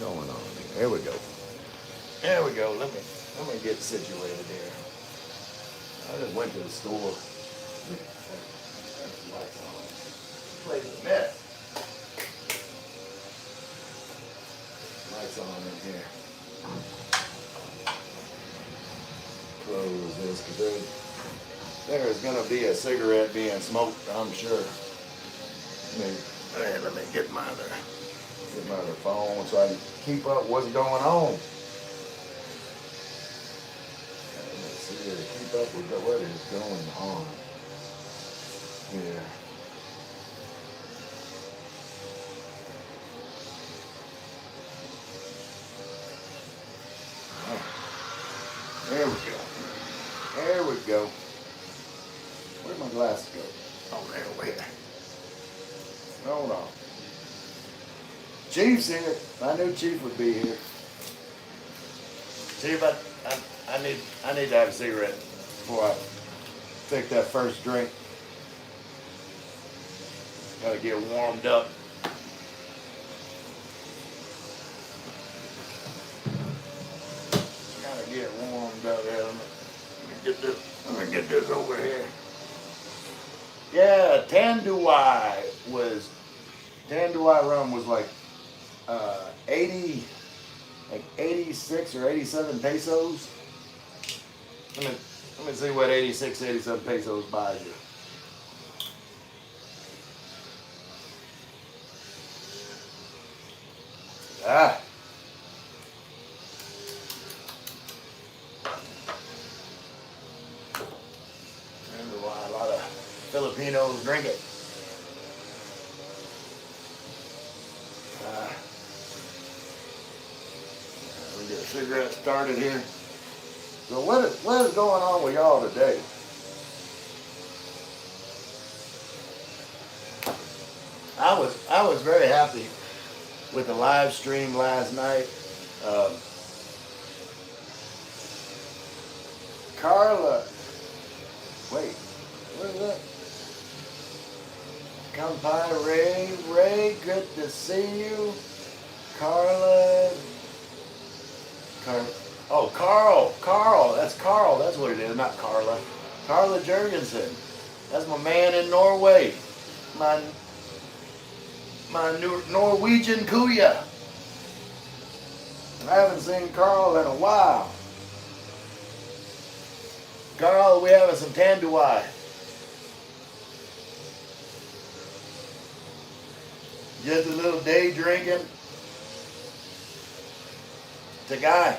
going on here? There we go. There we go. Let me get situated here. I just went to the store. That's the lights on. Place is a mess. Lights on in here. Close this because there's going to be a cigarette being smoked, I'm sure. Let me get my other phone so I can keep up what's going on. Let's see here, keep up with what is going on here. Oh, there we go. There we go. Where'd my glasses go? Oh, there, wait. Hold on. Chief's here. I knew Chief would be here. Chief, I need to have a cigarette before I take that first drink. Gotta get warmed up. Gotta get warmed up here. Let me get this over here. Yeah, Tanduay rum was like 86 or 87 pesos. Let me see what 86, 87 pesos buys you. Ah. Tanduay, a lot of Filipinos drink it. Get a cigarette started here. So what is going on with y'all today? I was very happy with the live stream last night. Carla, wait, what is that? Kampai Ray, good to see you. Carla. Carl, that's Carl, that's what it is, not Carla. Carla Jurgensen, that's my man in Norway, my Norwegian kuya. I haven't seen Carl in a while. Carl, we having some Tanduay. Just a little day drinking. It's a guy.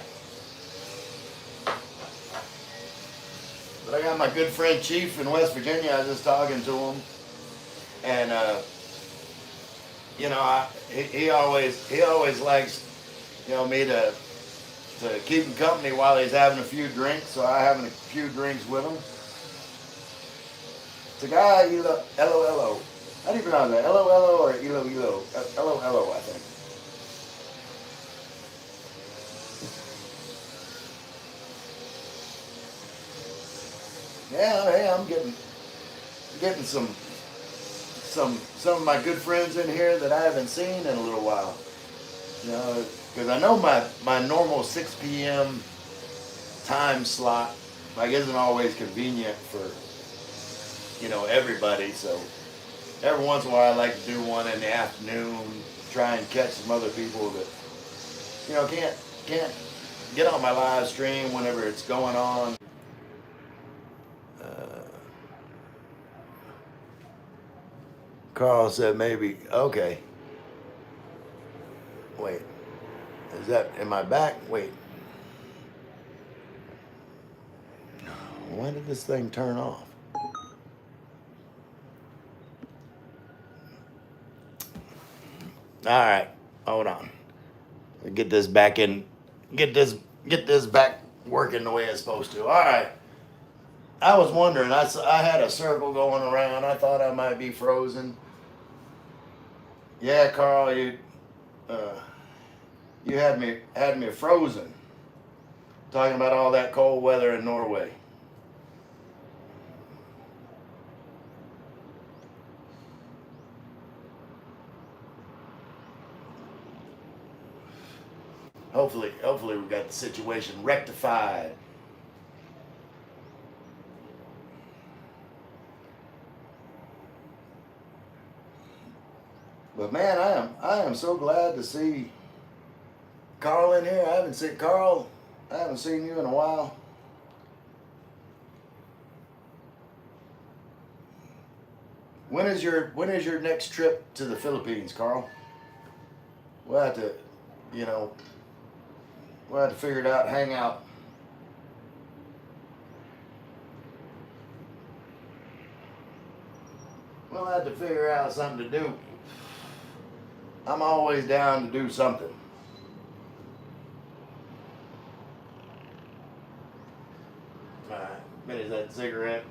But I got my good friend Chief in West Virginia. I was just talking to him, and he always likes me to keep him company while he's having a few drinks. So I having a few drinks with him. It's a guy. Elo. How do you pronounce that? Elo or Elo? Elo, I think. Yeah, hey, I'm getting some of my good friends in here that I haven't seen in a little while. Because I know my normal 6 p.m. time slot isn't always convenient for everybody. So every once in a while I like to do one in the afternoon, try and catch some other people that can't get on my live stream whenever it's going on. Carl said maybe, okay. Wait, is that in my back? Wait. Why did this thing turn off? All right, hold on. Get this back in. Get this back working the way it's supposed to. All right. I was wondering. I had a circle going around. I thought I might be frozen. Yeah, Carl, you had me frozen. Talking about all that cold weather in Norway. hopefully we got the situation rectified. But man, I am so glad to see Carl in here. I haven't seen you in a while. When is your next trip to the Philippines, Carl? We'll have to, you know, we'll have to figure it out. Hang out. We'll have to figure out something to do. I'm always down to do something. All right, finish that cigarette.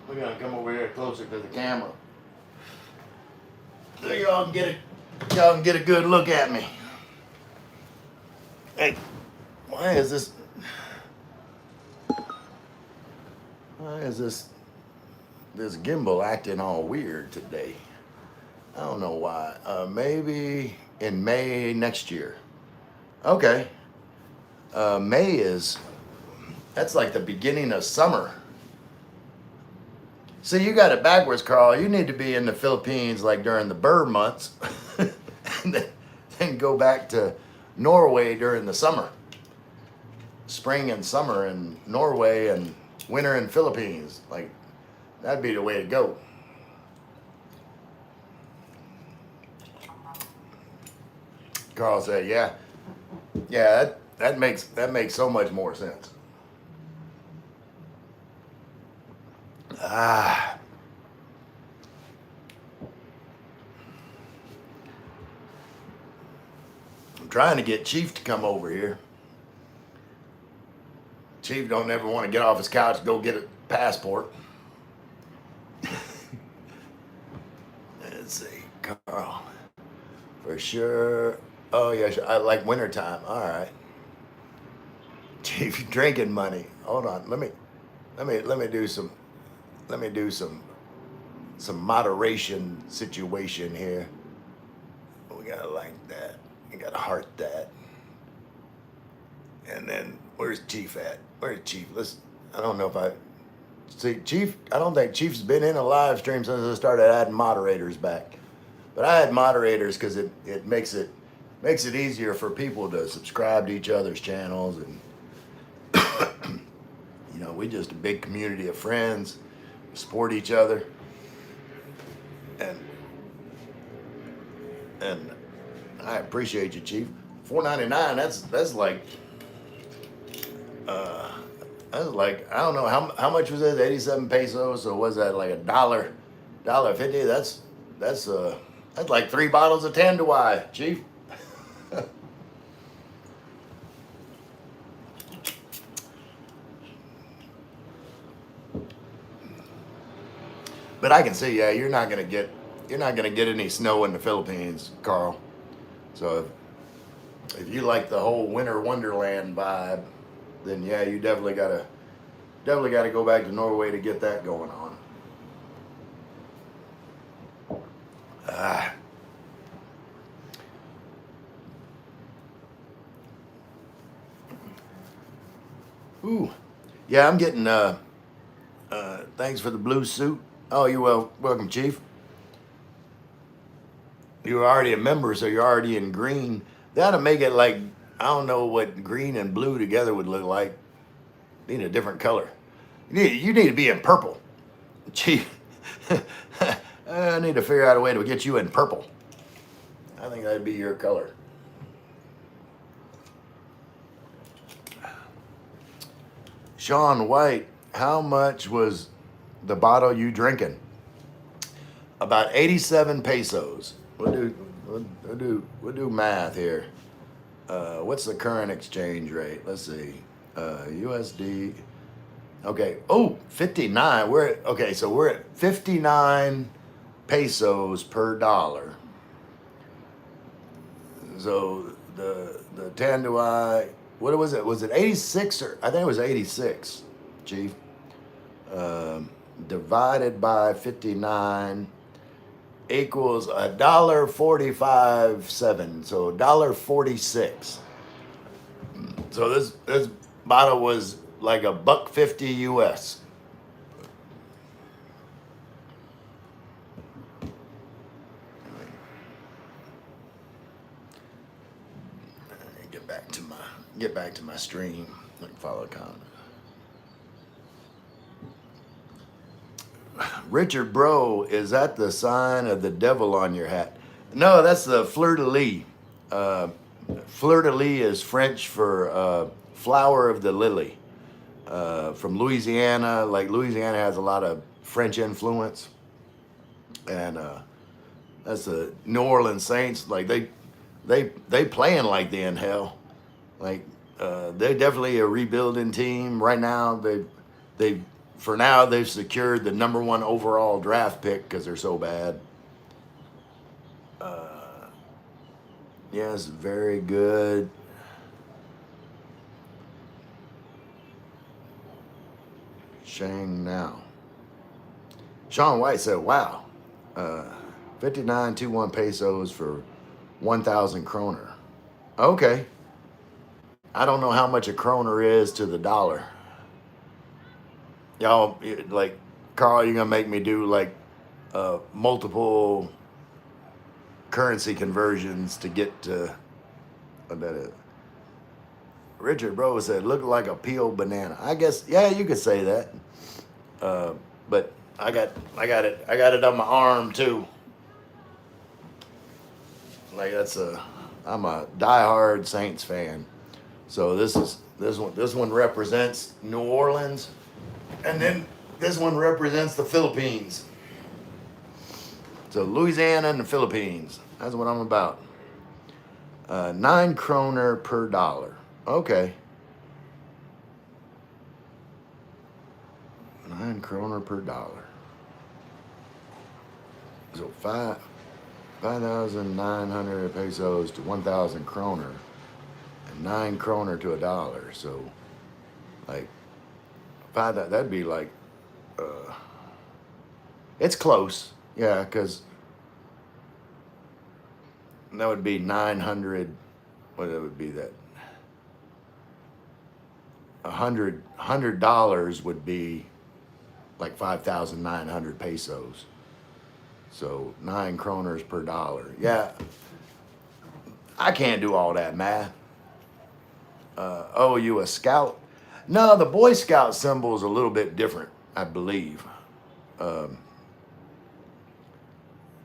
We're gonna come over here closer to the camera so y'all can get a good look at me. Hey, why is this gimbal acting all weird today? I don't know why. Maybe in May next year. Okay. That's like the beginning of summer. See, you got it backwards, Carl. You need to be in the Philippines like during the Burr months and then go back to Norway during the summer. Spring and summer in Norway and winter in Philippines. Like, that'd be the way to go. Carl said, yeah, that makes so much more sense. I'm trying to get Chief to come over here. Chief don't ever want to get off his couch and go get a passport. Let's see, Carl. For sure. Oh yeah, I like wintertime. All right. Chief, drinking money. Hold on. Let me do some moderation situation here. We gotta like that. We gotta heart that. And then where's Chief at? Where's Chief? I don't know if I see Chief. I don't think Chief's been in a live stream since I started adding moderators back. But I add moderators because it makes it easier for people to subscribe to each other's channels, and you know, we just a big community of friends, support each other, and I appreciate you, Chief. $4.99. That's like I don't know how much was it? 87 pesos. So was that like $1.50? That's like 3 bottles of Tanduay, Chief. But I can see, yeah, you're not gonna get any snow in the Philippines, Carl. So if you like the whole winter wonderland vibe, then yeah, you definitely gotta go back to Norway to get that going on. Ooh, yeah, I'm getting. Thanks for the blue suit. Oh, you're welcome, Chief. You're already a member, so you're already in green. They ought to make it like, I don't know what green and blue together would look like. Need a different color. You need to be in purple, Chief. I need to figure out a way to get you in purple. I think that'd be your color. Sean White, how much was the bottle you drinking? About 87 pesos. We'll do math here. What's the current exchange rate? Let's see. USD. Okay. Oh, 59. So we're at 59 pesos per dollar. So the Tanduay, what was it? Was it 86 or I think it was 86, Chief. Divided by 59 equals $1.45.7. So $1.46. So this bottle was like $1.50 US. Get back to my stream. Like follow comment. Richard Bro, is that the sign of the devil on your hat? No, that's the fleur de lis. Fleur de lis is French for flower of the lily. From Louisiana, like Louisiana has a lot of French influence, and that's the New Orleans Saints. Like they playing like they in hell. Like they're definitely a rebuilding team right now. They for now they've secured the #1 overall draft pick because they're so bad. Yes, very good. Shang now. Sean White said, "Wow, 59.21 pesos for 1,000 kroner." Okay, I don't know how much a kroner is to the dollar. Y'all like Carl, you're gonna make me do like multiple currency conversions to get to what that is. Richard Bro said, "Look like a peeled banana." I guess, yeah, you could say that. But I got it on my arm too. Like I'm a diehard Saints fan. So this one represents New Orleans, and then this one represents the Philippines. So Louisiana and the Philippines. That's what I'm about. 9 kroner per dollar. Okay. 9 kroner per dollar. So 5,900 pesos to 1,000 kroner, and 9 kroner to a dollar. So, like, that'd be like, it's close. Yeah, because that would be 900. What that would be that? $100 would be like 5,900 pesos. So 9 kroners per dollar. Yeah, I can't do all that math. Oh, you a scout? No, the Boy Scout symbol is a little bit different, I believe.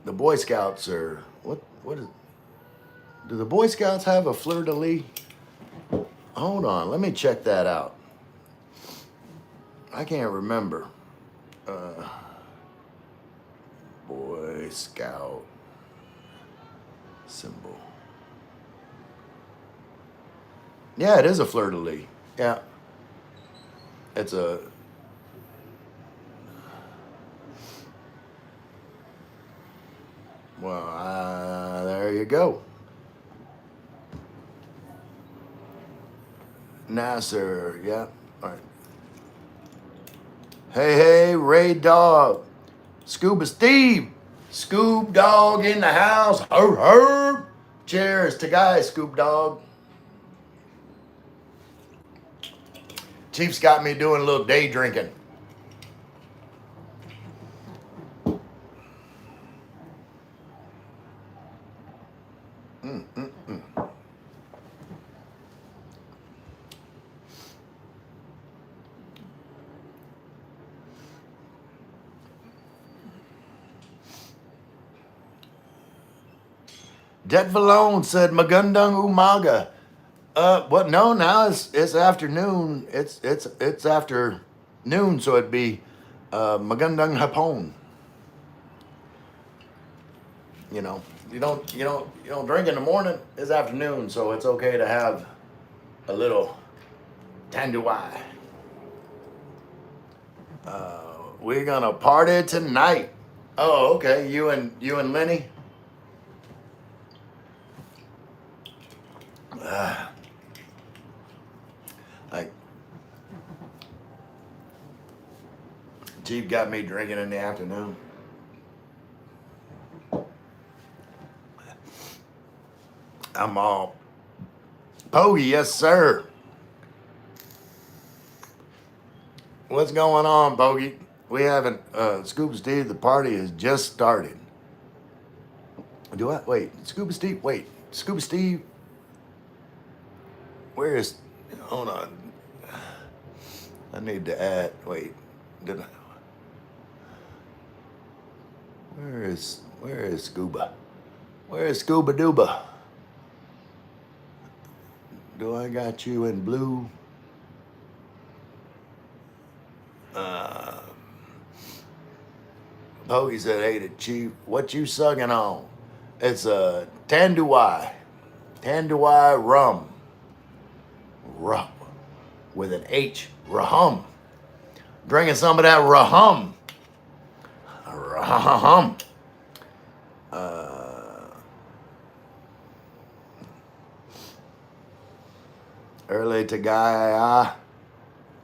The Boy Scouts are what is? Do the Boy Scouts have a fleur de lis? Hold on, let me check that out. I can't remember. Boy Scout symbol. Yeah, it is a fleur de lis. Yeah. It's a. Well, there you go. Nasser, yeah. All right. Hey, Ray Dog. Scuba Steve. Scoob Dog in the house. Herb. Cheers to guys, Scoop Dog. Chief's got me doing a little day drinking. Det Valone said Magandang Umaga. What? No, now it's afternoon. It's after noon, so it'd be Magandang Hapon. You know, you don't drink in the morning. It's afternoon, so it's okay to have a little tanduai. We're gonna party tonight. Oh, okay. You and Lenny. Like, Chief got me drinking in the afternoon. I'm all Pogie, yes sir. What's going on, Bogey? We haven't, Scuba Steve, the party has just started. Do I, wait, Scuba Steve, where is, hold on. I need to add, wait, did I, where is Scuba? Where is Scuba Dooba? Do I got you in blue? Uh, Bogey said, hey, the chief, what you sucking on? It's a Tanduai rum. Rum. With an H. Rahum. Drinking some of that Rahum. Rahum. Early to guy,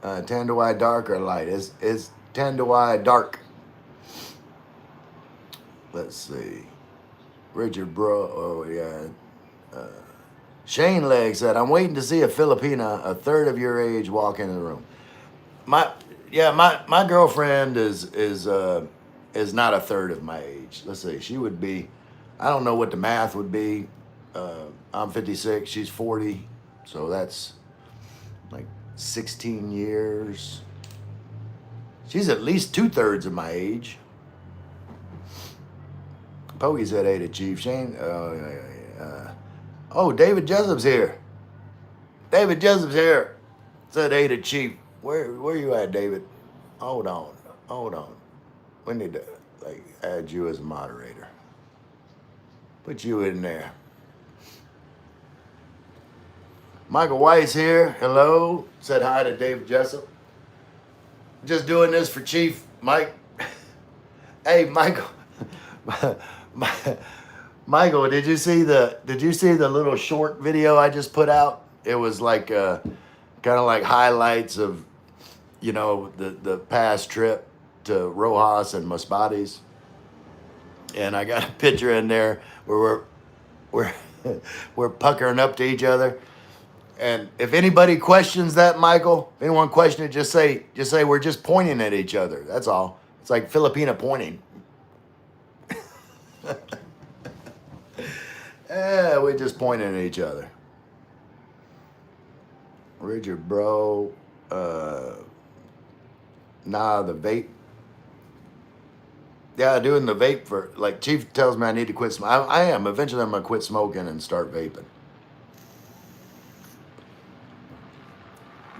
Tanduai dark or light? Is Tanduai dark? Let's see. Richard Bro, oh yeah. Shane Leg said, I'm waiting to see a Filipina a third of your age walk into the room. My girlfriend is not a third of my age. Let's see, she would be, I don't know what the math would be. I'm 56, she's 40, so that's like 16 years. She's at least 2/3 of my age. Pokey said, hey to Chief Shane. Oh, David Jessup's here. David Jessup's here. Said, hey to Chief. Where you at, David? Hold on. We need to add you as a moderator. Put you in there. Michael Weiss here. Hello. Said hi to David Jessup. Just doing this for Chief Mike. Hey, Michael. Michael, did you see the little short video I just put out? It was like kind of like highlights of, the past trip to Rojas and Masbate. And I got a picture in there where we're puckering up to each other. And if anybody questions that, Michael, if anyone questions it, just say we're just pointing at each other. That's all. It's like Filipina pointing. Yeah, we're just pointing at each other. Richard, bro. Nah, the vape. Yeah, doing the vape for, Chief tells me I need to quit smoking. I am. Eventually, I'm going to quit smoking and start vaping.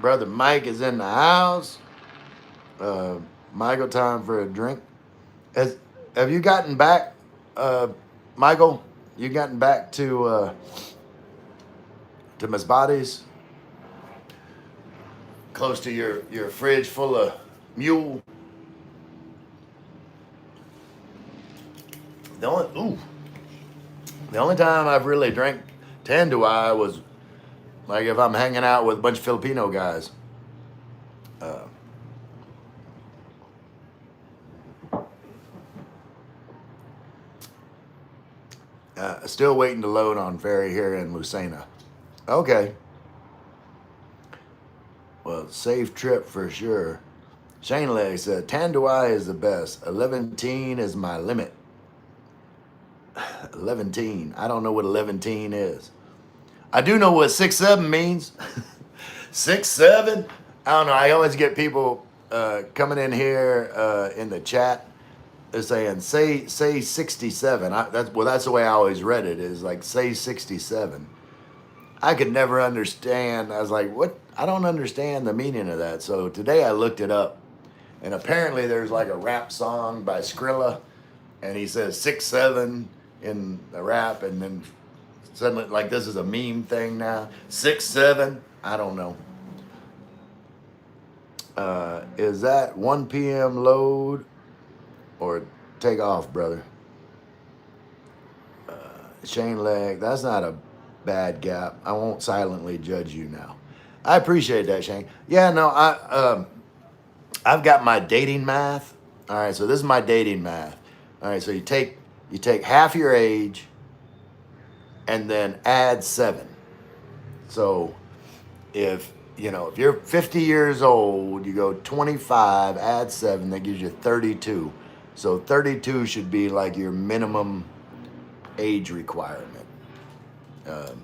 Brother Mike is in the house. Michael, time for a drink. Have you gotten back, Michael? You gotten back to Masbate? Close to your fridge full of mule. The only time I've really drank Tanduai was like if I'm hanging out with a bunch of Filipino guys. Still waiting to load on ferry here in Lucena. Okay. Well, safe trip for sure. Shane Leg said, Tanduai is the best. 11-teen is my limit. 11-teen. I don't know what 11-teen is. I do know what 6-7 means. 6-7? I don't know. I always get people coming in here in the chat. They're saying, say 67. That's the way I always read it, is like, say 67. I could never understand. I was like, what? I don't understand the meaning of that. So today I looked it up. And apparently there's like a rap song by Skrilla. And he says 6-7 in the rap. And then suddenly, like, this is a meme thing now. 6-7? I don't know. Is that 1 p.m. load or take off, brother? Shane Leg, that's not a bad gap. I won't silently judge you now. I appreciate that, Shane. Yeah, no, I've got my dating math. All right, so this is my dating math. All right, so you take half your age and then add 7. So if You know, if you're 50 years old, you go 25, add 7, that gives you 32. So 32 should be like your minimum age requirement. Um,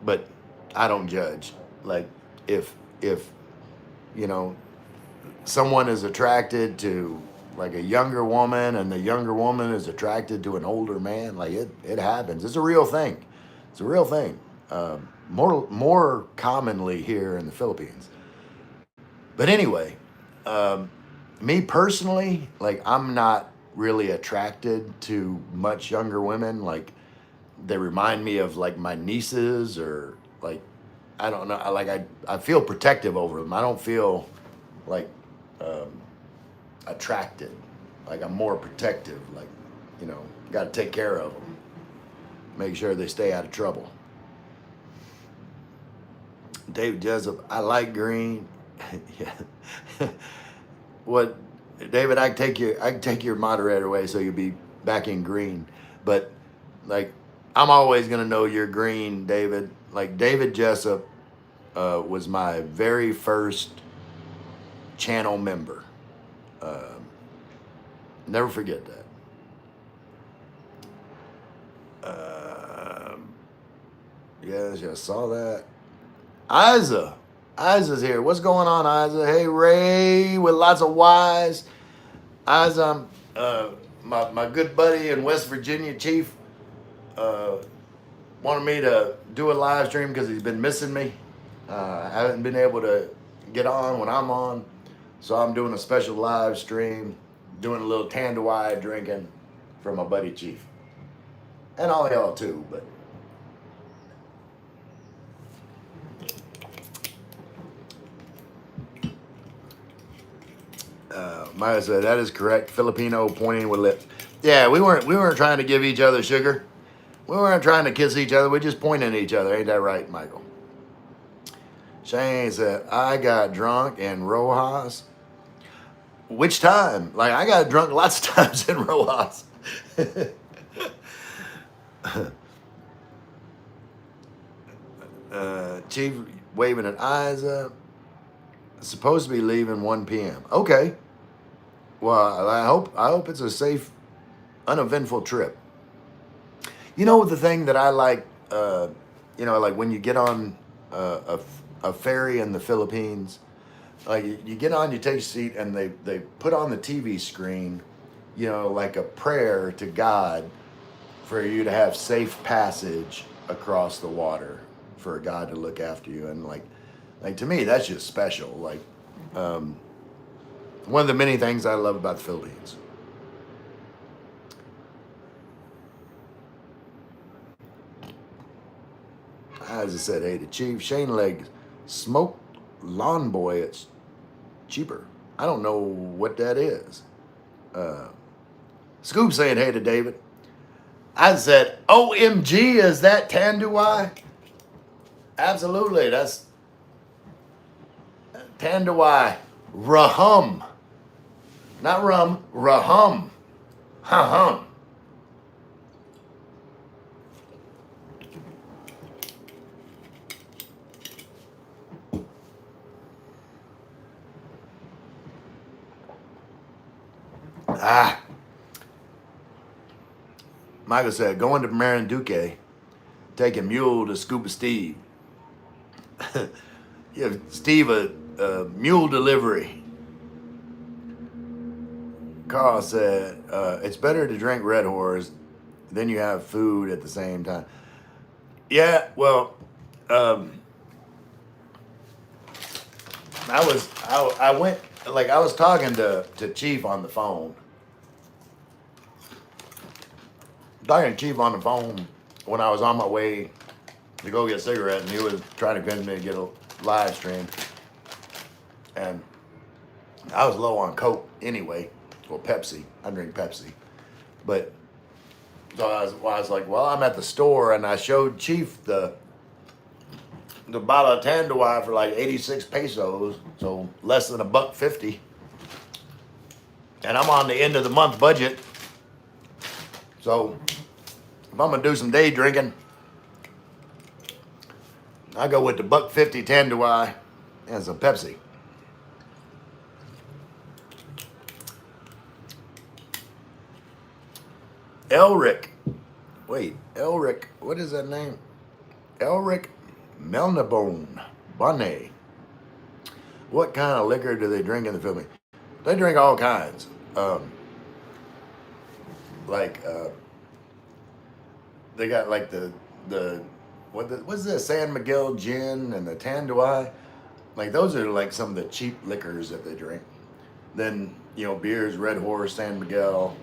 but I don't judge. Like if you know someone is attracted to like a younger woman and the younger woman is attracted to an older man, like it happens. It's a real thing. It's a real thing. More commonly here in the Philippines. But anyway, um, me personally, like I'm not really attracted to much younger women. Like they remind me of like my nieces or like I don't know. I feel protective over them. I don't feel like um, attracted. Like I'm more protective. Like you know, got to take care of them. Make sure they stay out of trouble. David Jessup, I like green. Yeah. What, David? I can take your moderator away so you'll be back in green. But like, I'm always gonna know you're green, David. Like David Jessup was my very first channel member. Um, Never forget that. Yes, I saw that. Isa's here. What's going on, Isa? Hey, Ray, with lots of Y's. Isa, my good buddy in West Virginia, Chief, uh, wanted me to do a live stream because he's been missing me. I haven't been able to get on when I'm on, so I'm doing a special live stream, doing a little Tanduay drinking for my buddy Chief, and all y'all too. But Maya said that is correct. Filipino pointing with lips. Yeah, we weren't trying to give each other sugar. We weren't trying to kiss each other. We just pointing at each other. Ain't that right, Michael? Shane said I got drunk in Rojas. Which time? Like I got drunk lots of times in Rojas. Chief waving at Isa. Supposed to be leaving 1 p.m. Okay. Well, I hope it's a safe, uneventful trip. You know the thing that I like, like when you get on a ferry in the Philippines, you get on, you take a seat, and they put on the TV screen, like a prayer to God for you to have safe passage across the water, for God to look after you, and like to me that's just special. Like one of the many things I love about the Philippines. As I said, hey to Chief Shane Leg, smoked lawn boy. It's cheaper. I don't know what that is. Scoop saying hey to David. I said, OMG, is that Tanduay? Absolutely, that's Tanduay. Rahum. Not rum, Rahum. Ha-hum. Michael said, going to Marinduque, taking mule to Scuba Steve. Give Steve a mule delivery. Carl said, it's better to drink Red Horse, then you have food at the same time. Yeah, well, I went, like I was talking to Chief on the phone. Talking to Chief on the phone when I was on my way to go get a cigarette, and he was trying to convince me to get a live stream. And I was low on Coke anyway, or Pepsi. I drink Pepsi. But so I was like, well, I'm at the store, and I showed Chief the bottle of Tanduay for like 86 pesos, so less than $1.50. And I'm on the end of the month budget. So if I'm gonna do some day drinking, I go with the $1.50 Tanduay and some Pepsi. Elric. Wait, Elric. What is that name? Elric Melnabone Bonnet. What kind of liquor do they drink in the Philippines? They drink all kinds. Like they got like the what's the San Miguel gin and the Tanduay. Like those are like some of the cheap liquors that they drink. Then beers, Red Horse, San Miguel.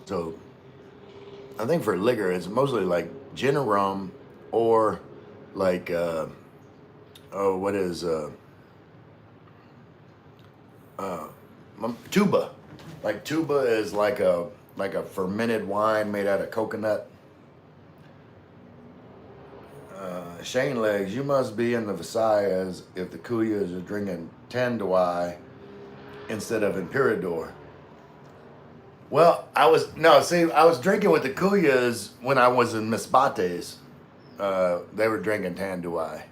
So I think for liquor, it's mostly like gin and rum, or like what is tuba. Like tuba is like a fermented wine made out of coconut. Shane Legs, you must be in the Visayas if the Kuyas are drinking Tanduay instead of Emperador. Well, I was drinking with the Kuyas when I was in Misbates. They were drinking Tanduay.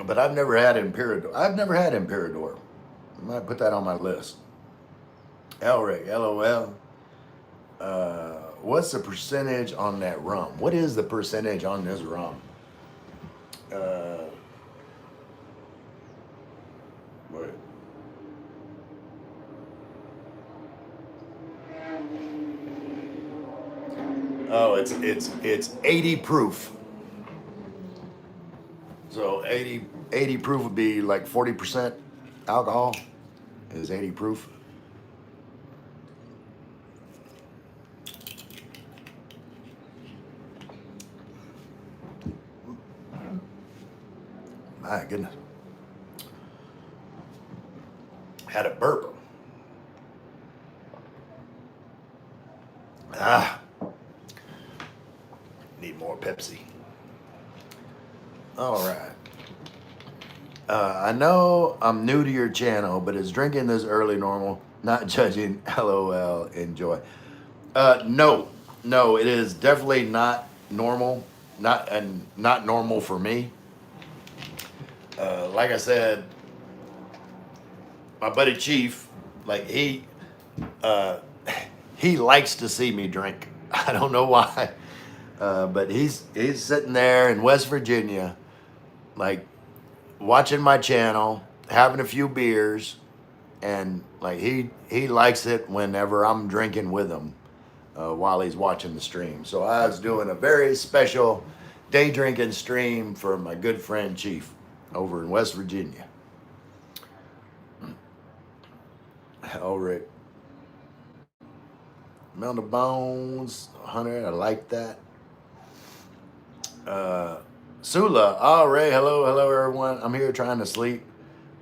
But I've never had Emperador. I might put that on my list. Elric, LOL. What's the percentage on that rum? What is the percentage on this rum? Wait. Oh, it's 80 proof. So 80 proof would be like 40% alcohol. Is 80 proof. My goodness. Had a burp. Need more Pepsi. All right. I know I'm new to your channel, but is drinking this early normal? Not judging. LOL. Enjoy. No, it is definitely not normal. Not normal for me. Like I said, my buddy Chief, like he likes to see me drink. I don't know why, but he's sitting there in West Virginia, like watching my channel, having a few beers, and like he likes it whenever I'm drinking with him while he's watching the stream. So I was doing a very special day drinking stream for my good friend Chief over in West Virginia. All right. Mount of Bones, 100, I like that. Sula, all right, hello everyone. I'm here trying to sleep,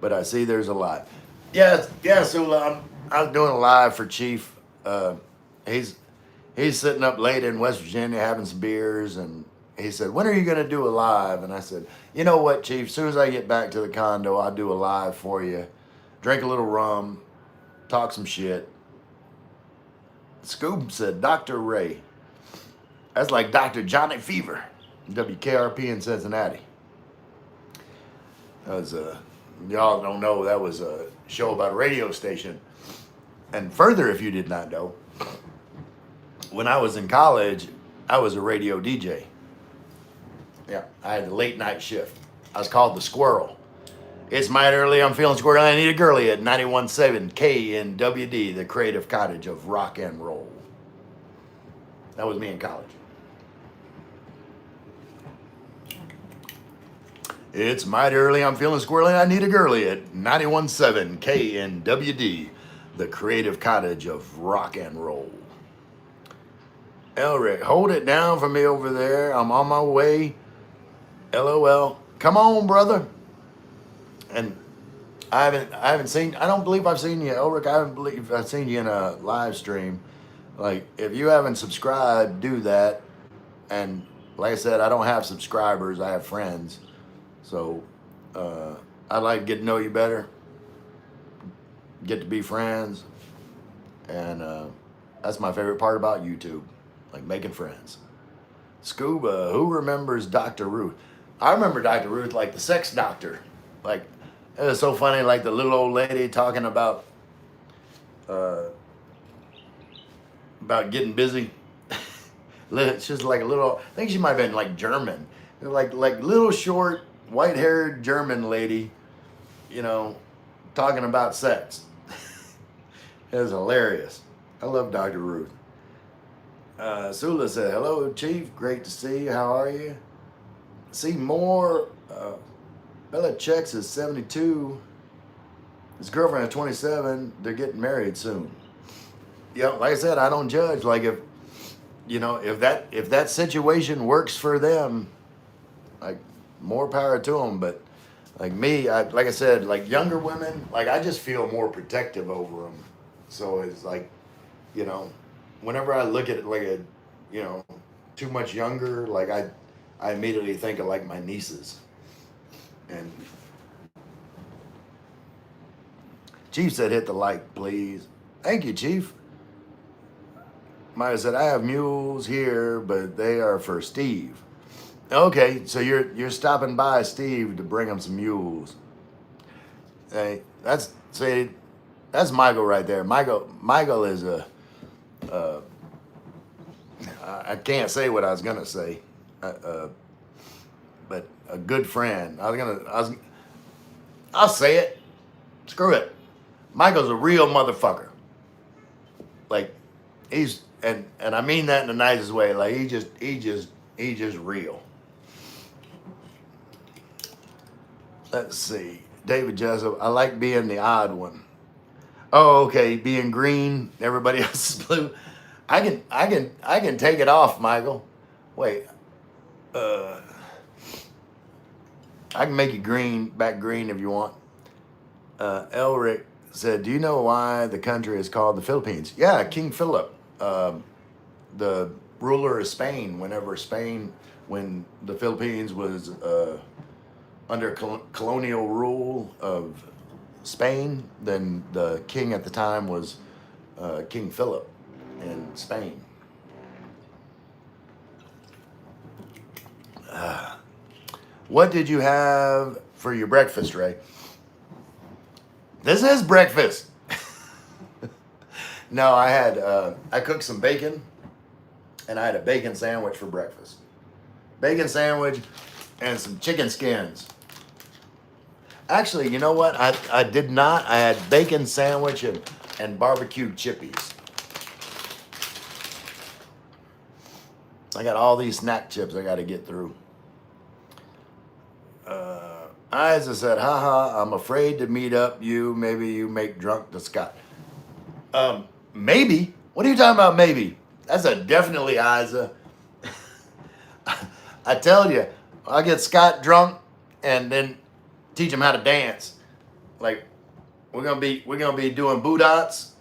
but I see there's a live. Yeah, Sula, I was doing a live for Chief. He's sitting up late in West Virginia having some beers, and he said, when are you going to do a live? And I said, you know what, Chief, as soon as I get back to the condo, I'll do a live for you. Drink a little rum, talk some shit. Scoob said, Dr. Ray. That's like Dr. Johnny Fever, WKRP in Cincinnati. That was y'all don't know, that was a show about a radio station. And further, if you did not know, when I was in college, I was a radio DJ. Yeah, I had the late night shift. I was called the Squirrel. It's mighty early, I'm feeling squirrely, I need a girly at 91.7 KNWD, the creative cottage of rock and roll. That was me in college. It's mighty early, I'm feeling squirrely, I need a girly at 91.7 KNWD, the creative cottage of rock and roll. Elric, hold it down for me over there. I'm on my way. LOL. Come on, brother. And I don't believe I've seen you, Elric. I don't believe I've seen you in a live stream. Like, if you haven't subscribed, do that. And like I said, I don't have subscribers, I have friends. So I'd like to get to know you better, get to be friends, and that's my favorite part about YouTube, like making friends. Scuba, who remembers Dr. Ruth? I remember Dr. Ruth, like the sex doctor. Like, it was so funny, like the little old lady talking uh, about getting busy. It's just like a little, I think she might have been like German. Like little short, white-haired German lady, you know, talking about sex. It was hilarious. I love Dr. Ruth. Sula said, hello, Chief. Great to see you. How are you? See more. Bella Checks is 72. His girlfriend is 27. They're getting married soon. Yeah, like I said, I don't judge. Like if if that situation works for them, like more power to them. But like me, like I said, like younger women, like I just feel more protective over them. So it's like, you know, whenever I look at it like too much younger, like I immediately think of like my nieces. And Chief said, hit the like, please. Thank you, Chief. Maya said, I have mules here, but they are for Steve. Okay, so you're stopping by Steve to bring him some mules. Hey, that's Michael right there. Michael is I can't say what I was gonna say, but a good friend. I'll say it. Screw it. Michael's a real motherfucker. Like and I mean that in the nicest way. Like he just real. Let's see. David Jessup, I like being the odd one. Oh, okay. Being green, everybody else is blue. I can take it off, Michael. Wait. I can make you back green if you want. Elric said, do you know why the country is called the Philippines? Yeah, King Philip, the ruler of Spain, when the Philippines was under colonial rule of Spain, then the king at the time was King Philip in Spain. What did you have for your breakfast, Ray? This is breakfast. No, I cooked some bacon, and I had a bacon sandwich for breakfast. Bacon sandwich and some chicken skins. Actually, you know what? I did not. I had bacon sandwich and barbecue chippies. I got all these snack chips I got to get through. Isa said, haha, I'm afraid to meet up you. Maybe you make drunk to Scott. Maybe? What are you talking about, maybe? That's a definitely Isa. I tell you, I get Scott drunk and then teach him how to dance. Like, we're gonna be doing boo-dots.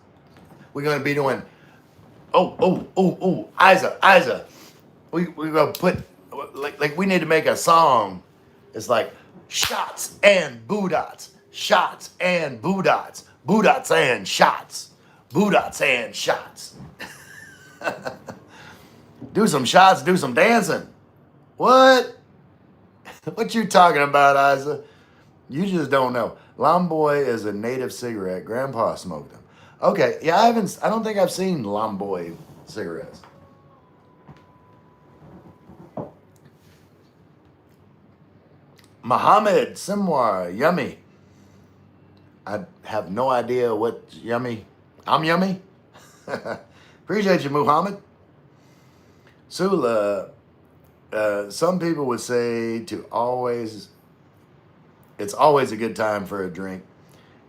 We're gonna be doing, Isa. We're gonna put, like we need to make a song. It's like, shots and boo-dots, shots and boo-dots, boo-dots and shots, boo-dots and shots. Do some shots, do some dancing. What? What you talking about, Isa? You just don't know. Lomboy is a native cigarette. Grandpa smoked them. Okay, yeah, I don't think I've seen Lomboy cigarettes. Muhammad Simwar, yummy. I have no idea what's yummy. I'm yummy. Appreciate you, Muhammad. Sula, some people would say it's always a good time for a drink.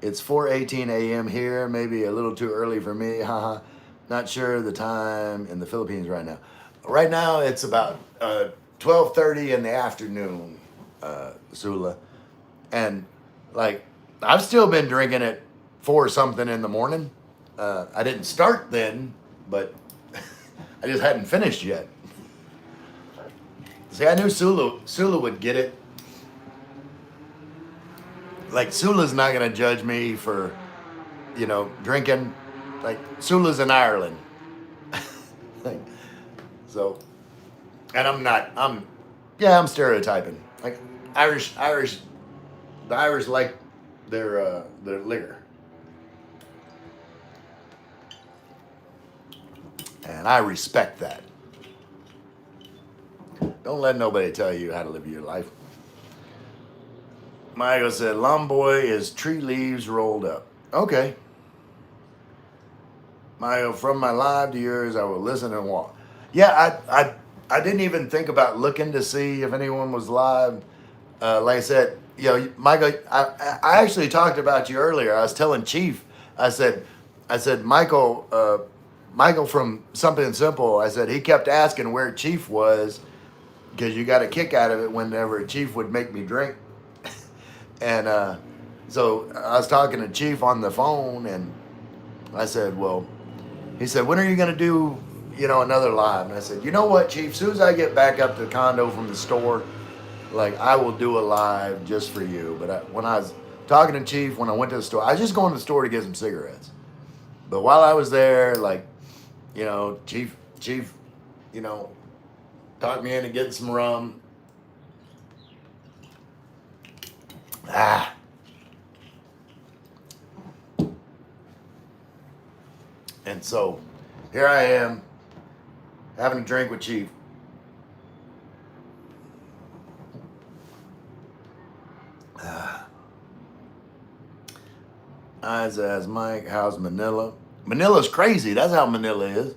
It's 4:18 a.m. here, maybe a little too early for me. Haha. Not sure the time in the Philippines right now. Right now it's about 12:30 in the afternoon, Sula. And like I've still been drinking at 4 something in the morning. I didn't start then, but I just hadn't finished yet. See, I knew Sula would get it. like Sula's not gonna judge me for, drinking. Like Sula's in Ireland. Like, so, and I'm not. I'm stereotyping. Like Irish, the Irish like their liquor, and I respect that. Don't let nobody tell you how to live your life. Michael said, Lomboy is tree leaves rolled up. Okay. Michael, from my live to yours, I will listen and walk. Yeah, I didn't even think about looking to see if anyone was live. Like I said, Michael, I actually talked about you earlier. I was telling Chief, I said, Michael from Something Simple, I said, he kept asking where Chief was because you got a kick out of it whenever Chief would make me drink. And so I was talking to Chief on the phone, and I said, well, he said, when are you going to do, another live? And I said, you know what, Chief, as soon as I get back up to the condo from the store, like, I will do a live just for you. But when I was talking to Chief, when I went to the store, I was just going to the store to get some cigarettes. But while I was there, like, Chief, talked me into getting some rum. And so here I am having a drink with Chief. Eyes as Mike, how's Manila? Manila's crazy. That's how Manila is.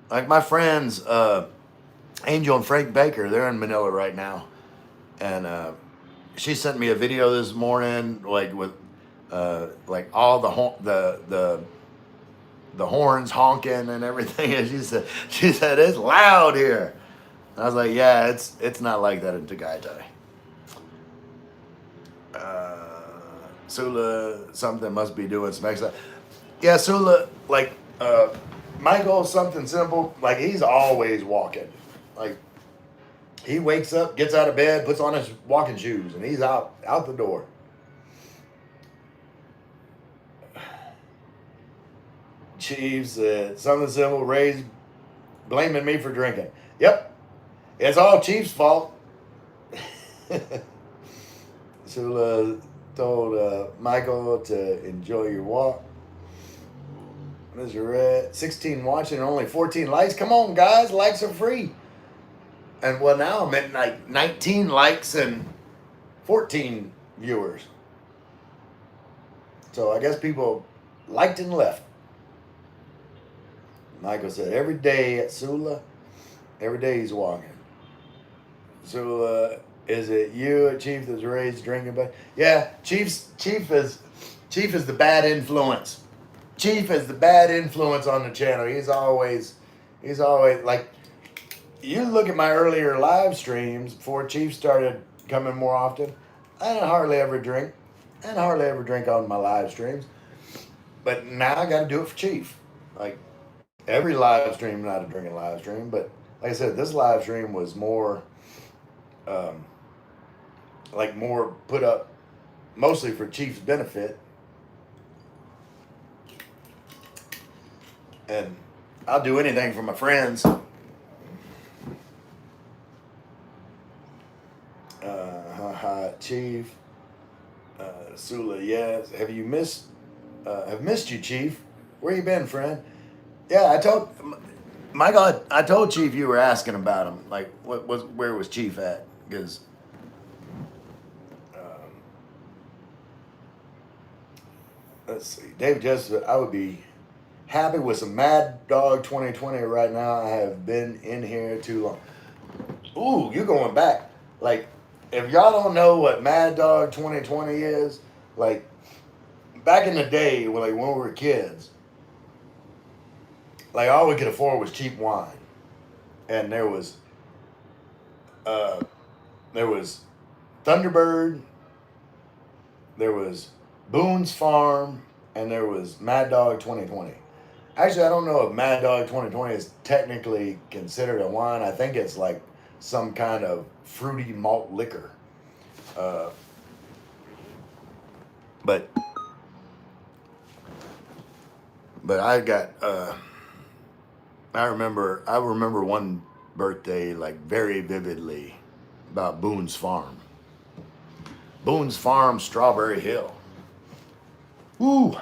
Like my friends, Angel and Frank Baker, they're in Manila right now. And she sent me a video this morning, like with like all the horns honking and everything. And she said it's loud here. And I was like, yeah, it's not like that in Tagaytay. Sula, something must be doing some exercise. Yeah, Sula, like Michael, Something Simple, like he's always walking. Like he wakes up, gets out of bed, puts on his walking shoes, and he's out the door. Chiefs, Something Simple, Ray's blaming me for drinking. Yep, it's all Chief's fault. Sula told Michael to enjoy your walk. Mr. Red, 16 watching and only 14 likes. Come on, guys, likes are free. And well, now I'm at like 19 likes and 14 viewers. So I guess people liked and left. Michael said, every day at Sula, every day he's walking. Sula, is it you at Chief that's raised drinking? But yeah, Chief is the bad influence. Chief is the bad influence on the channel. He's always like, you look at my earlier live streams before Chief started coming more often. I didn't hardly ever drink. On my live streams. But now I got to do it for Chief. Like every live stream, not a drinking live stream, but like I said, this live stream was more, more put up mostly for Chief's benefit. And I'll do anything for my friends. Chief. Sula, yes. Have missed you, Chief. Where you been, friend? Yeah, I told Chief you were asking about him. Like, where was Chief at? Because let's see, David Justice, I would be happy with some Mad Dog 2020 right now. I have been in here too long. Ooh, you're going back. Like, if y'all don't know what Mad Dog 2020 is, like, back in the day, when we were kids, like, all we could afford was cheap wine. And there was Thunderbird, there was Boone's Farm, and there was Mad Dog 2020. Actually, I don't know if Mad Dog 2020 is technically considered a wine. I think it's like some kind of fruity malt liquor. But I got I remember one birthday like very vividly about Boone's Farm. Boone's Farm, Strawberry Hill. Woo!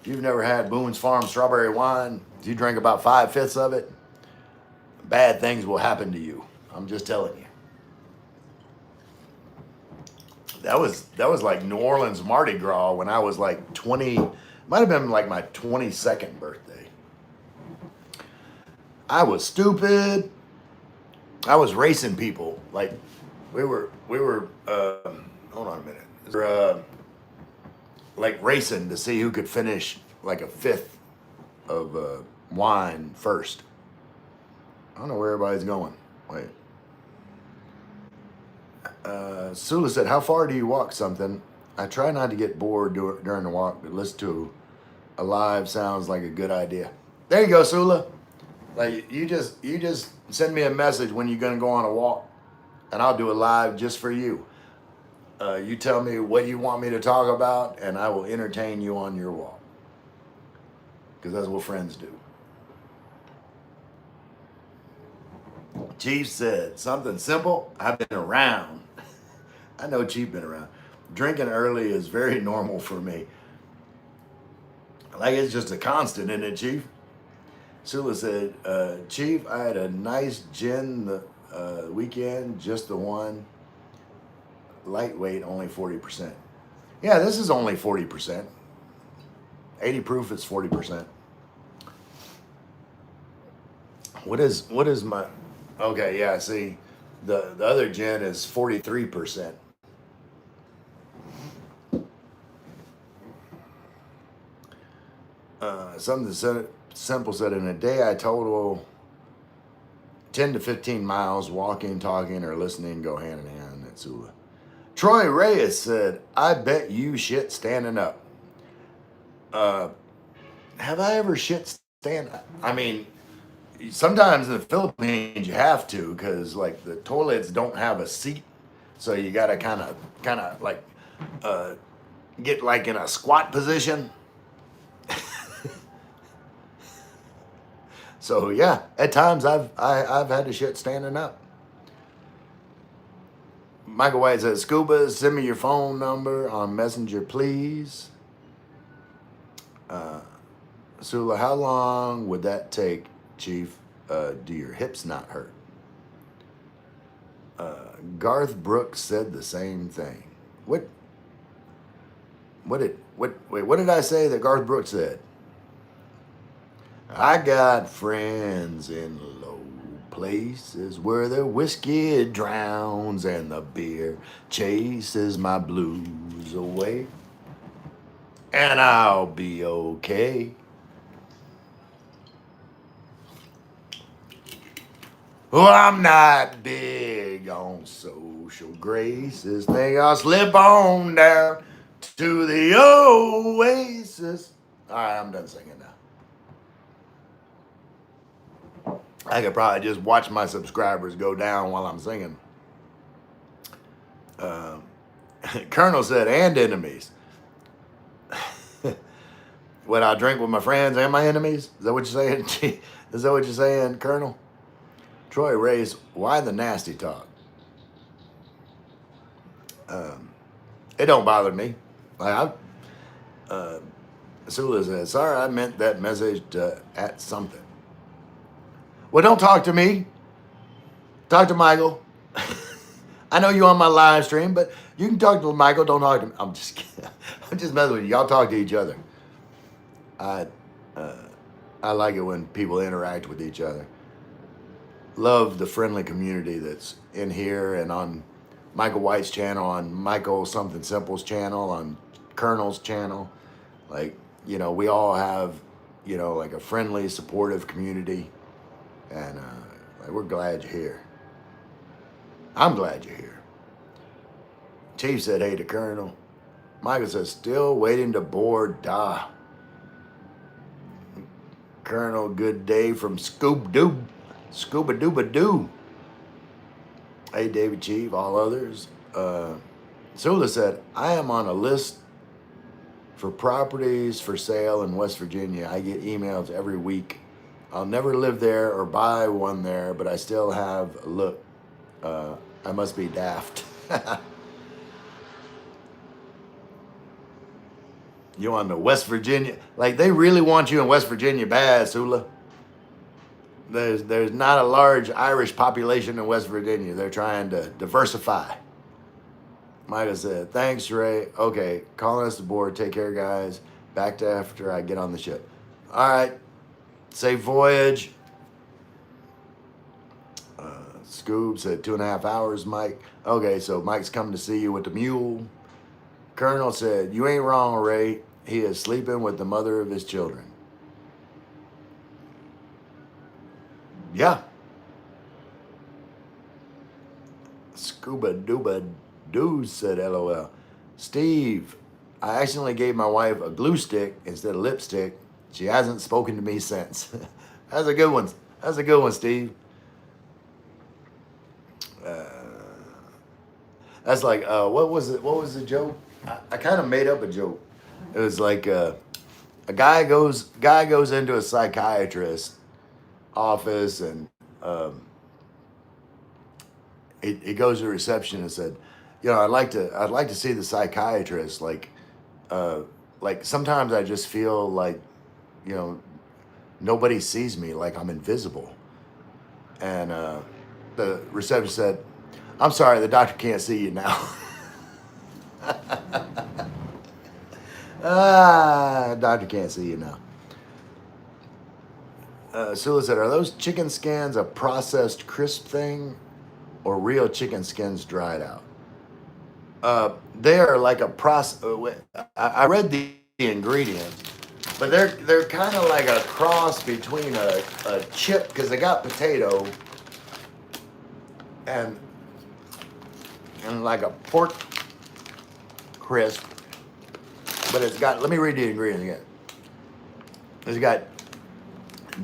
If you've never had Boone's Farm strawberry wine, if you drink about 5/5 of it, bad things will happen to you. I'm just telling you. That was like New Orleans Mardi Gras when I was like 20. Might have been like my 22nd birthday. I was stupid. I was racing people. Like we were. Hold on a minute. We were, like racing to see who could finish like a 5th of wine first. I don't know where everybody's going. Wait. Sula said, "How far do you walk?" Something. I try not to get bored during the walk, but listen to a live sounds like a good idea. There you go, Sula. Like you just send me a message when you're gonna go on a walk, and I'll do a live just for you. You tell me what you want me to talk about, and I will entertain you on your walk. Because that's what friends do. Chief said, something simple. I've been around. I know Chief been around. Drinking early is very normal for me. Like it's just a constant, isn't it, Chief? Sula said, Chief, I had a nice gin the weekend, just the one. Lightweight, only 40%. Yeah, this is only 40%. 80 proof is 40%. What is my, okay, yeah, see, the other gin is 43%. Something simple said, in a day I total 10 to 15 miles, walking, talking, or listening go hand in hand. That's Sula. Troy Reyes said, I bet you shit standing up. Have I ever shit stand up? I mean, sometimes in the Philippines you have to, because like the toilets don't have a seat, so you gotta kind of like get like in a squat position. So yeah, at times I've had to shit standing up. Michael White says, Scuba, send me your phone number on Messenger, please. Sula, how long would that take, Chief? Do your hips not hurt? Garth Brooks said the same thing. What did I say that Garth Brooks said? I got friends in low places where the whiskey drowns and the beer chases my blues away. And I'll be okay. Well, I'm not big on social graces. Think I'll slip on down to the oasis. All right, I'm done singing now. I could probably just watch my subscribers go down while I'm singing. Colonel said, and enemies. What, I drink with my friends and my enemies? Is that what you're saying? Is that what you're saying, Colonel? Troy Reyes, why the nasty talk? It don't bother me. Like Sula said, sorry, I meant that message at something. Well, don't talk to me. Talk to Michael. I know you on my live stream, but you can talk to Michael. Don't talk to me. I'm just kidding. I'm just messing with you. Y'all talk to each other. I like it when people interact with each other. Love the friendly community that's in here and on Michael White's channel, on Michael Something Simple's channel, on Colonel's channel. Like, you know, we all have, you know, like a friendly, supportive community. And like, we're glad you're here. I'm glad you're here. Chief said, hey to Colonel. Michael says, still waiting to board Da. Colonel, good day from Scuba Dooba Doo. Hey, David Chief, all others. Sula said, I am on a list for properties for sale in West Virginia. I get emails every week. I'll never live there or buy one there, but I still have a look. I must be daft. You on the West Virginia? Like they really want you in West Virginia bad, Sula. There's not a large Irish population in West Virginia. They're trying to diversify. Micah said, thanks, Ray. Okay, calling us aboard. Take care, guys. Back to after I get on the ship. All right. Safe voyage. Scoob said 2.5 hours, Mike. Okay, so Mike's coming to see you with the mule. Colonel said, you ain't wrong, Ray. He is sleeping with the mother of his children. Yeah. Scuba Dooba Doo said LOL. Steve, I accidentally gave my wife a glue stick instead of lipstick. She hasn't spoken to me since. That's a good one. That's a good one, Steve. That's like, what was it? What was the joke? I kind of made up a joke. It was like a guy goes into a psychiatrist office and he goes to the reception and said, you know, I'd like to see the psychiatrist. Like sometimes I just feel like, you know, nobody sees me, like I'm invisible. And the receptionist said, I'm sorry, the doctor can't see you now. Doctor can't see you now. Sula said, are those chicken skins a processed crisp thing or real chicken skins dried out? They are like a process. I read the ingredients, but they're kind of like a cross between a chip, because they got potato and like a pork crisp, but it's got, let me read the ingredients again. It's got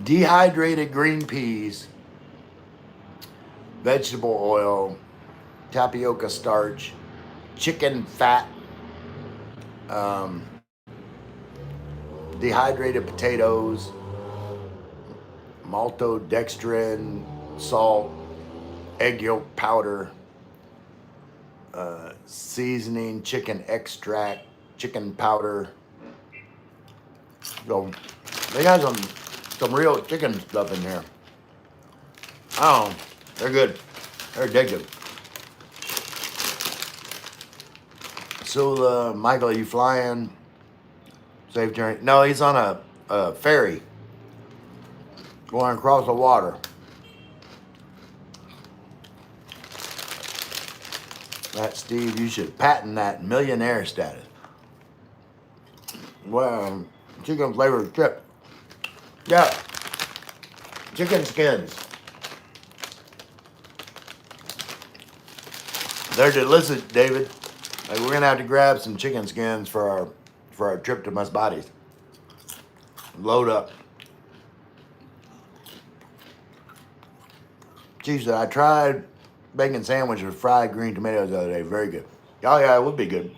dehydrated green peas, vegetable oil, tapioca starch, chicken fat, dehydrated potatoes, maltodextrin, salt, egg yolk powder, seasoning, chicken extract, chicken powder. So they got some real chicken stuff in there. Oh, they're good. They're addictive. So, Michael, are you flying? Safe journey. No, he's on a ferry going across the water. That, Steve, you should patent that millionaire status. Well, chicken flavored chip. Yeah. Chicken skins. They're delicious, David. Like, we're gonna have to grab some chicken skins for our trip to Masbate. Load up. Chief said, I tried bacon sandwich with fried green tomatoes the other day. Very good. Oh yeah, it would be good.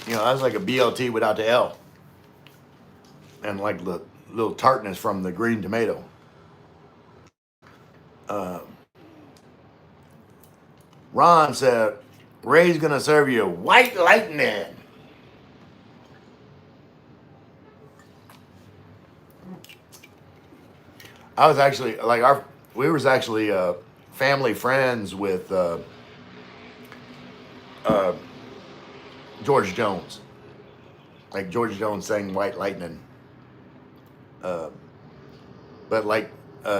You know, that's like a BLT without the L. And like the little tartness from the green tomato. Ron said, Ray's gonna serve you white lightning. I was actually like we was actually family friends with George Jones. Like George Jones sang White Lightning. But like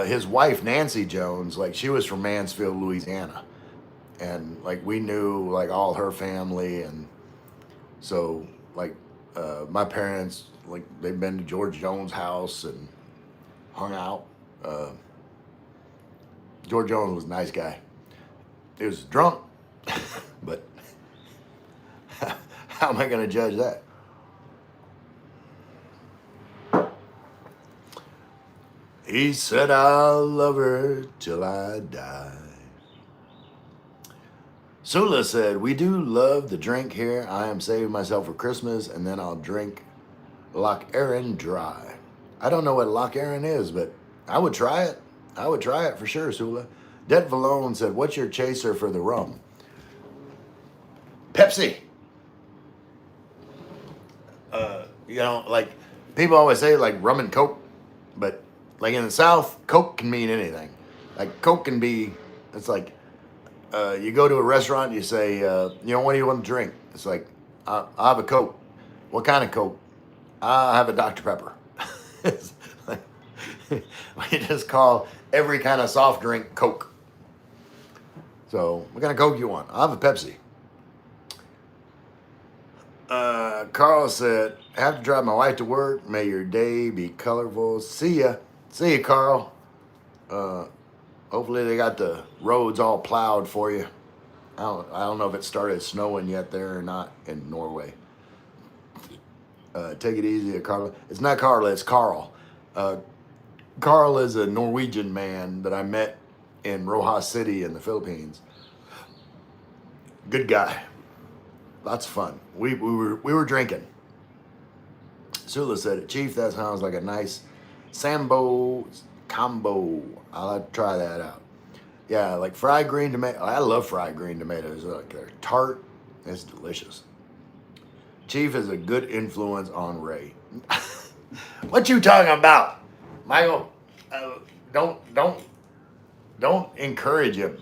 his wife Nancy Jones, like she was from Mansfield, Louisiana. And like we knew like all her family, and so like my parents, like they've been to George Jones' house and hung out. George Jones was a nice guy. He was drunk, but how am I going to judge that? He said, I'll love her till I die. Sula said, "We do love the drink here. I am saving myself for Christmas, and then I'll drink Loch Erin dry." I don't know what Loch Erin is, but I would try it. I would try it for sure, Sula. Det Valone said, "What's your chaser for the rum?" Pepsi. You know, like people always say, like rum and Coke, but like in the South, Coke can mean anything. Like Coke can be, it's like you go to a restaurant, you say, you know, what do you want to drink? It's like, I'll have a Coke. What kind of Coke? I'll have a Dr. Pepper. It's like, we just call every kind of soft drink Coke. So, what kind of Coke you want? I'll have a Pepsi. Carl said, "I have to drive my wife to work. May your day be colorful. See ya." See ya, Carl. Uh, Hopefully they got the roads all plowed for you. I don't know if it started snowing yet there or not in Norway. Take it easy, Carla. It's not Carla, it's Carl. Carl is a Norwegian man that I met in Rojas City in the Philippines. Good guy. Lots of fun. We were drinking. Sula said it. Chief, that sounds like a nice Sambo combo. I'll have to try that out. Yeah, like fried green tomato. I love fried green tomatoes. Like they're tart. It's delicious. Chief is a good influence on Ray. What you talking about, Michael? Don't encourage him.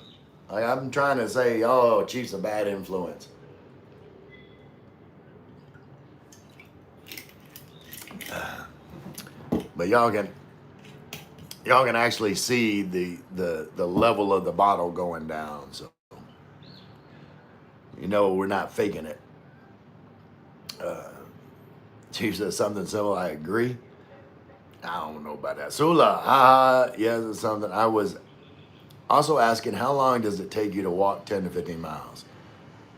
Like I'm trying to say, oh, Chief's a bad influence. But y'all can actually see the level of the bottle going down. So you know we're not faking it. Chief says something similar. I agree. I don't know about that. Sula, yes, it's something. I was also asking, how long does it take you to walk 10 to 15 miles?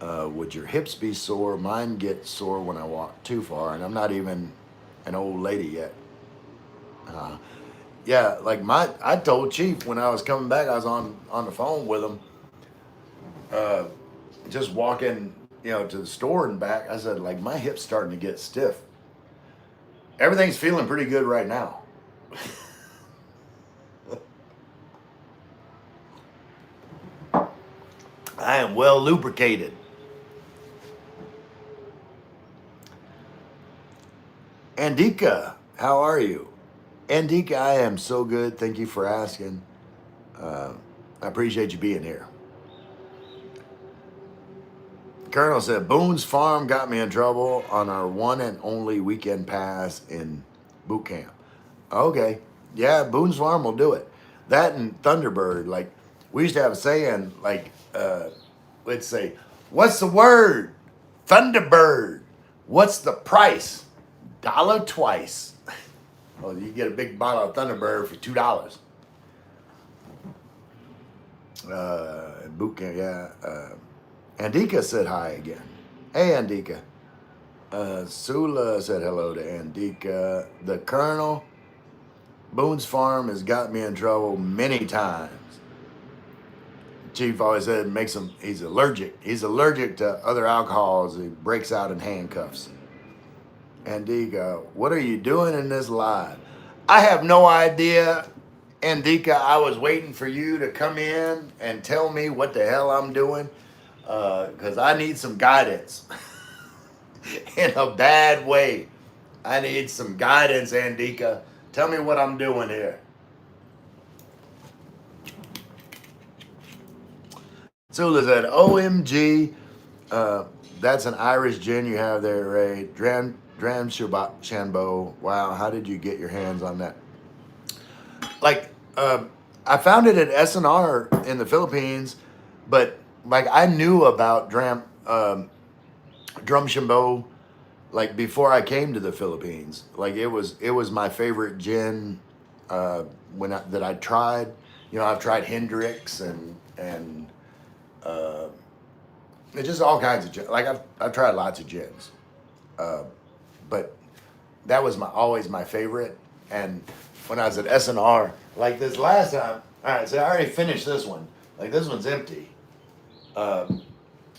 Would your hips be sore? Mine get sore when I walk too far, and I'm not even an old lady yet. Yeah, like I told Chief when I was coming back, I was on the phone with him, just walking, you know, to the store and back. I said, like, my hips starting to get stiff. Everything's feeling pretty good right now. I am well lubricated. Andika, how are you? Andika, I am so good. Thank you for asking. I appreciate you being here. Colonel said, Boone's Farm got me in trouble on our one and only weekend pass in boot camp. Okay. Yeah, Boone's Farm will do it. That and Thunderbird. Like, we used to have a saying, like, let's say, what's the word? Thunderbird. What's the price? $1 twice. Well, you get a big bottle of Thunderbird for $2. Boot camp, yeah. Andika said hi again. Hey, Andika. Sula said hello to Andika. The Colonel, Boone's Farm has got me in trouble many times. Chief always said it makes him, he's allergic. He's allergic to other alcohols. He breaks out in handcuffs. Andika, what are you doing in this live? I have no idea. Andika, I was waiting for you to come in and tell me what the hell I'm doing. Because I need some guidance in a bad way. I need some guidance, Andika. Tell me what I'm doing here. Sula said, OMG, that's an Irish gin you have there, Ray. Dram Shambo. Wow, how did you get your hands on that? Like, I found it at SNR in the Philippines, but like I knew about Dram Shambo like before I came to the Philippines. Like it was my favorite gin that I tried. You know, I've tried Hendrix and it's just all kinds of gin. Like I've tried lots of gins, but that was always my favorite. And when I was at SNR, like this last time, all right, so I already finished this one. Like this one's empty.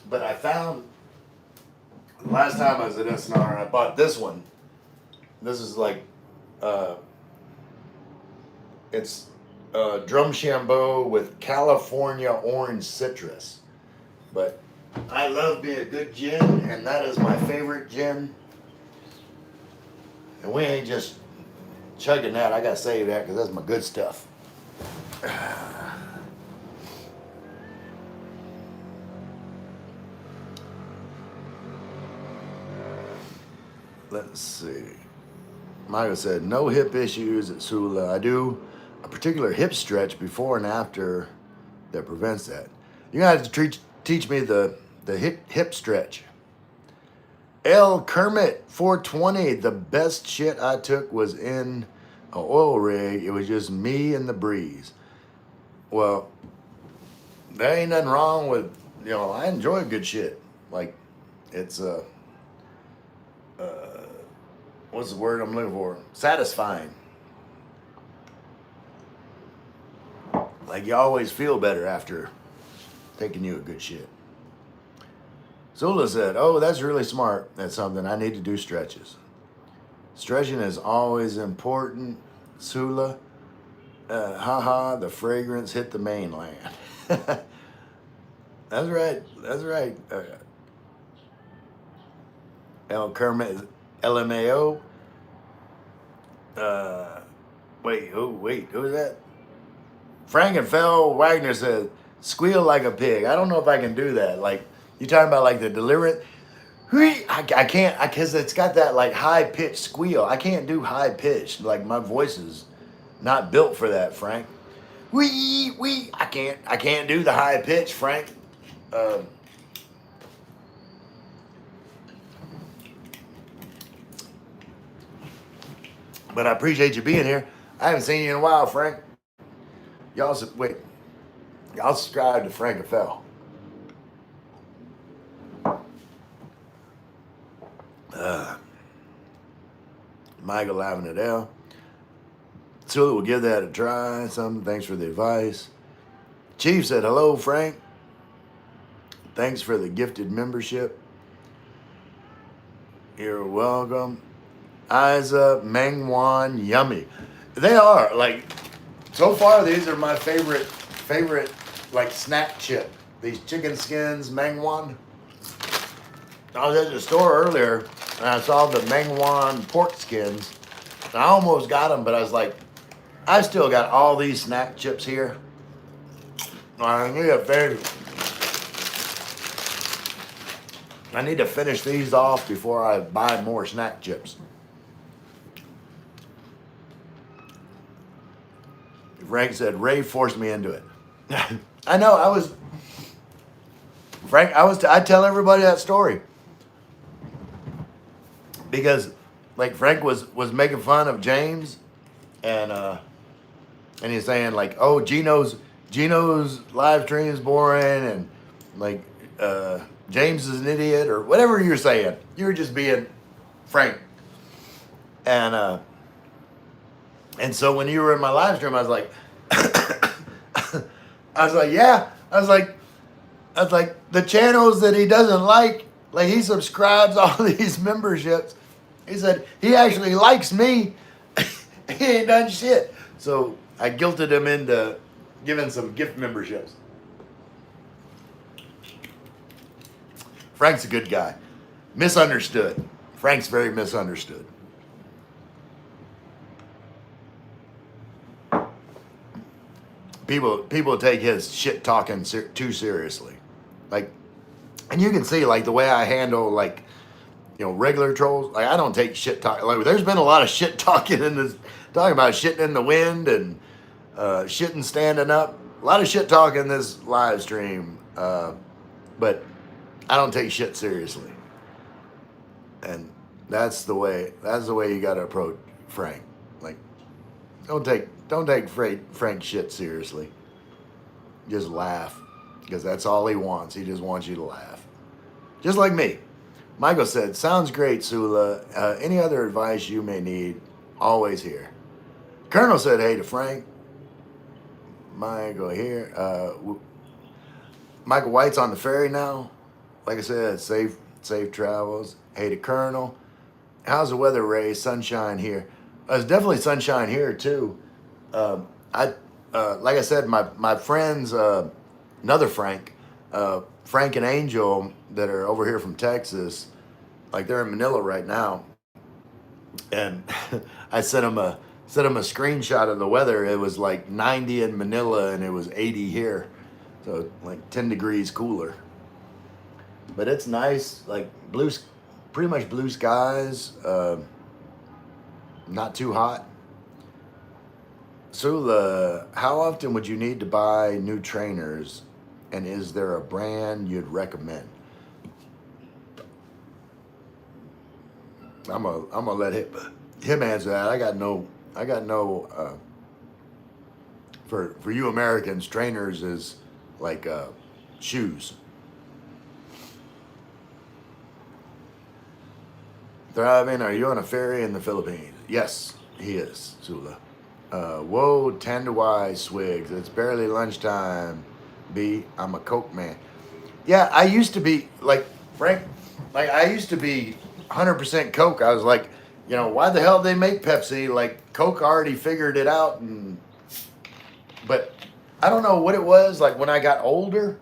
But I found last time I was at SNR, I bought this one. This is like, uh, it's Drumshambo with California orange citrus. But I love me a good gin, and that is my favorite gin. And we ain't just chugging that. I gotta save that because that's my good stuff. Let's see. Michael said, no hip issues at Sula. I do a particular hip stretch before and after that prevents that. You're going to have to teach me the hip stretch. L. Kermit 420. The best shit I took was in an oil rig. It was just me and the breeze. Well, there ain't nothing wrong with, I enjoy good shit. Like, it's what's the word I'm looking for? Satisfying. Like you always feel better after taking you a good shit. Zula said, oh, that's really smart. That's something I need to do stretches. Stretching is always important. Sula, haha, the fragrance hit the mainland. That's right. That's right. El Kermit, LMAO. Wait, who's that? Frankenfell Wagner said, squeal like a pig. I don't know if I can do that. Like, you talking about like the deliberate? I can't, because it's got that like high pitched squeal. I can't do high pitched. Like my voice is not built for that, Frank. I can't do the high pitch, Frank. But I appreciate you being here. I haven't seen you in a while, Frank. Y'all subscribe to Frankenfell. Michael Lavenadell. Sula will give that a try. Thanks for the advice. Chief said, hello, Frank. Thanks for the gifted membership. You're welcome. Isa, Mengwan, yummy. They are, like, so far these are my favorite, like, snack chip. These chicken skins, Mengwan. I was at the store earlier and I saw the Mengwan pork skins. I almost got them, but I was like, I still got all these snack chips here. I need to finish these off before I buy more snack chips. Frank said, Ray forced me into it. I know, I tell everybody that story. Because, like, Frank was making fun of James, and he's saying, like, oh, Gino's live stream is boring, and, like, James is an idiot, or whatever you're saying. You're just being Frank. And so when you were in my live stream, I was like, yeah. I was like, the channels that he doesn't like he subscribes all these memberships. He said, he actually likes me. He ain't done shit. So I guilted him into giving some gift memberships. Frank's a good guy. Misunderstood. Frank's very misunderstood. People take his shit talking too seriously. Like, and you can see, like, the way I handle, like, regular trolls. Like, I don't take shit talk. Like, there's been a lot of shit talking in this, talking about shitting in the wind and shitting standing up. A lot of shit talk in this live stream. But I don't take shit seriously. And that's the way you got to approach Frank. Like, don't take Frank shit seriously. Just laugh, because that's all he wants. He just wants you to laugh. Just like me. Michael said, sounds great, Sula. Any other advice you may need, always here. Colonel said, hey to Frank. Michael here. Michael White's on the ferry now. like I said, safe travels. Hey to Colonel. How's the weather, Ray? Sunshine here. It's definitely sunshine here too. I like I said, my friends, another Frank, Frank and Angel that are over here from Texas, like they're in Manila right now, and I sent them a screenshot of the weather. It was like 90 in Manila and it was 80 here, so like 10 degrees cooler. But it's nice, like pretty much blue skies, not too hot. Sula, how often would you need to buy new trainers, and is there a brand you'd recommend? I'm gonna let him answer that. I got no. For you Americans, trainers is like shoes. Thriving, are you on a ferry in the Philippines? Yes, he is, Sula. Whoa, Tanduai Swigs. It's barely lunchtime. B, I'm a Coke man. Yeah, I used to be like Frank. Like I used to be 100% Coke. I was like, why the hell they make Pepsi? Like Coke already figured it out, but I don't know what it was. Like when I got older,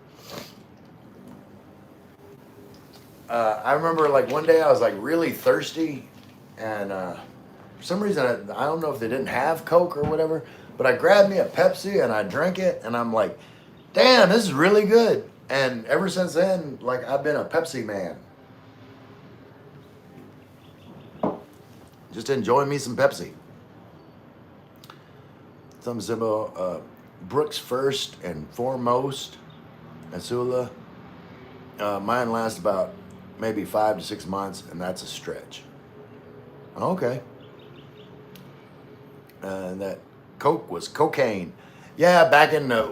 I remember like one day I was like really thirsty, and for some reason I don't know if they didn't have Coke or whatever, but I grabbed me a Pepsi and I drank it, and I'm like, damn, this is really good. And ever since then, like I've been a Pepsi man. Just enjoying me some Pepsi. Some symbol, Brooks first and foremost, Asula. Mine lasts about maybe 5 to 6 months, and that's a stretch. Okay. That Coke was cocaine. Yeah,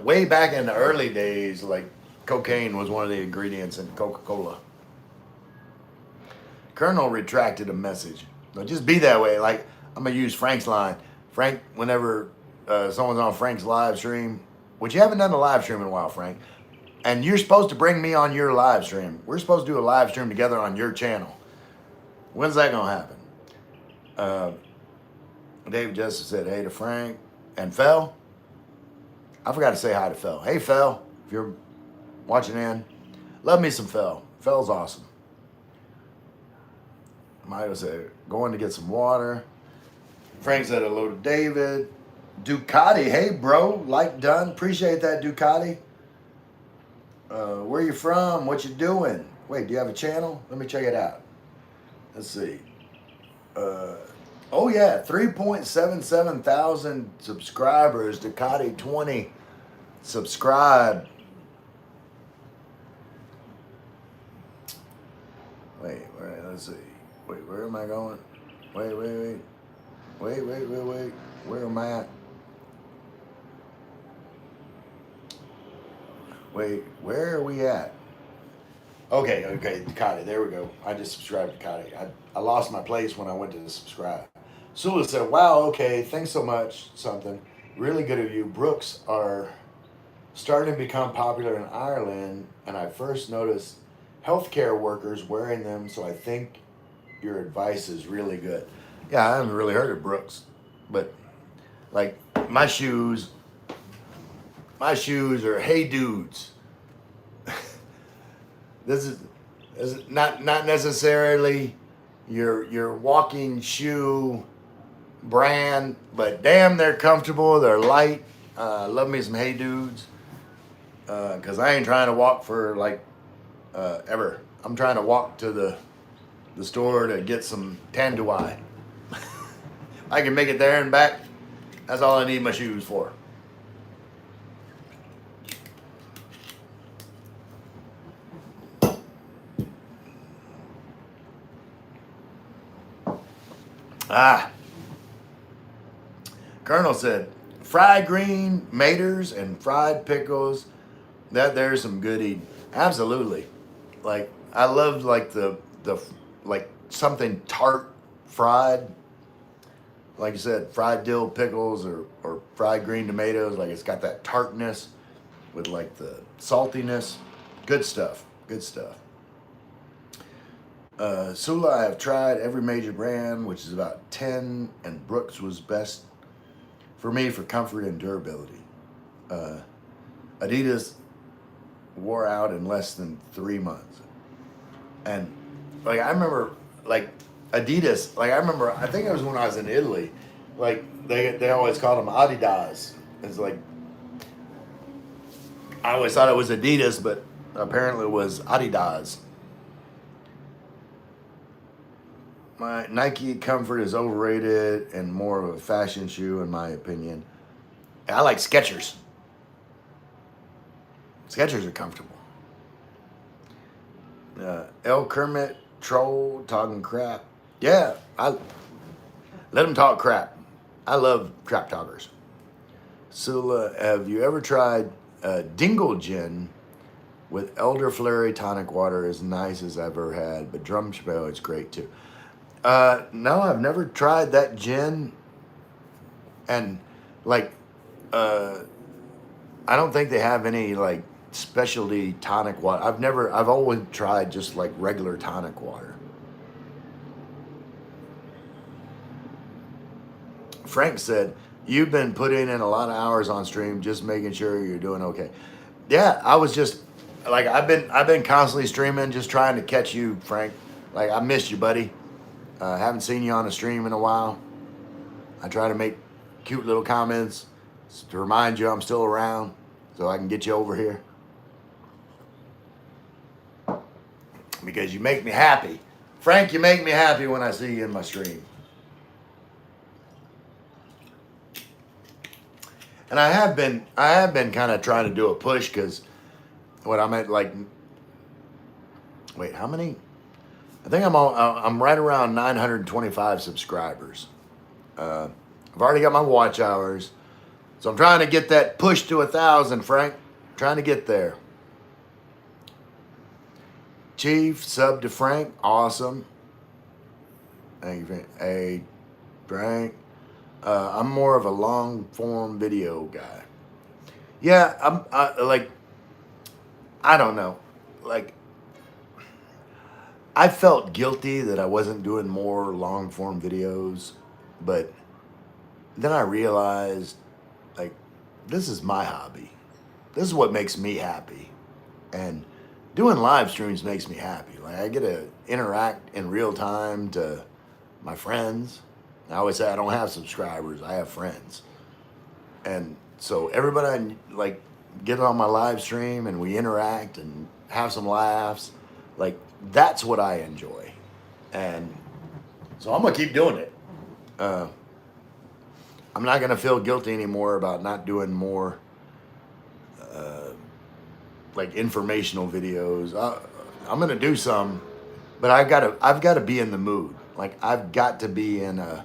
way back in the early days, like cocaine was one of the ingredients in Coca-Cola. Colonel retracted a message. So just be that way. Like I'm gonna use Frank's line. Frank, whenever someone's on Frank's live stream, which you haven't done a live stream in a while, Frank, and you're supposed to bring me on your live stream. We're supposed to do a live stream together on your channel. When's that gonna happen? Dave Justice said, hey to Frank. And Fel, I forgot to say hi to Fel. Hey Fel, if you're watching in, love me some Fel. Fel's awesome. Mario said, going to get some water. Frank said hello to David. Ducati, hey bro, like done. Appreciate that, Ducati. Where you from? What you doing? Wait, do you have a channel? Let me check it out. Let's see. Oh yeah, 3.77 thousand subscribers. Ducati 20 subscribe. Wait, let's see. Wait, where am I going? Wait. Where am I at? Wait, where are we at? Okay, Ducati, there we go. I just subscribed to Ducati. I lost my place when I went to subscribe. Sula said, wow, okay, thanks so much, something. Really good of you. Brooks are starting to become popular in Ireland, and I first noticed healthcare workers wearing them, so I think your advice is really good. Yeah, I haven't really heard of Brooks, but like my shoes are hey dudes. This is not necessarily your walking shoe brand, but damn, they're comfortable. They're light. Love me some hey dudes, because I ain't trying to walk for like ever. I'm trying to walk to the store to get some Tanduai. I can make it there and back. That's all I need my shoes for. Colonel said, fried green maters and fried pickles. That there's some good eating. Absolutely. Like I love like the like something tart fried. Like you said, fried dill pickles or fried green tomatoes. Like it's got that tartness with like the saltiness. Good stuff. Good stuff. Sula, I have tried every major brand, which is about 10, and Brooks was best for me for comfort and durability. Uh, Adidas wore out in less than 3 months. And like I remember like Adidas, like I remember I think it was when I was in Italy, like they always called them Adidas. It's like I always thought it was Adidas, but apparently it was Adidas. My Nike Comfort is overrated and more of a fashion shoe, in my opinion. I like Skechers. Skechers are comfortable. El Kermit Troll talking crap. Yeah, I let him talk crap. I love crap talkers. Sula, have you ever tried Dingle Gin with elderflower tonic water? As nice as I've ever had, but Drumspell is great too. No, I've never tried that gin, and like, I don't think they have any like specialty tonic water. I've always tried just like regular tonic water. Frank said, "You've been putting in a lot of hours on stream, just making sure you're doing okay." Yeah, I was just like I've been constantly streaming, just trying to catch you, Frank. Like I missed you, buddy. Haven't seen you on a stream in a while. I try to make cute little comments to remind you I'm still around, so I can get you over here because you make me happy, Frank. You make me happy when I see you in my stream. And I have been kind of trying to do a push because what I'm at like, wait, how many? I think I'm right around 925 subscribers. I've already got my watch hours, so I'm trying to get that push to 1,000, Frank. Trying to get there. Chief sub to Frank, awesome. Thank you, Frank. Hey, Frank. I'm more of a long form video guy. Yeah, like, I don't know. Like, I felt guilty that I wasn't doing more long form videos, but then I realized, like, this is my hobby. This is what makes me happy. And doing live streams makes me happy. Like, I get to interact in real time to my friends. I always say I don't have subscribers, I have friends. And so everybody like get on my live stream and we interact and have some laughs. Like that's what I enjoy. And so I'm gonna keep doing it. I'm not gonna feel guilty anymore about not doing more like informational videos. I'm gonna do some, but I've got to be in the mood. Like I've got to be in a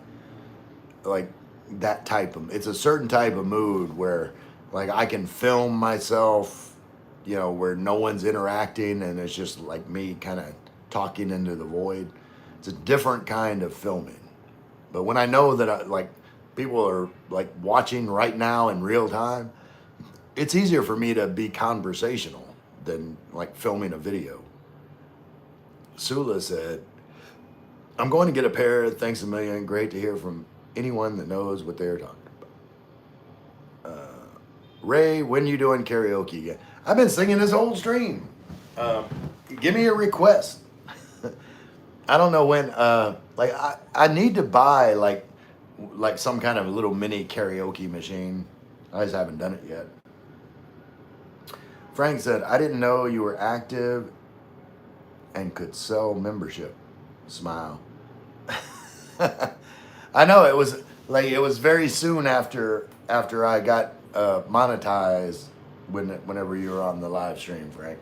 like that type of. It's a certain type of mood where like I can film myself, you know, where no one's interacting and it's just like me kind of talking into the void. It's a different kind of filming. But when I know that like people are like watching right now in real time, it's easier for me to be conversational than like filming a video. Sula said, I'm going to get a pair. Thanks a million. Great to hear from anyone that knows what they're talking about. Ray, when you doing karaoke again? I've been singing this whole stream. Give me a request. I don't know when. Like I need to buy like some kind of little mini karaoke machine. I just haven't done it yet. Frank said, I didn't know you were active and could sell membership. Smile. I know it was very soon after I got monetized whenever you were on the live stream, Frank.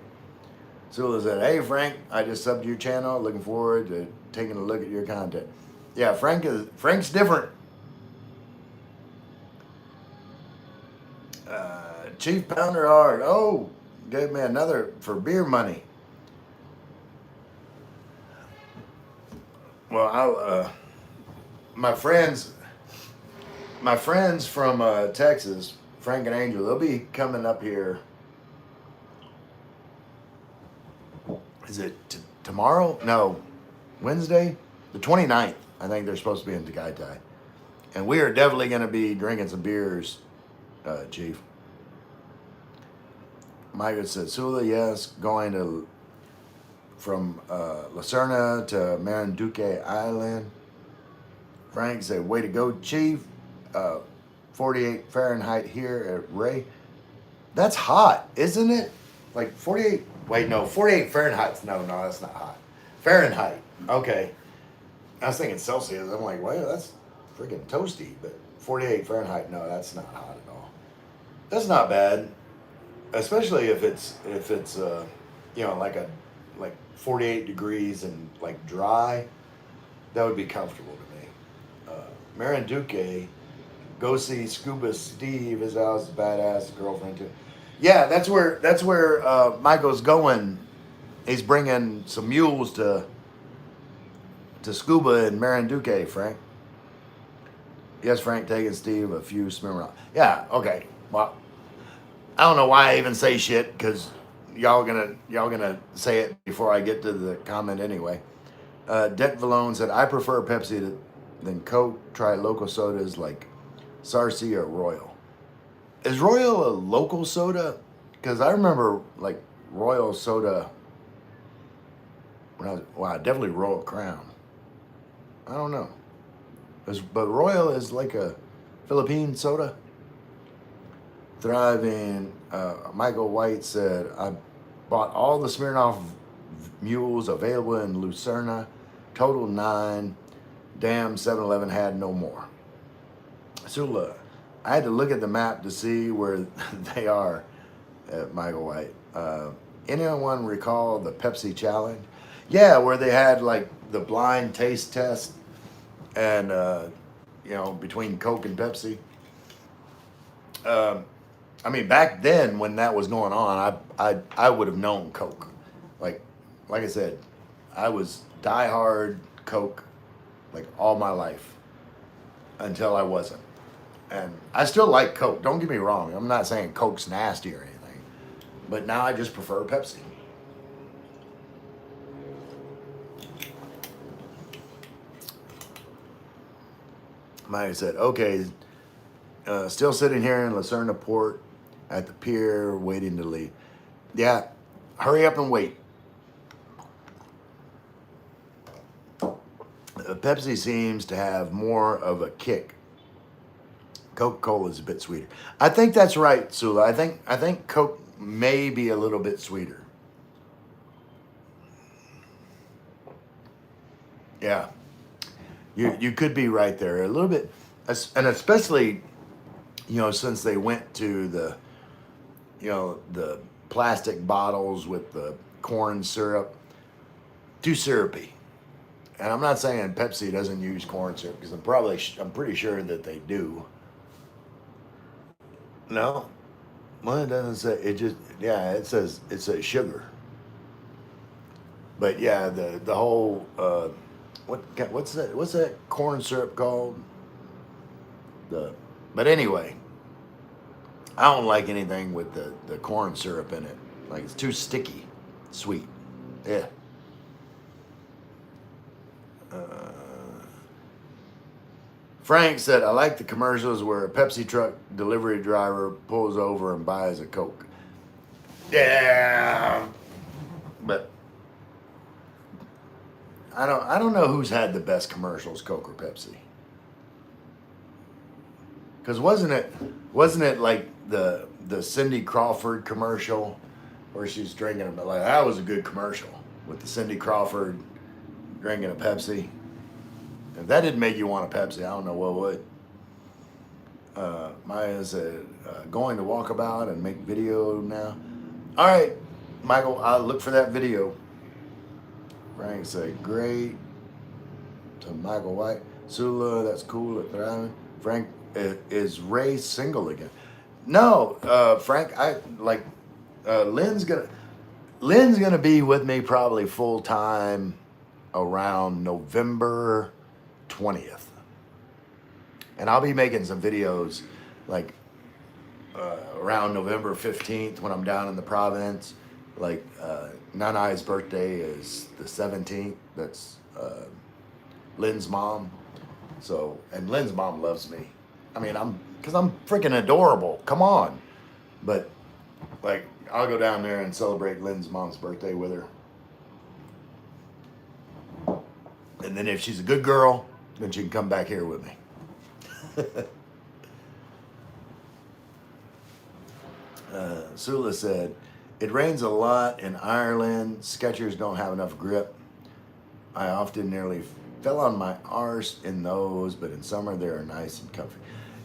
Sula said, hey Frank, I just subbed to your channel. Looking forward to taking a look at your content. Yeah, Frank's different. Chief Pounder Hard. Oh, gave me another for beer money. Well, I'll my friends from Texas, Frank and Angel, they'll be coming up here. Is it tomorrow? No, Wednesday, the 29th. I think they're supposed to be in Tagaytay. And we are definitely going to be drinking some beers, Chief. Micah said, Sula, yes, going to from Lacerna to Marinduque Island. Frank said, way to go, Chief. 48 Fahrenheit here at Ray. That's hot, isn't it? Like 48. Wait, no, 48 Fahrenheit. No, that's not hot. Fahrenheit. Okay. I was thinking Celsius. I'm like, well, that's freaking toasty. But 48 Fahrenheit, no, that's not hot at all. That's not bad, especially if it's like 48 degrees and like dry. That would be comfortable to me. Marinduque, go see Scuba Steve. His house is badass. Girlfriend too. Yeah, that's where Michael's going. He's bringing some mules to Scuba and Marinduque, Frank. Yes, Frank, taking Steve a few Smirnoff. Yeah, okay. Well, I don't know why I even say shit because y'all gonna say it before I get to the comment anyway. Det Valone said, I prefer Pepsi than Coke. Try local sodas like Sarcy or Royal. Is Royal a local soda? Because I remember like Royal soda when I was, definitely Royal Crown. I don't know. But Royal is like a Philippine soda. Thriving, Michael White said, I bought all the Smirnoff mules available in Lucerna, total 9. Damn, 7-Eleven had no more. Sula, I had to look at the map to see where they are at Michael White. Anyone recall the Pepsi challenge? Yeah, where they had like the blind taste test and, between Coke and Pepsi. I mean, back then when that was going on, I would have known Coke. Like I said, I was diehard Coke like all my life until I wasn't. And I still like Coke. Don't get me wrong. I'm not saying Coke's nasty or anything, but now I just prefer Pepsi. Mike said, okay, still sitting here in Lacerna Port at the pier waiting to leave. Yeah, hurry up and wait. Pepsi seems to have more of a kick. Coca-Cola is a bit sweeter. I think that's right, Sula. I think Coke may be a little bit sweeter. Yeah. You could be right there a little bit, and especially, since they went to the plastic bottles with the corn syrup, too syrupy. And I'm not saying Pepsi doesn't use corn syrup because I'm pretty sure that they do. No, well, it doesn't say. It says sugar. But yeah, the whole what's that corn syrup called? But anyway, I don't like anything with the corn syrup in it. Like it's too sticky, sweet. Yeah. Frank said, I like the commercials where a Pepsi truck delivery driver pulls over and buys a Coke. Yeah, but I don't know who's had the best commercials, Coke or Pepsi. Because wasn't it like the Cindy Crawford commercial where she's drinking a, like that was a good commercial with the Cindy Crawford drinking a Pepsi. If that didn't make you want a Pepsi, I don't know what would. Maya said, going to Walkabout and make video now. All right, Michael, I'll look for that video. Frank said, great. To Michael White. Sula, that's cool at Thriving. Frank, is Ray single again? No, Frank, Lynn's gonna be with me probably full time around November 20th. And I'll be making some videos like around November 15th when I'm down in the Providence. Like Nanai's birthday is the 17th. That's Lynn's mom. So, and Lynn's mom loves me. I mean, because I'm freaking adorable. Come on. But, like, I'll go down there and celebrate Lynn's mom's birthday with her. And then if she's a good girl, then she can come back here with me. Sula said, it rains a lot in Ireland. Skechers don't have enough grip. I often nearly fell on my arse in those, but in summer they are nice and comfy.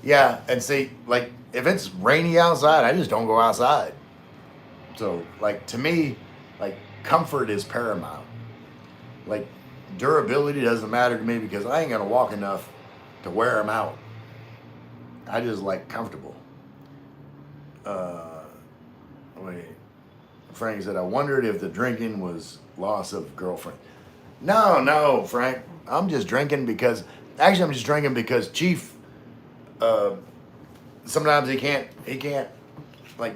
Yeah, and see, like, if it's rainy outside, I just don't go outside. So, like, to me, like, comfort is paramount. Like, durability doesn't matter to me because I ain't gonna walk enough to wear them out. I just like comfortable. Wait, Frank said, I wondered if the drinking was loss of girlfriend. No, Frank. I'm just drinking because, actually, I'm just drinking because Chief, sometimes he can't, like,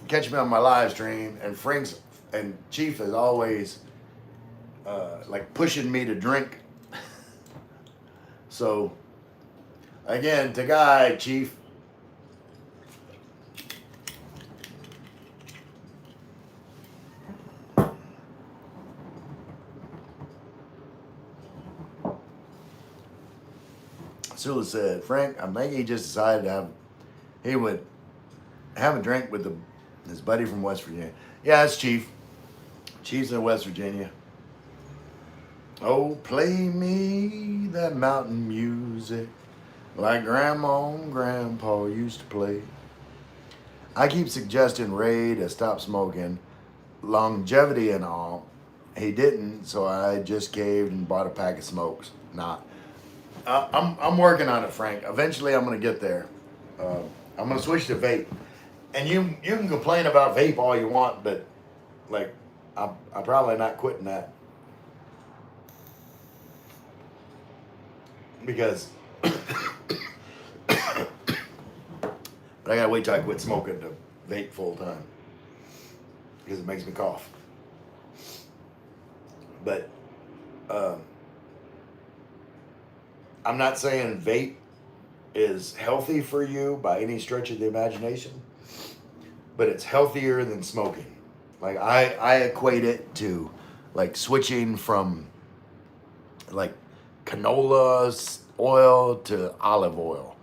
catch me on my live stream, and Chief is always, like, pushing me to drink. So, again, to Guy, Chief. Sula said, Frank, I think he just decided he would have a drink with his buddy from West Virginia. Yeah, it's Chief. Chief's in West Virginia. Oh, play me that mountain music like Grandma and Grandpa used to play. I keep suggesting Ray to stop smoking, longevity and all. He didn't, so I just caved and bought a pack of smokes. I'm working on it, Frank. Eventually, I'm gonna get there. I'm gonna switch to vape, and you can complain about vape all you want, but like I'm probably not quitting that because. But I gotta wait till I quit smoking to vape full time because it makes me cough. But I'm not saying vape is healthy for you by any stretch of the imagination, but it's healthier than smoking. Like I equate it to like switching from like canola oil to olive oil.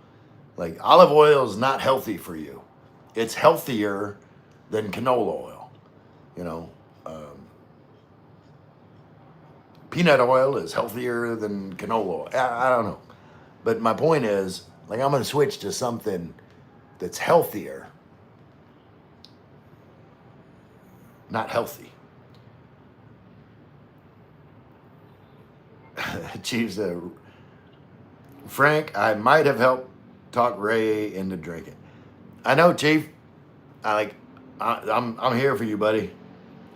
Like olive oil is not healthy for you. It's healthier than canola oil. You know, peanut oil is healthier than canola oil. I don't know. But my point is, like, I'm going to switch to something that's healthier, not healthy. Chief said, Frank, I might have helped talk Ray into drinking. I know, Chief. I'm here for you, buddy.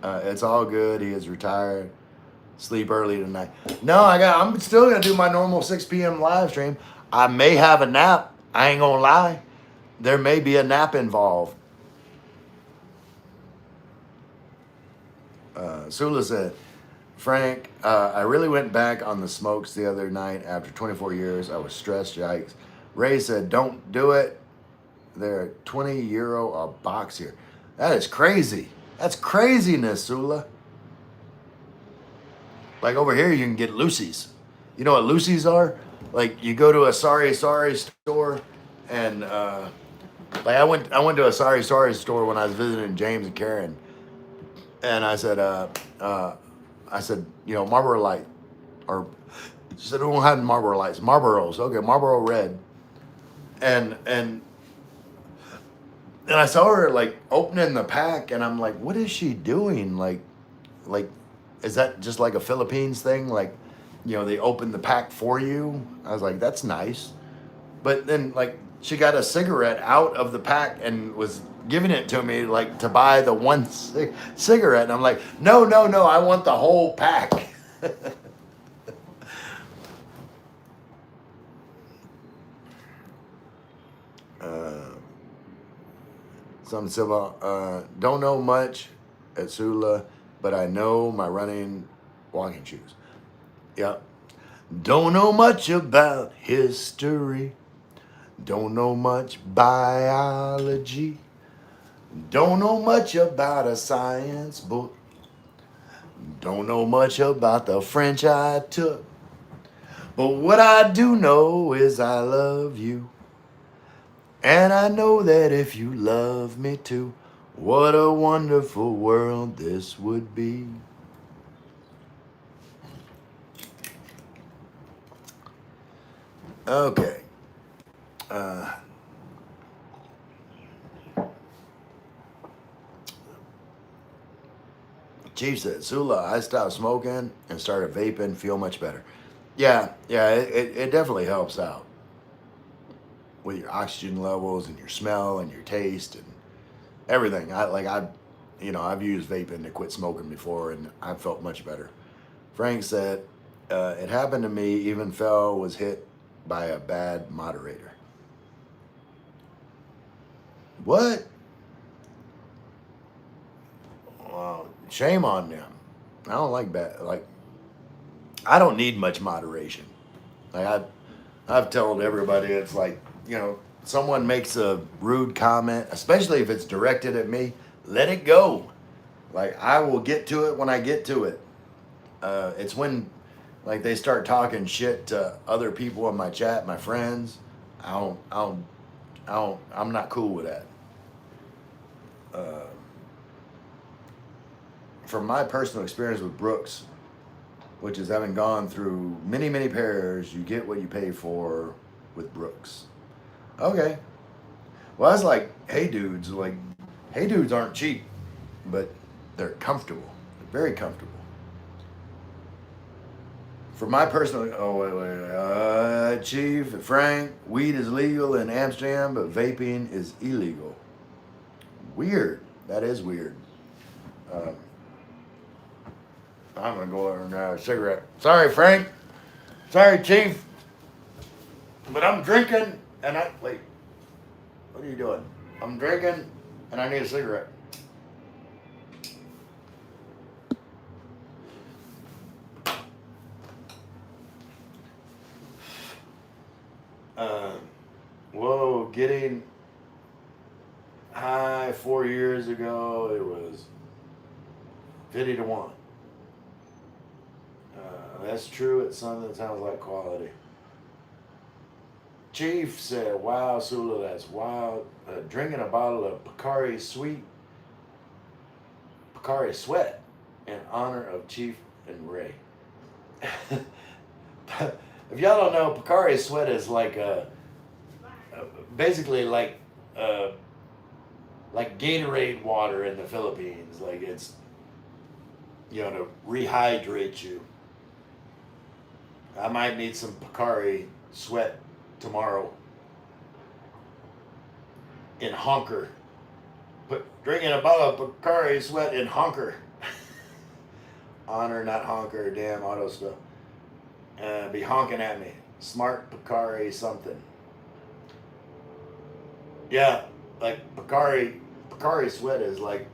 It's all good. He is retired. Sleep early tonight. No, I'm still gonna do my normal 6 p.m. live stream. I may have a nap. I ain't gonna lie. There may be a nap involved. Sula said, Frank, I really went back on the smokes the other night after 24 years. I was stressed, yikes. Ray said, don't do it. They're €20 a box here. That is crazy. That's craziness, Sula. Like over here, you can get Lucy's. You know what Lucy's are? Like you go to a Sorry store, and like I went to a Sorry store when I was visiting James and Karen, and I said, you know, Marlboro Light, or she said, we don't have Marlboro Lights, Marlboros. Okay, Marlboro Red, and I saw her like opening the pack, and I'm like, what is she doing? Like. Is that just like a Philippines thing? Like, you know, they open the pack for you? I was like, that's nice. But then, like, she got a cigarette out of the pack and was giving it to me, like, to buy the one cigarette. And I'm like, no, I want the whole pack. Some Silva, don't know much at Sula, but I know my walking shoes. Yeah. Don't know much about history. Don't know much biology. Don't know much about a science book. Don't know much about the French I took. But what I do know is I love you. And I know that if you love me too, what a wonderful world this would be. Okay. Uh, Chief said, Sula, I stopped smoking and started vaping, feel much better. Yeah, it definitely helps out with your oxygen levels and your smell and your taste and everything. I've used vaping to quit smoking before and I felt much better. Frank said, it happened to me, even fell, was hit by a bad moderator. What? Shame on them. I don't like bad, I don't need much moderation. Like I've told everybody, it's like, someone makes a rude comment, especially if it's directed at me, let it go. Like I will get to it when I get to it. It's when like they start talking shit to other people in my chat, my friends. I'm not cool with that. Uh, from my personal experience with Brooks, which is having gone through many, many pairs, you get what you pay for with Brooks. Okay. Well, that's like Hey Dudes. Like, Hey Dudes aren't cheap, but they're comfortable. They're very comfortable. For my personal, Chief, Frank, weed is legal in Amsterdam, but vaping is illegal. Weird. That is weird. Um, I'm gonna go over and grab a cigarette. Sorry, Frank. Sorry, Chief. But I'm drinking, and wait. What are you doing? I'm drinking, and I need a cigarette. Uh, whoa, getting high 4 years ago, it was 50 to 1. That's true. It's something that sounds like quality. Chief said, wow, Sula, that's wild. Drinking a bottle of Picari Sweat in honor of Chief and Ray. If y'all don't know, Picari Sweat is like basically like Gatorade water in the Philippines. Like it's, to rehydrate you. I might need some Picari Sweat tomorrow in Honker. Drinking a bottle of Picari Sweat in Honker. Honor, not honker, damn auto stuff. Be honking at me. Smart Picari something. Yeah, like Picari Sweat is like,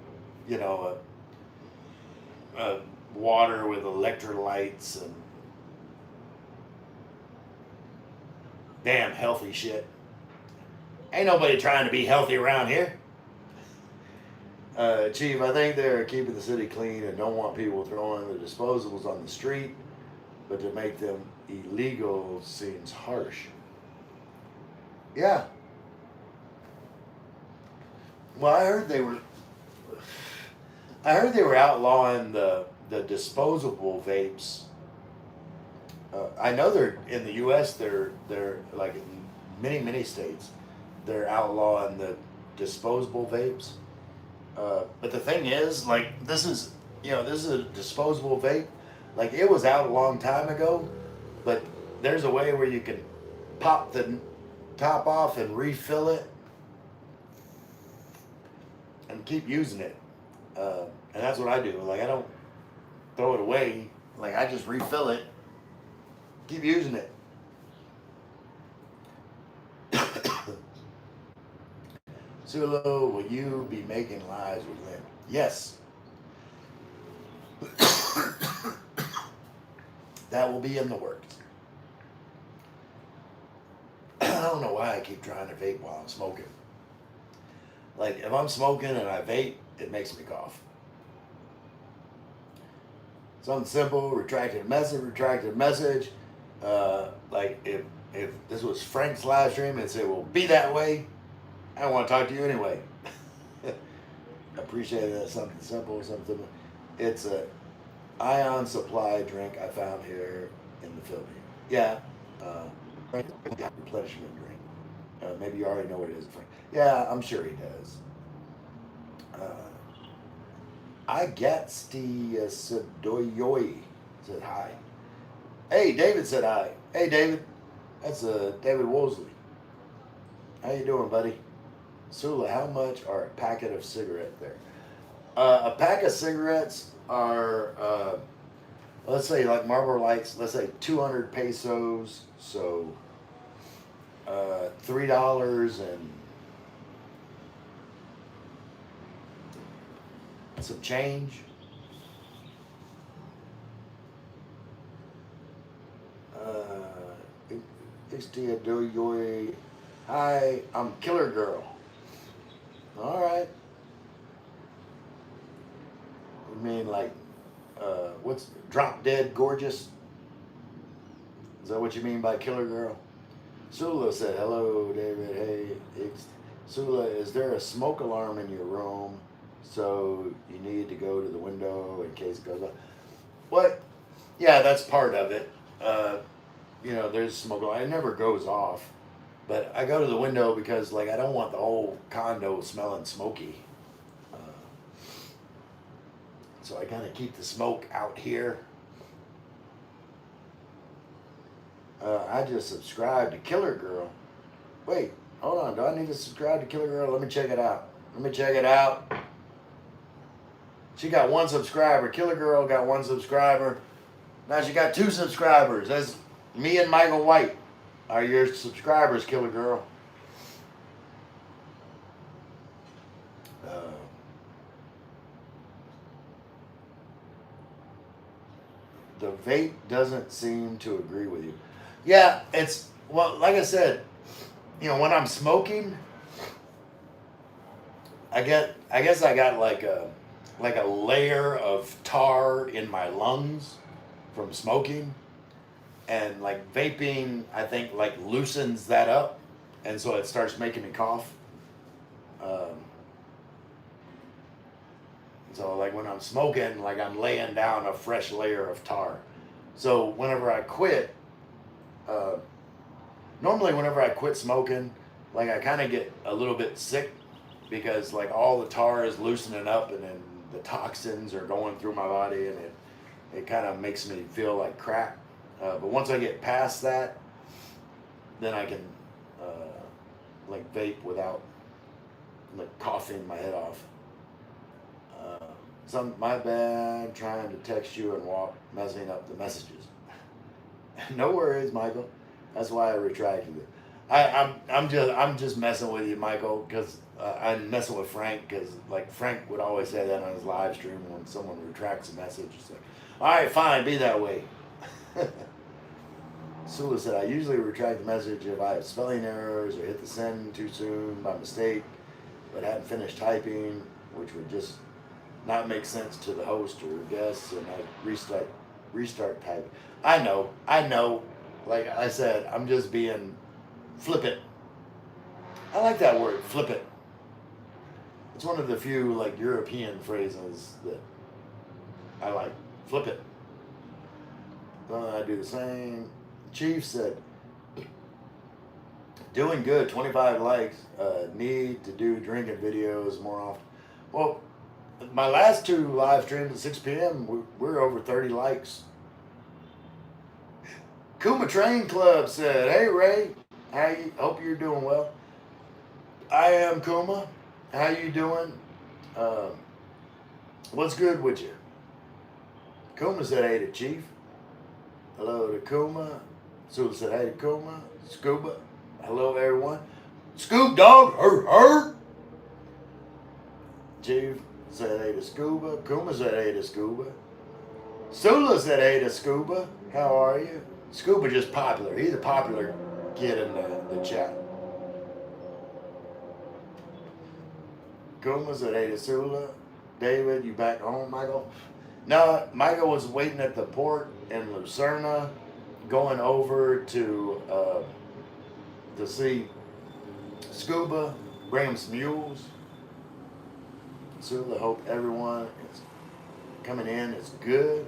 you know, water with electrolytes and damn healthy shit. Ain't nobody trying to be healthy around here. Chief, I think they're keeping the city clean and don't want people throwing the disposables on the street, but to make them illegal seems harsh. Yeah. Well, I heard they were outlawing the disposable vapes. I know they're in the U.S. They're like in many states. They're outlawing the disposable vapes. But the thing is, like, this is a disposable vape. Like, it was out a long time ago, but there's a way where you can pop the top off and refill it and keep using it. And that's what I do. Like, I don't throw it away. Like, I just refill it, keep using it. Sulo, will you be making lives with Lynn? Yes. that will be in the works. I don't know why I keep trying to vape while I'm smoking. Like, if I'm smoking and I vape, it makes me cough. Something simple, retracted message. Like, if this was Frank's live stream and said, well, be that way, I don't want to talk to you anyway. Appreciate that. Something simple. It's a ion supply drink I found here in the Philippines. Yeah. Replenishment drink. Maybe you already know what it is, Frank. Yeah, I'm sure he does. I get Sadoyoy said hi. Hey, David said hi. Hey, David. That's David Woolsey. How you doing, buddy? Sula, how much are a packet of cigarettes there? A pack of cigarettes are, let's say like Marlboro Lights, let's say 200 pesos, so $3 and some change. Hi, I'm Killer Girl. All right. You mean like, what's Drop Dead Gorgeous? Is that what you mean by Killer Girl? Sula said, hello, David. Hey, Sula, is there a smoke alarm in your room? So you need to go to the window in case it goes off. What? Yeah, that's part of it. There's smoke alarm. It never goes off. But I go to the window because, like, I don't want the whole condo smelling smoky. So I kind of keep the smoke out here. I just subscribed to Killer Girl. Wait, hold on. Do I need to subscribe to Killer Girl? Let me check it out. She got 1 subscriber. Killer Girl got 1 subscriber. Now she got 2 subscribers. That's me and Michael White are your subscribers, Killer Girl. The vape doesn't seem to agree with you. Yeah, it's, well, like I said, when I'm smoking, I guess I got like a layer of tar in my lungs from smoking, and like vaping, I think, like loosens that up, and so it starts making me cough. So like when I'm smoking, like I'm laying down a fresh layer of tar. So whenever I quit, normally whenever I quit smoking, like I kind of get a little bit sick because like all the tar is loosening up and then the toxins are going through my body, and it kind of makes me feel like crap. But once I get past that, then I can like vape without like coughing my head off. My bad, trying to text you and messing up the messages. No worries, Michael. That's why I retracted it. I'm just messing with you, Michael, because I'm messing with Frank, because like Frank would always say that on his live stream when someone retracts a message. It's like, all right, fine, be that way. Sula said, I usually retract the message if I have spelling errors or hit the send too soon by mistake, but hadn't finished typing, which would just not make sense to the host or guests, and I restart typing. I know. Like I said, I'm just being flippant. I like that word, flippant. It's one of the few like European phrases that I like. Flip it. I do the same. Chief said, doing good, 25 likes. Need to do drinking videos more often. Well, my last 2 live streams at 6 p.m., we're over 30 likes. Kuma Train Club said, hey Ray, hope you're doing well. I am Kuma. How you doing? What's good with you? Kuma said hey to Chief. Hello to Kuma. Sula said hey to Kuma. Scuba. Hello everyone. Scoop dog. Her. Chief said hey to Scuba. Kuma said hey to Scuba. Sula said hey to Scuba. How are you? Scuba just popular. He's a popular kid in the chat. Kuma's at Ada Sula. David, you back home, Michael? No, Michael was waiting at the port in Lucerna, going over to see Scuba, bring him some mules. Sula, hope everyone is coming in is good.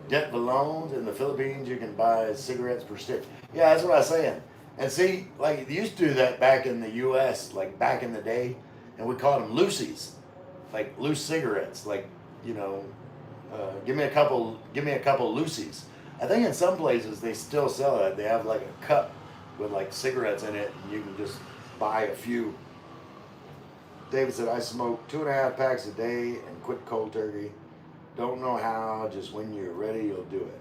Det Valones in the Philippines, you can buy cigarettes per stick. Yeah, that's what I was saying. And see, like they used to do that back in the U.S., like back in the day, and we called them loosies, like loose cigarettes. Like, you know, give me a couple loosies. I think in some places they still sell it. They have like a cup with like cigarettes in it, and you can just buy a few. David said, I smoke 2.5 packs a day and quit cold turkey. Don't know how, just when you're ready, you'll do it.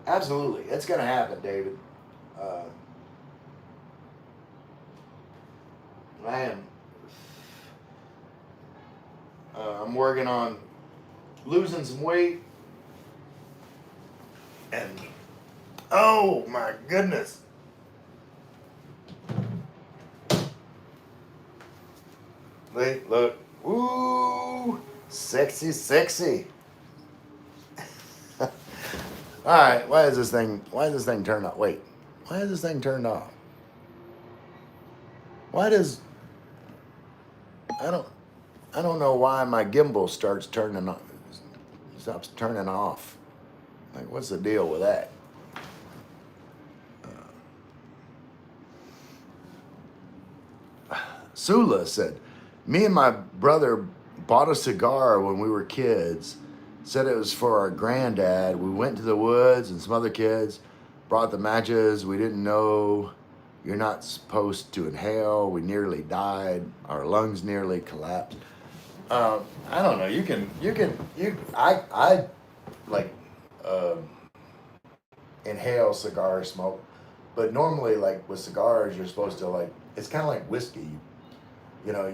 Absolutely. It's going to happen, David. Uh, I am. I'm working on losing some weight. And, oh my goodness. Look. Woo! Sexy, sexy. All right, why is this thing turned off? Wait, why is this thing turned off? Why does I don't know why my gimbal stops turning off. Like, what's the deal with that? Sula said, me and my brother bought a cigar when we were kids. Said it was for our granddad. We went to the woods and some other kids brought the matches. We didn't know you're not supposed to inhale. We nearly died. Our lungs nearly collapsed. I don't know. I like inhale cigar smoke, but normally like with cigars, you're supposed to like, it's kind of like whiskey. You know,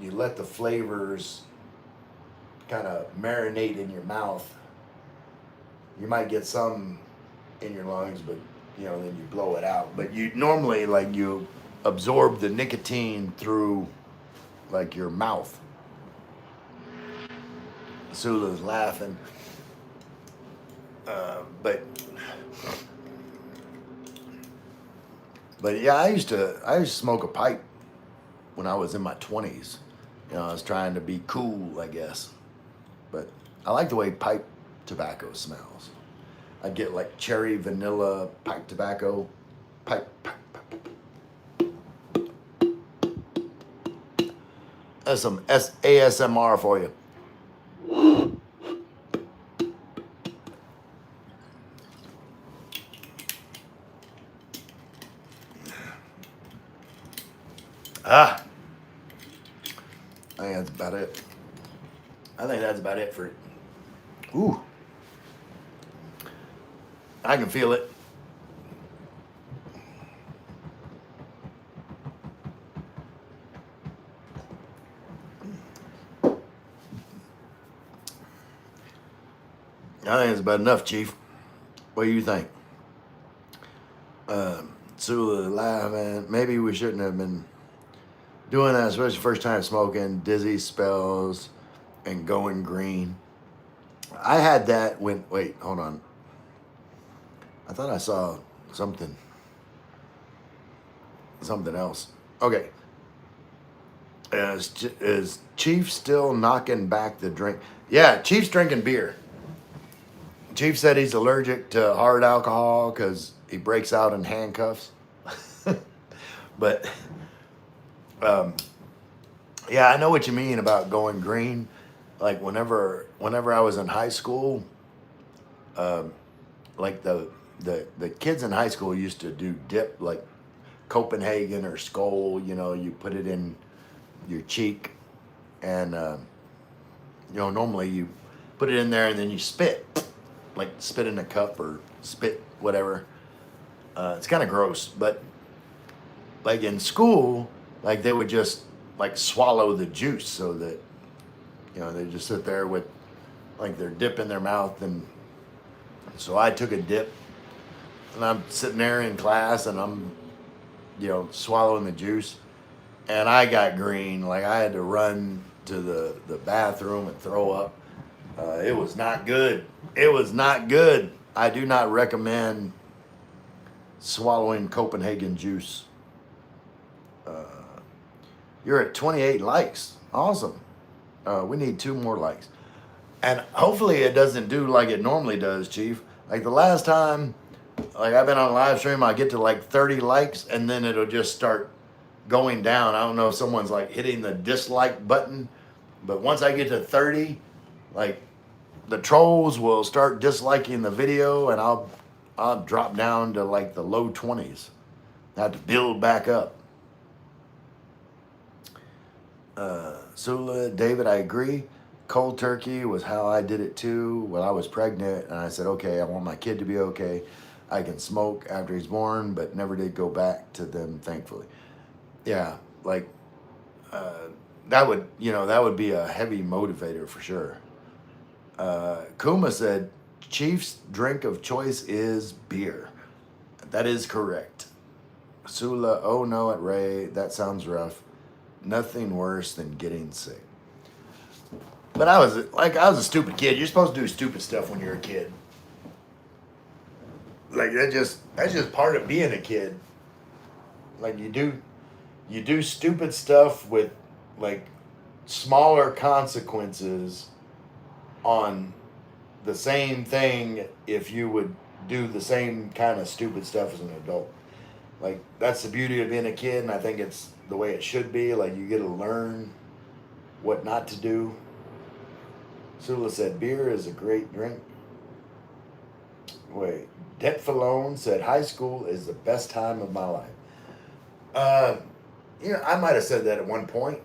you let the flavors kind of marinate in your mouth. You might get some in your lungs, but you know, then you blow it out. But you normally like you absorb the nicotine through like your mouth. Sula's laughing. But yeah, I used to smoke a pipe when I was in my 20s. You know, I was trying to be cool, I guess. But I like the way pipe tobacco smells. I'd get like cherry vanilla pipe tobacco. Pipe. That's some ASMR for you. I think that's about it. I think that's about it for. Ooh. I can feel it. I think it's about enough, Chief. What do you think? Sula laughing. Maybe we shouldn't have been doing that, especially first time smoking, dizzy spells, and going green. I had that when. Wait, hold on. I thought I saw something else. Okay. Is Chief still knocking back the drink? Yeah, Chief's drinking beer. Chief said he's allergic to hard alcohol because he breaks out in handcuffs. But yeah, I know what you mean about going green. Like whenever I was in high school, like the kids in high school used to do dip like Copenhagen or Skoal. You know, you put it in your cheek, and you know, normally you put it in there and then you spit, like spit in a cup or spit whatever. It's kind of gross, but like in school, like they would just like swallow the juice so that, you know, they just sit there with like their dip in their mouth and So I took a dip, and I'm sitting there in class, and I'm, swallowing the juice, and I got green. Like I had to run to the bathroom and throw up. It was not good. It was not good. I do not recommend swallowing Copenhagen juice. You're at 28 likes. Awesome. We need 2 more likes. And hopefully it doesn't do like it normally does, Chief. Like the last time, like I've been on a live stream, I get to like 30 likes and then it'll just start going down. I don't know if someone's like hitting the dislike button, but once I get to 30, like the trolls will start disliking the video and I'll drop down to like the low 20s. I have to build back up. Sula, David, I agree. Cold turkey was how I did it too when I was pregnant. And I said, okay, I want my kid to be okay. I can smoke after he's born, but never did go back to them, thankfully. Yeah, like that would be a heavy motivator for sure. Kuma said, Chief's drink of choice is beer. That is correct. Sula, oh no, at Ray, that sounds rough. Nothing worse than getting sick. But I was a stupid kid. You're supposed to do stupid stuff when you're a kid. Like that's just part of being a kid. Like you do stupid stuff with like smaller consequences on the same thing if you would do the same kind of stupid stuff as an adult. Like that's the beauty of being a kid, and I think it's the way it should be. Like you get to learn what not to do. Sula said beer is a great drink. Wait, Detfalone said high school is the best time of my life. I might have said that at one point,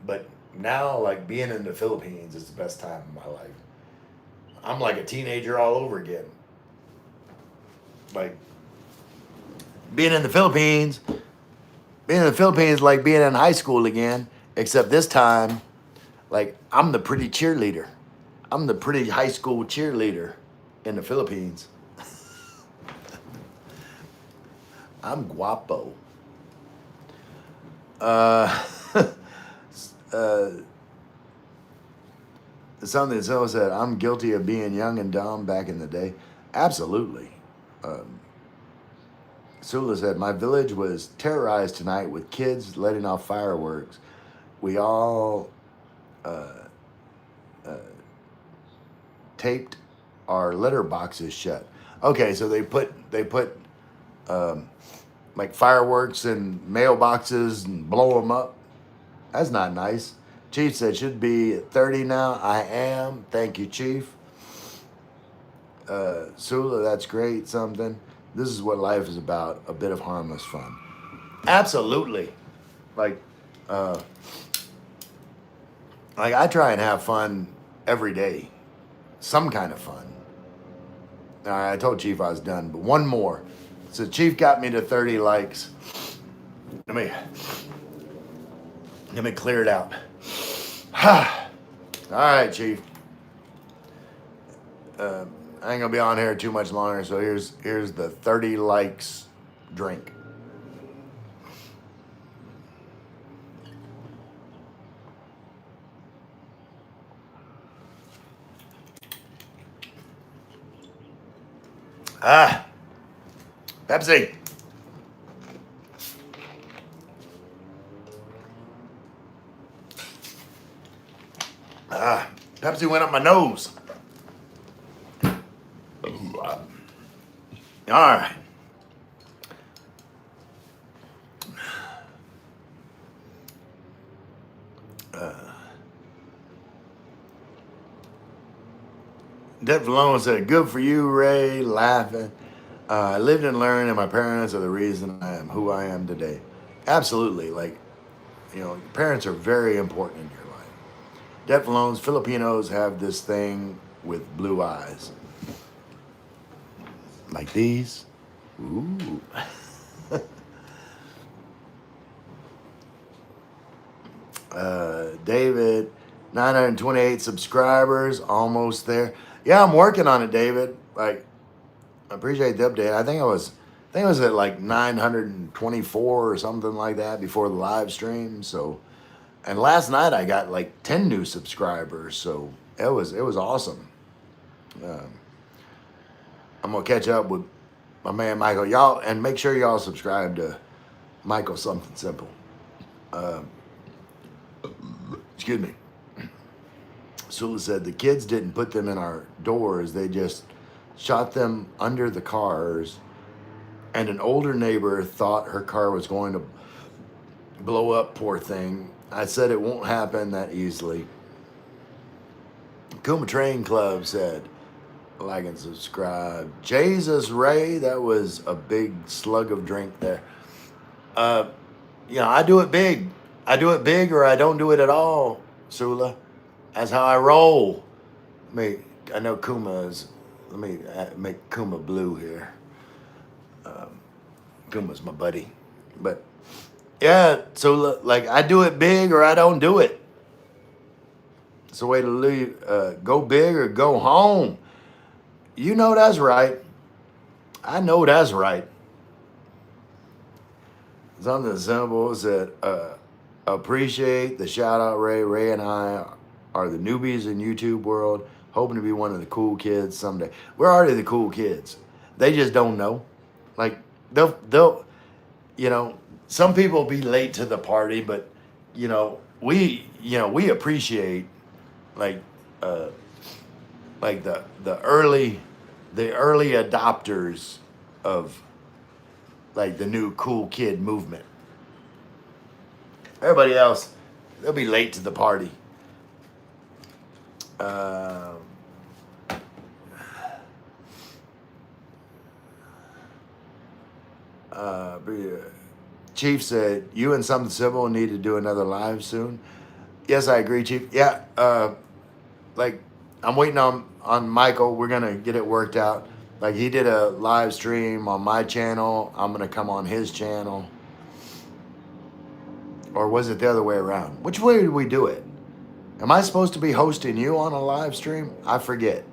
but now like being in the Philippines is the best time of my life. I'm like a teenager all over again. Like being in the Philippines like being in high school again, except this time, like I'm the pretty cheerleader. I'm the pretty high school cheerleader in the Philippines. I'm guapo. Something that someone said, I'm guilty of being young and dumb back in the day. Absolutely. Sula said, my village was terrorized tonight with kids letting off fireworks. We all taped our letter boxes shut. Okay, so they put like fireworks in mailboxes and blow them up. That's not nice. Chief said, should be at 30 now. I am. Thank you, Chief. Sula, that's great. Something. This is what life is about. A bit of harmless fun. Absolutely. Like I try and have fun every day. Some kind of fun. All right, I told Chief I was done, but one more. So Chief got me to 30 likes. Let me clear it out. All right, Chief. I ain't gonna be on here too much longer, so here's the 30 likes drink. Pepsi. Pepsi went up my nose. All right. Deb Valone said, good for you, Ray, laughing. I lived and learned, and my parents are the reason I am who I am today. Absolutely. Like, your parents are very important in your life. Deb Valone's Filipinos have this thing with blue eyes. Like these. Ooh. David, 928 subscribers, almost there. Yeah, I'm working on it, David. Like, I appreciate the update. I think I was at like 924 or something like that before the live stream. So, and last night I got like 10 new subscribers. So it was awesome. Um, I'm gonna catch up with my man Michael. Y'all, and make sure y'all subscribe to Michael Something Simple. Um, excuse me. Sula said the kids didn't put them in our doors. They just shot them under the cars. And an older neighbor thought her car was going to blow up, poor thing. I said it won't happen that easily. Kuma Train Club said, like and subscribe. Jesus Ray, that was a big slug of drink there. Uh, I do it big. I do it big or I don't do it at all, Sula. That's how I roll. I know Kuma's, let me make Kuma blue here. Kuma's my buddy. But yeah, so like I do it big or I don't do it. It's a way to leave, go big or go home. You know that's right. I know that's right. Something simple said, appreciate the shout out, Ray. Ray and I are the newbies in YouTube world, hoping to be one of the cool kids someday. We're already the cool kids. They just don't know. Like they'll some people be late to the party, but we appreciate like uh like the early adopters of like the new cool kid movement. Everybody else, they'll be late to the party. Um Chief said, you and Something Simple need to do another live soon. Yes, I agree, Chief. Yeah, like I'm waiting on Michael. We're gonna get it worked out. Like he did a live stream on my channel. I'm gonna come on his channel. Or was it the other way around? Which way did we do it? Am I supposed to be hosting you on a live stream? I forget.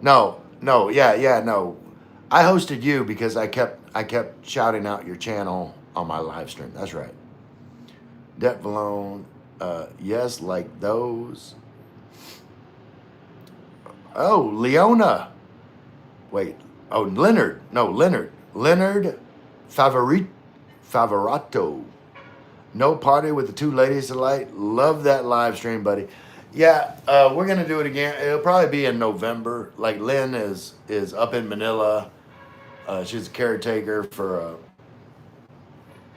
No, yeah, no. I hosted you because I kept shouting out your channel on my live stream. That's right. Debt Valone, yes, like those. Oh, Leona. Wait. Oh, Leonard. No, Leonard. Leonard Favorato. No party with the two ladies tonight. Love that live stream, buddy. Yeah, we're gonna do it again. It'll probably be in November. Like Lynn is up in Manila. She's a caretaker for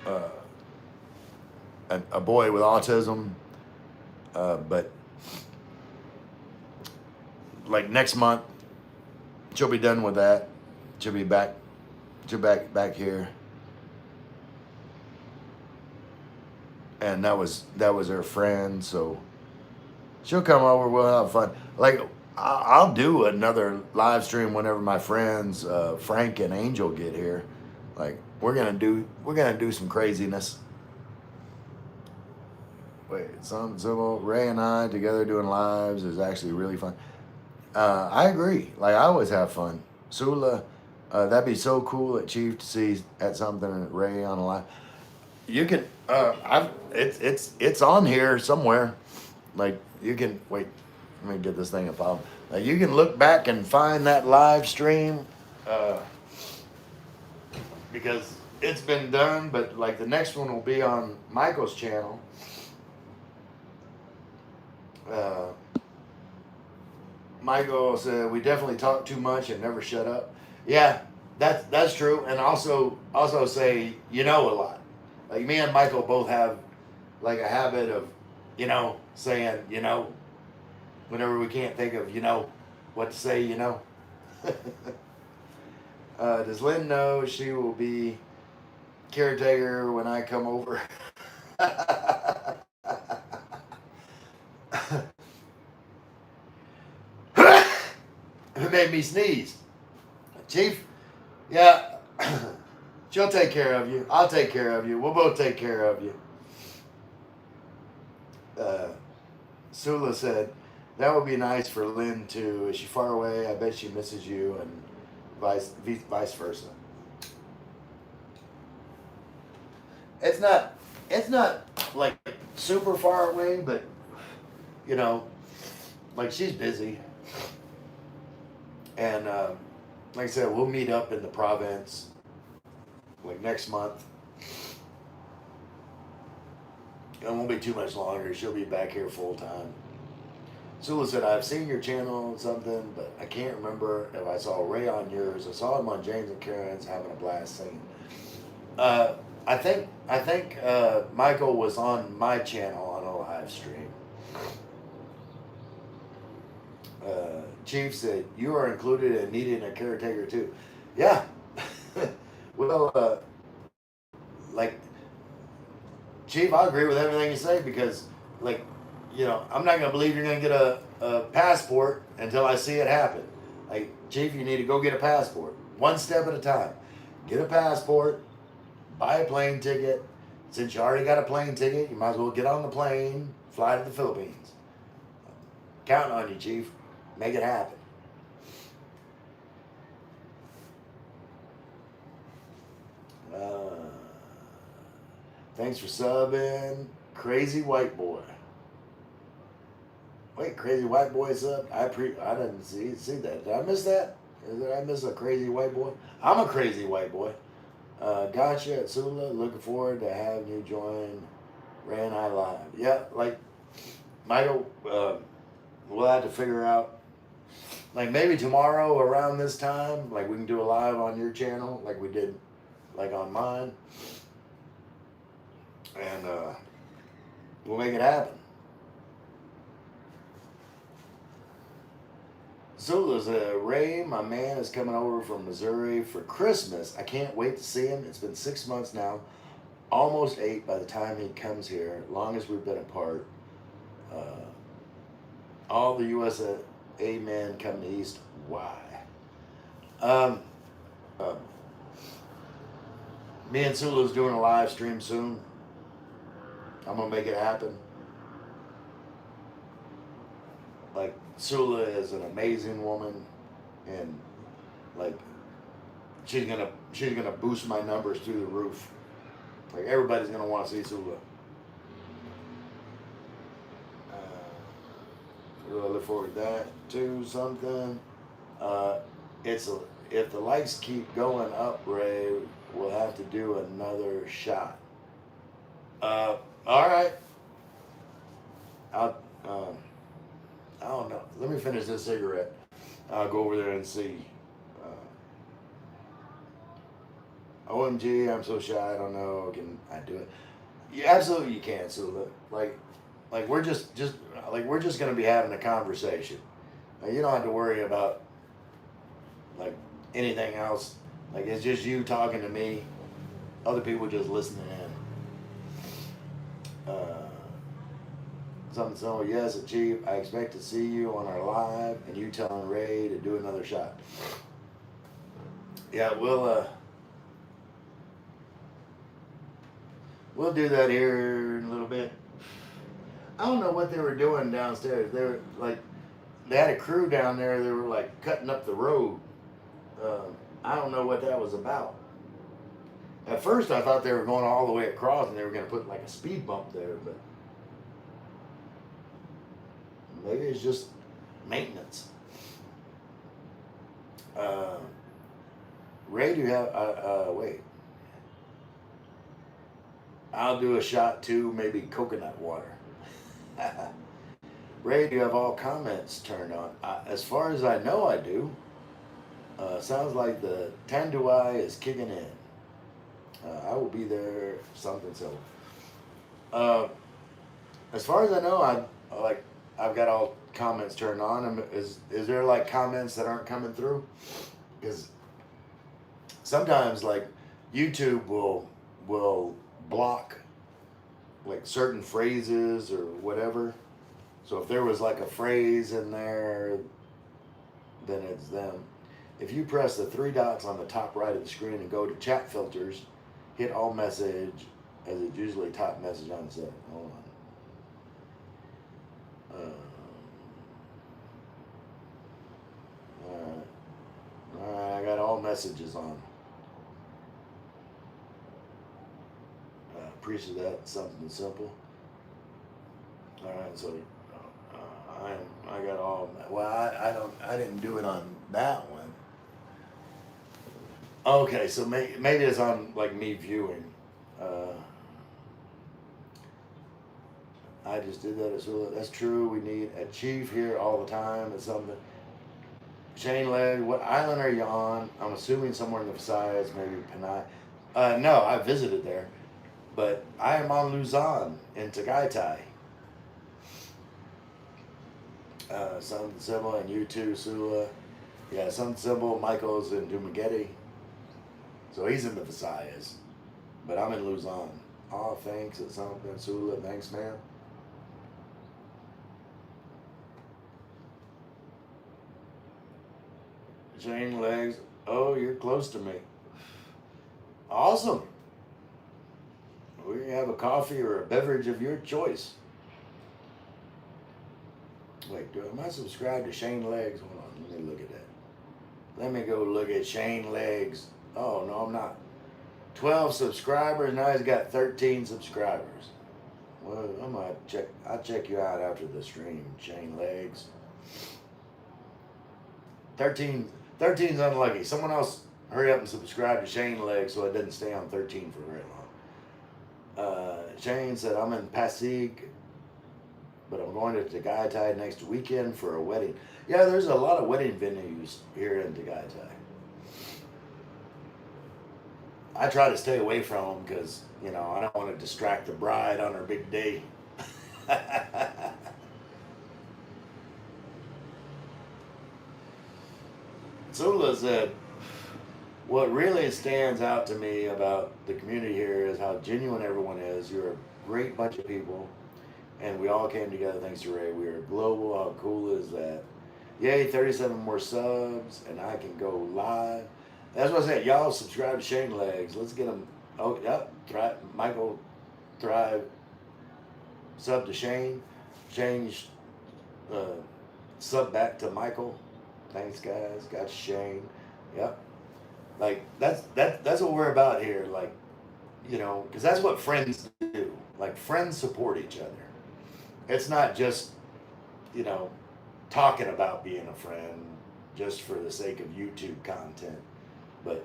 a, a boy with autism. But like next month, she'll be done with that. She'll be back. She'll back here. And that was her friend, so she'll come over. We'll have fun. Like I'll do another live stream whenever my friends Frank and Angel get here. Like we're gonna do some craziness. Wait, some civil Ray and I together doing lives is actually really fun. I agree. Like I always have fun. Sula, that'd be so cool at Chief to see at something at Ray on a live. You can. It's on here somewhere. Like you can wait. Let me get this thing up. Like you can look back and find that live stream, because it's been done. But like the next one will be on Michael's channel. Michael said we definitely talk too much and never shut up. Yeah, that's true. And also say a lot. Like me and Michael both have like a habit of, saying, whenever we can't think of, what to say, Does Lynn know she will be caretaker when I come over? It made me sneeze. Chief, yeah. She'll take care of you. I'll take care of you. We'll both take care of you. Sula said, that would be nice for Lynn too. Is she far away? I bet she misses you. And vice versa. It's not like super far away, but you know, like she's busy, and like I said, we'll meet up in the province like next month. It won't be too much longer. She'll be back here full time. Sula said, I've seen your channel and something, but I can't remember if I saw Ray on yours. I saw him on James and Karen's having a blast singing. I think Michael was on my channel on a live stream. Chief said, you are included in needing a caretaker too. Yeah. Well, like, Chief, I agree with everything you say because, like, you know, I'm not going to believe you're going to get a passport until I see it happen. Like, Chief, you need to go get a passport. One step at a time. Get a passport, buy a plane ticket. Since you already got a plane ticket, you might as well get on the plane, fly to the Philippines. Counting on you, Chief. Make it happen. Thanks for subbing. Crazy White Boy. Wait, Crazy White Boy sub? I didn't see that. Did I miss that? Did I miss a Crazy White Boy? I'm a Crazy White Boy. Gotcha at Sula. Looking forward to having you join Ran I Live. Yeah, like, Michael, we'll have to figure out, like, maybe tomorrow around this time, like, we can do a live on your channel, like we did, like, on mine. And we'll make it happen. Zula's Ray, my man, is coming over from Missouri for Christmas. I can't wait to see him. It's been 6 months now, almost 8 by the time he comes here, long as we've been apart. All the USA men come east. Why? Me and Sulu's doing a live stream soon. I'm gonna make it happen. Like, Sula is an amazing woman, and like she's gonna boost my numbers through the roof. Like, everybody's gonna want to see Sula. I look forward to that too. Something. If the likes keep going up, Ray, we'll have to do another shot. All right. I don't know. Let me finish this cigarette. I'll go over there and see. OMG, I'm so shy. I don't know. Can I do it? Yeah, absolutely, you can, Sula. Like we're just gonna be having a conversation. Like, you don't have to worry about like anything else. Like, it's just you talking to me. Other people just listening in. Something so, yes, Chief, I expect to see you on our live and you telling Ray to do another shot. Yeah, we'll do that here in a little bit. I don't know what they were doing downstairs. They were like, they had a crew down there. They were like cutting up the road. I don't know what that was about. At first, I thought they were going all the way across and they were going to put like a speed bump there, but maybe it's just maintenance. Ray, do you have, wait. I'll do a shot too, maybe coconut water. Ray, do you have all comments turned on? As far as I know, I do. Sounds like the Tandui is kicking in. I will be there, something so. As far as I know, I've got all comments turned on. Is there like comments that aren't coming through? Because sometimes like YouTube will block like certain phrases or whatever. So if there was like a phrase in there, then it's them. If you press the 3 dots on the top right of the screen and go to chat filters, hit all message, as it's usually top message on the set. Hold on. Alright, I I got all messages on. Appreciate that. Something simple. All right, so I got all. Well, I didn't do it on that one. Okay, so maybe it's on like me viewing. Uh, I just did that as well. That's true. We need a chief here all the time. It's something. Shane Leg, what island are you on? I'm assuming somewhere in the Visayas, maybe Panay. No, I visited there, but I am on Luzon in Tagaytay. Something Symbol and you too, Sula. Yeah, Something Symbol. Michael's in Dumaguete, so he's in the Visayas, but I'm in Luzon. Oh, thanks. It's something Sula. Thanks, man. Shane Legs. Oh, you're close to me. Awesome. We have a coffee or a beverage of your choice. Wait, am I subscribed to Shane Legs? Hold on, let me look at that. Let me go look at Shane Legs. Oh, no, I'm not. 12 subscribers. Now he's got 13 subscribers. Well, I might check. I'll check you out after the stream, Shane Legs. 13's unlucky. Someone else hurry up and subscribe to Shane Legs so it doesn't stay on 13 for very long. Shane said, I'm in Pasig, but I'm going to Tagaytay next weekend for a wedding. Yeah, there's a lot of wedding venues here in Tagaytay. I try to stay away from them because, I don't want to distract the bride on her big day. Sula said, what really stands out to me about the community here is how genuine everyone is. You're a great bunch of people, and we all came together thanks to Ray. We are global. How cool is that? Yay, 37 more subs, and I can go live. That's what I said. Y'all subscribe to Shane Legs. Let's get them. Oh, yep. Michael Thrive sub to Shane. Shane sub back to Michael. Thanks, guys. Got Shane. Yep. Like that's what we're about here. Like, because that's what friends do. Like friends support each other. It's not just, talking about being a friend just for the sake of YouTube content. But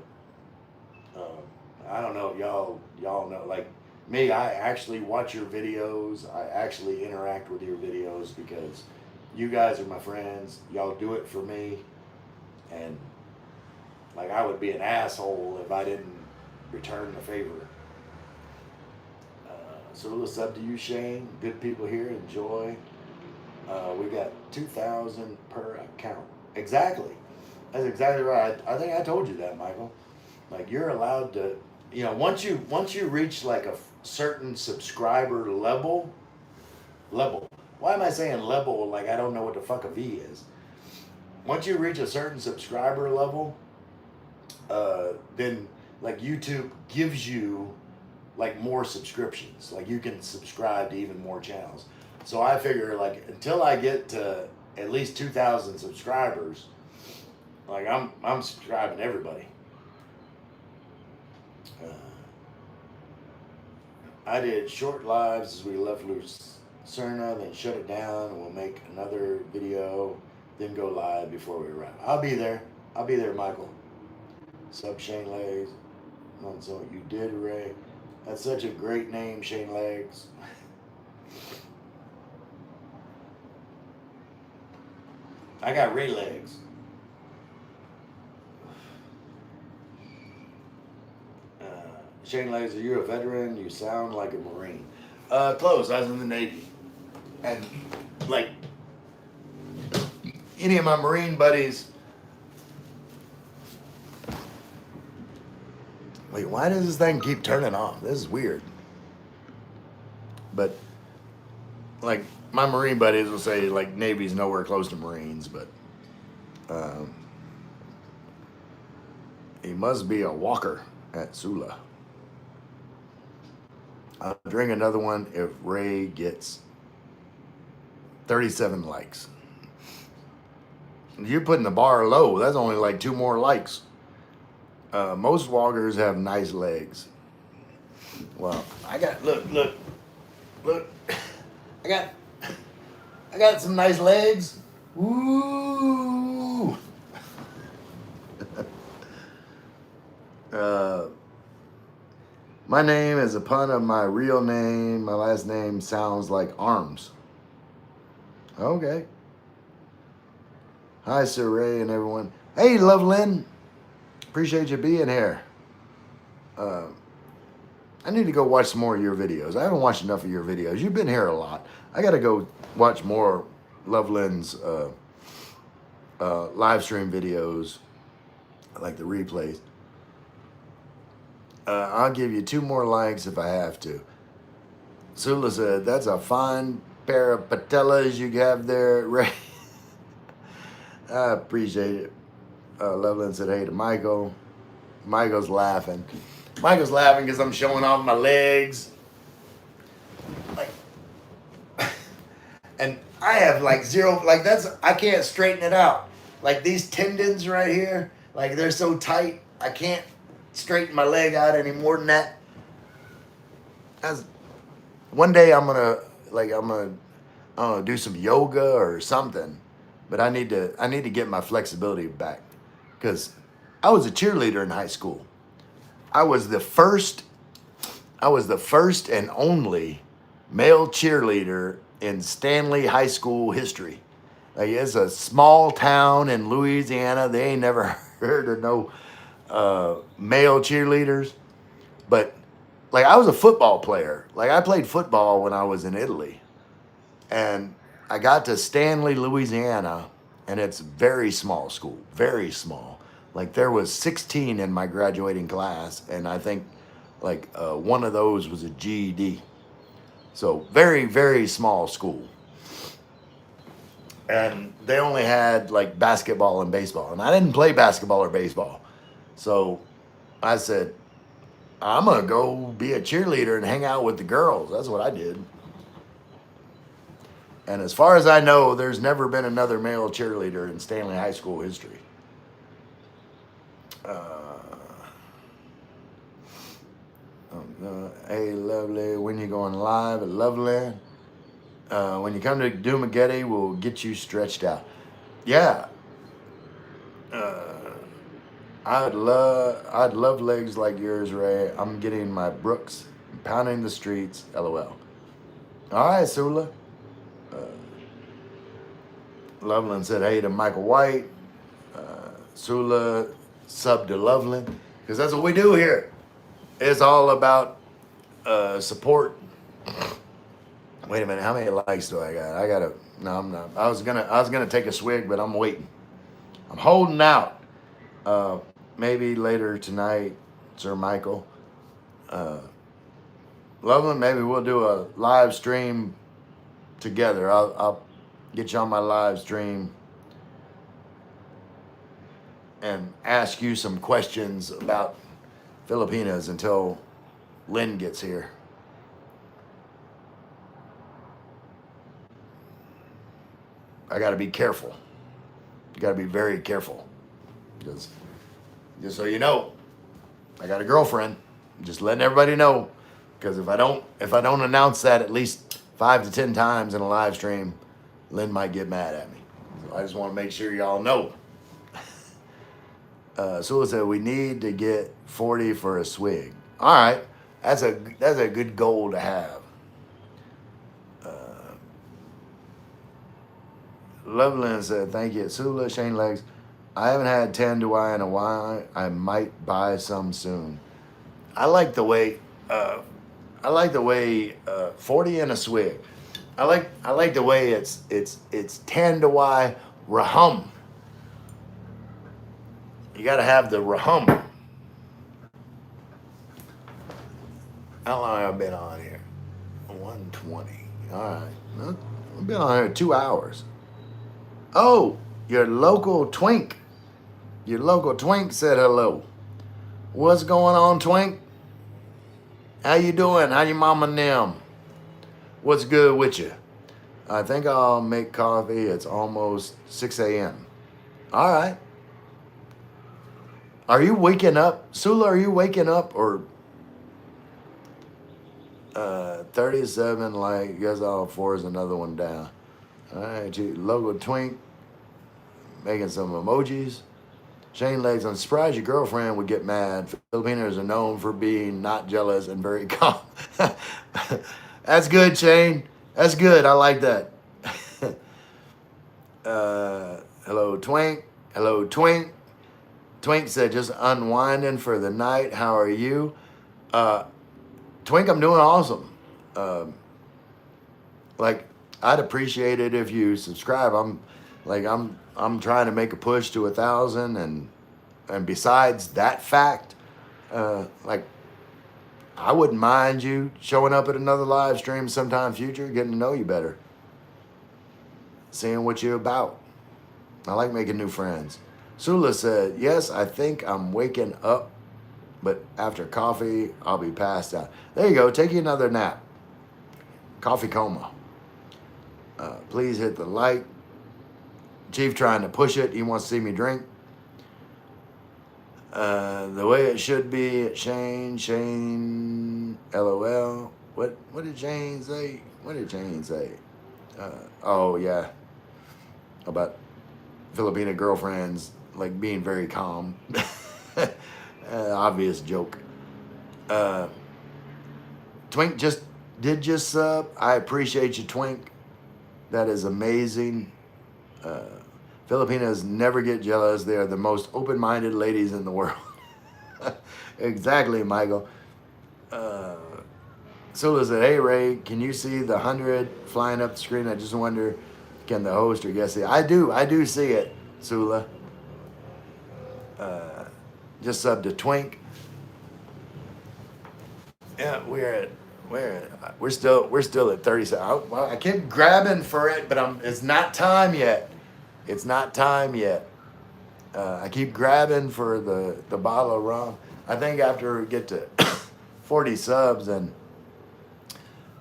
I don't know if y'all know. Like me, I actually watch your videos. I actually interact with your videos because you guys are my friends. Y'all do it for me. And like I would be an asshole if I didn't return the favor. So it's up to you, Shane. Good people here. Enjoy. We got 2,000 per account. Exactly. That's exactly right. I think I told you that, Michael. Like you're allowed to, once you reach like a certain subscriber level. Why am I saying level? Like I don't know what the fuck a V is. Once you reach a certain subscriber level, then like YouTube gives you like more subscriptions. Like you can subscribe to even more channels. So I figure like until I get to at least 2,000 subscribers, like I'm subscribing to everybody. I did short lives as we left Lucerna, then shut it down, and we'll make another video, then go live before we arrive. I'll be there, Michael. Sub Shane Legs. So you did, Ray. That's such a great name, Shane Legs. I got Ray Legs. Shane Legs, are you a veteran? You sound like a Marine. Close. I was in the Navy. And, like, any of my Marine buddies. Wait, why does this thing keep turning off? This is weird. But, like, my Marine buddies will say, like, Navy's nowhere close to Marines, but he must be a walker at Sula. I'll drink another one if Ray gets 37 likes. You're putting the bar low. That's only like 2 more likes. Most walkers have nice legs. Well, I got look. I got I got some nice legs. Ooh. My name is a pun of my real name. My last name sounds like arms. Okay. Hi, Sir Ray and everyone. Hey, Lovelyn. Appreciate you being here. I need to go watch some more of your videos. I haven't watched enough of your videos. You've been here a lot. I got to go watch more Lovelyn's live stream videos, like the replays. I'll give you 2 more likes if I have to. Sula said, that's a fine pair of patellas you have there, Ray. I appreciate it. Loveland said, hey to Michael. Michael's laughing. Michael's laughing because I'm showing off my legs. Like, and I have like 0, like I can't straighten it out. Like these tendons right here, like they're so tight, I can't straighten my leg out any more than that. One day I'm gonna do some yoga or something, but I need to get my flexibility back, because I was a cheerleader in high school. I was the first and only male cheerleader in Stanley High School history. Like, it's a small town in Louisiana. They ain't never heard of no male cheerleaders. But like, I was a football player. Like, I played football when I was in Italy. And I got to Stanley, Louisiana, and it's very small school, very small. Like, there was 16 in my graduating class, and I think like one of those was a GED. So very, very small school. And they only had like basketball and baseball, and I didn't play basketball or baseball. So I said, I'm gonna go be a cheerleader and hang out with the girls. That's what I did. And as far as I know, there's never been another male cheerleader in Stanley High School history. Hey, Lovely, when you going live at Loveland? When you come to Dumageddon, we'll get you stretched out. Yeah. I'd love legs like yours, Ray. I'm getting my Brooks, pounding the streets, LOL. All right, Sula. Loveland said hey to Michael White. Sula sub to Loveland, because that's what we do here. It's all about support. Wait a minute, how many likes do I got? No, I'm not. I was gonna take a swig, but I'm waiting. I'm holding out. Maybe later tonight, Sir Michael. Loveland, maybe we'll do a live stream together. I'll get you on my live stream and ask you some questions about Filipinas until Lynn gets here. I got to be careful. You got to be very careful, because just so you know, I got a girlfriend. Just letting everybody know, because if I don't announce that at least 5 to 10 times in a live stream, Lynn might get mad at me. So I just want to make sure y'all know. Sula said we need to get 40 for a swig. All right, that's a good goal to have. Loveland said thank you, Sula. Shane Legs, I haven't had Tanduay in a while. I might buy some soon. I like the way 40 in a swig. I like the way it's Tanduay Rahum. You got to have the Rahum. How long have I been on here? 120. All right. I've been on here 2 hours. Oh, your local twink. Your local twink said hello. What's going on, twink? How you doing? How your mama and them? What's good with you? I think I'll make coffee. It's almost 6 a.m. All right. Are you waking up? Sula, are you waking up? Or 37, like, guess all four is another one down. All right, Logo Twink making some emojis. Shane Legs, I'm surprised your girlfriend would get mad. Filipinos are known for being not jealous and very calm. That's good, Shane. That's good. I like that. Hello, Twink. Hello, Twink. Twink said, just unwinding for the night. How are you? Twink, I'm doing awesome. Like, I'd appreciate it if you subscribe. I'm trying to make a push to 1,000, and besides that fact, like, I wouldn't mind you showing up at another live stream sometime future, getting to know you better, seeing what you're about. I like making new friends. Sula said, yes, I think I'm waking up, but after coffee, I'll be passed out. There you go. Take you another nap. Coffee coma. Please hit the like. Chief trying to push it. He wants to see me drink. The way it should be. Shane, LOL. What did Shane say? What did Shane say? Oh yeah, about Filipina girlfriends like being very calm. Obvious joke. Twink just sub. I appreciate you, Twink. That is amazing. Filipinas never get jealous. They are the most open-minded ladies in the world. Exactly, Michael. Sula said, hey, Ray, can you see the 100 flying up the screen? I just wonder, can the host or guest see it? I do see it, Sula. Just sub to Twink. Yeah, we're still at 37. I keep grabbing for it, but it's not time yet. It's not time yet. I keep grabbing for the bottle of rum. I think after we get to 40 subs, and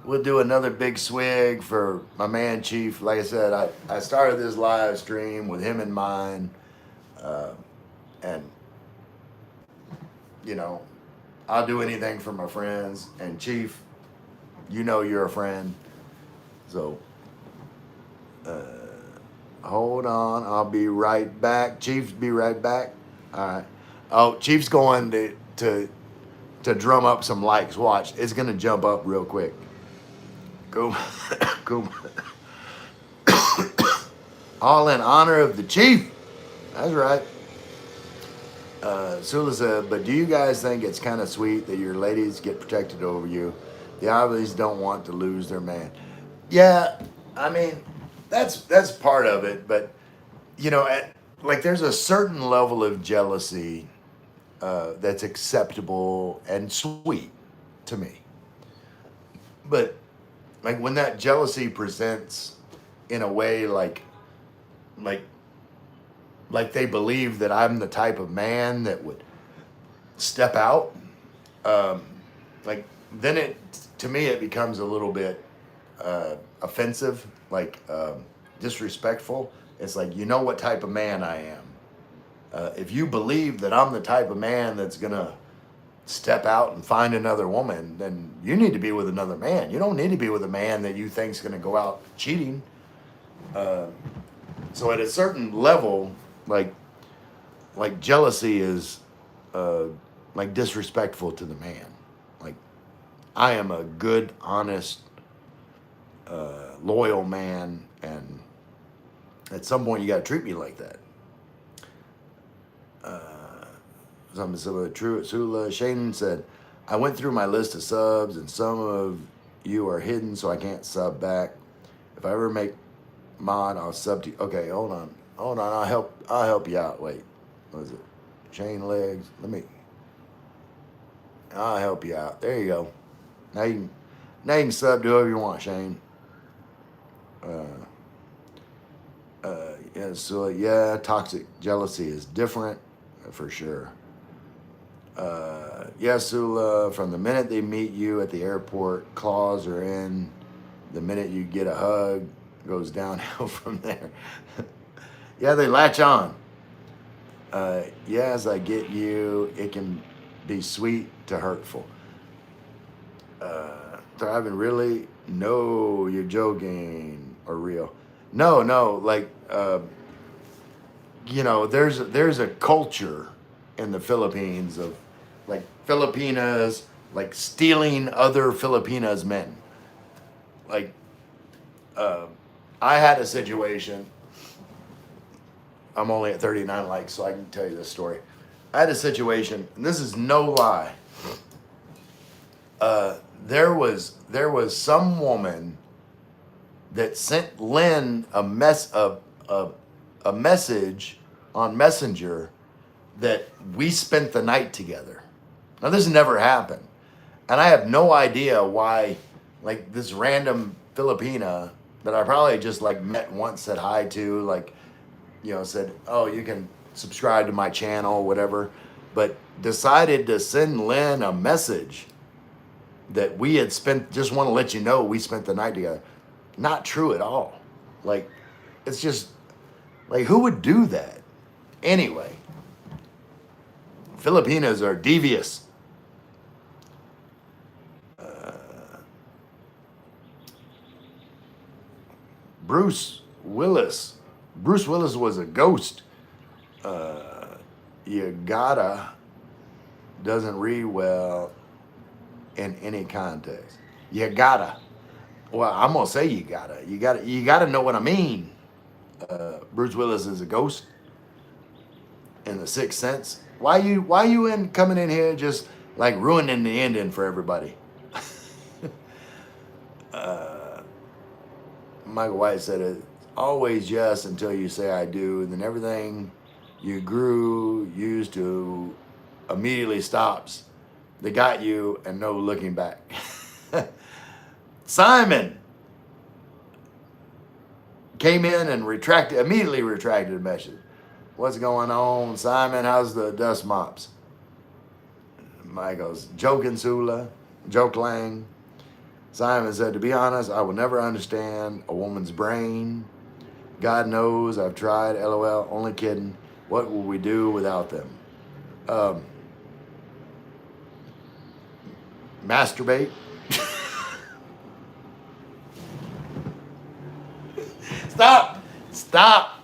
we'll do another big swig for my man Chief. Like I said, I started this live stream with him in mind, and you know, I'll do anything for my friends. And Chief, you know you're a friend. So, hold on. I'll be right back. Chief's be right back. All right. Oh, Chief's going to drum up some likes. Watch. It's going to jump up real quick. Go. Go. All in honor of the Chief. That's right. Sula said, but do you guys think it's kind of sweet that your ladies get protected over you? They obviously don't want to lose their man. Yeah, I mean, that's part of it. But, you know, like there's a certain level of jealousy that's acceptable and sweet to me. But, like, when that jealousy presents in a way like they believe that I'm the type of man that would step out, like then to me it becomes a little bit offensive, like disrespectful. It's like, you know what type of man I am. If you believe that I'm the type of man that's gonna step out and find another woman, then you need to be with another man. You don't need to be with a man that you think's gonna go out cheating. So at a certain level, like jealousy is like disrespectful to the man. Like, I am a good, honest, loyal man, and at some point you got to treat me like that. Something similar to Sula. Shane said, I went through my list of subs and some of you are hidden, so I can't sub back. If I ever make mod, I'll sub to you. Okay, hold on. I'll help you out. Wait, what is it? Shane Legs. I'll help you out. There you go. Now you can sub to whoever you want, Shane. Yeah, so yeah, toxic jealousy is different for sure. Yes, Sula, from the minute they meet you at the airport, claws are in. The minute you get a hug, goes downhill from there. Yeah, they latch on. Yes, I get you. It can be sweet to hurtful. Thriving really? No, you're joking or real. No, no, like there's a culture in the Philippines of like Filipinas like stealing other Filipinas men. Like I had a situation. I'm only at 39 likes, so I can tell you this story. I had a situation, and this is no lie. There was some woman that sent Lynn a message on Messenger that we spent the night together. Now this never happened, and I have no idea why. Like this random Filipina that I probably just like met once, said hi to, like said, "Oh, you can subscribe to my channel, whatever," but decided to send Lynn a message that we had spent. Just want to let you know we spent the night together. Not true at all. Like it's just like who would do that anyway? Filipinos are devious. Bruce Willis. Bruce Willis was a ghost. You gotta doesn't read well in any context. You gotta. Well, I'm gonna say you gotta. You gotta know what I mean. Bruce Willis is a ghost in the Sixth Sense. Why you coming in here just like ruining the ending for everybody? Michael White said it always yes until you say I do, and then everything you grew used to immediately stops. They got you and no looking back. Simon came in and immediately retracted the message. What's going on, Simon? How's the dust mops? Michael's joking Sula, joke Lang. Simon said, to be honest, I will never understand a woman's brain. God knows I've tried, LOL, only kidding. What will we do without them? Masturbate. Stop.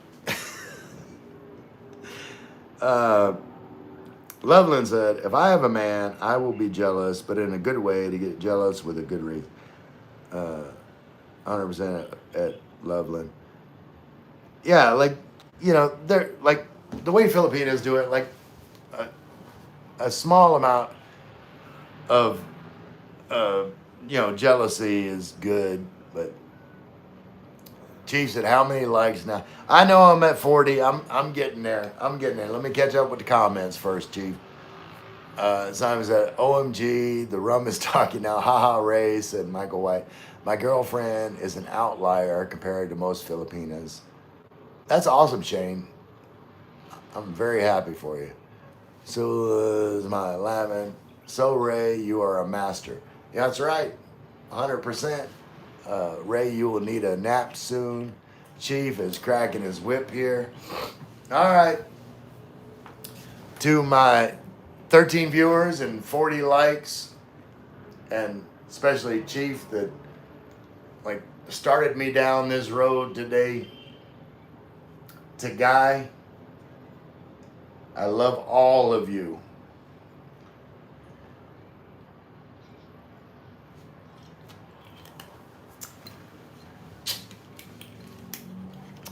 Loveland said, if I have a man, I will be jealous, but in a good way to get jealous with a good reason. 100% at Loveland. Yeah, like, they're like the way Filipinos do it, like a small amount of, jealousy is good, but Chief said, how many likes now? I know I'm at 40. I'm getting there. Let me catch up with the comments first, Chief. Simon said, OMG, the rum is talking now. Haha, Ray, said Michael White. My girlfriend is an outlier compared to most Filipinas. That's awesome, Shane. I'm very happy for you. So is my laughing. So Ray, you are a master. Yeah, that's right. 100%. Ray, you will need a nap soon. Chief is cracking his whip here. All right. To my 13 viewers and 40 likes, and especially Chief that like started me down this road today. To Guy, I love all of you.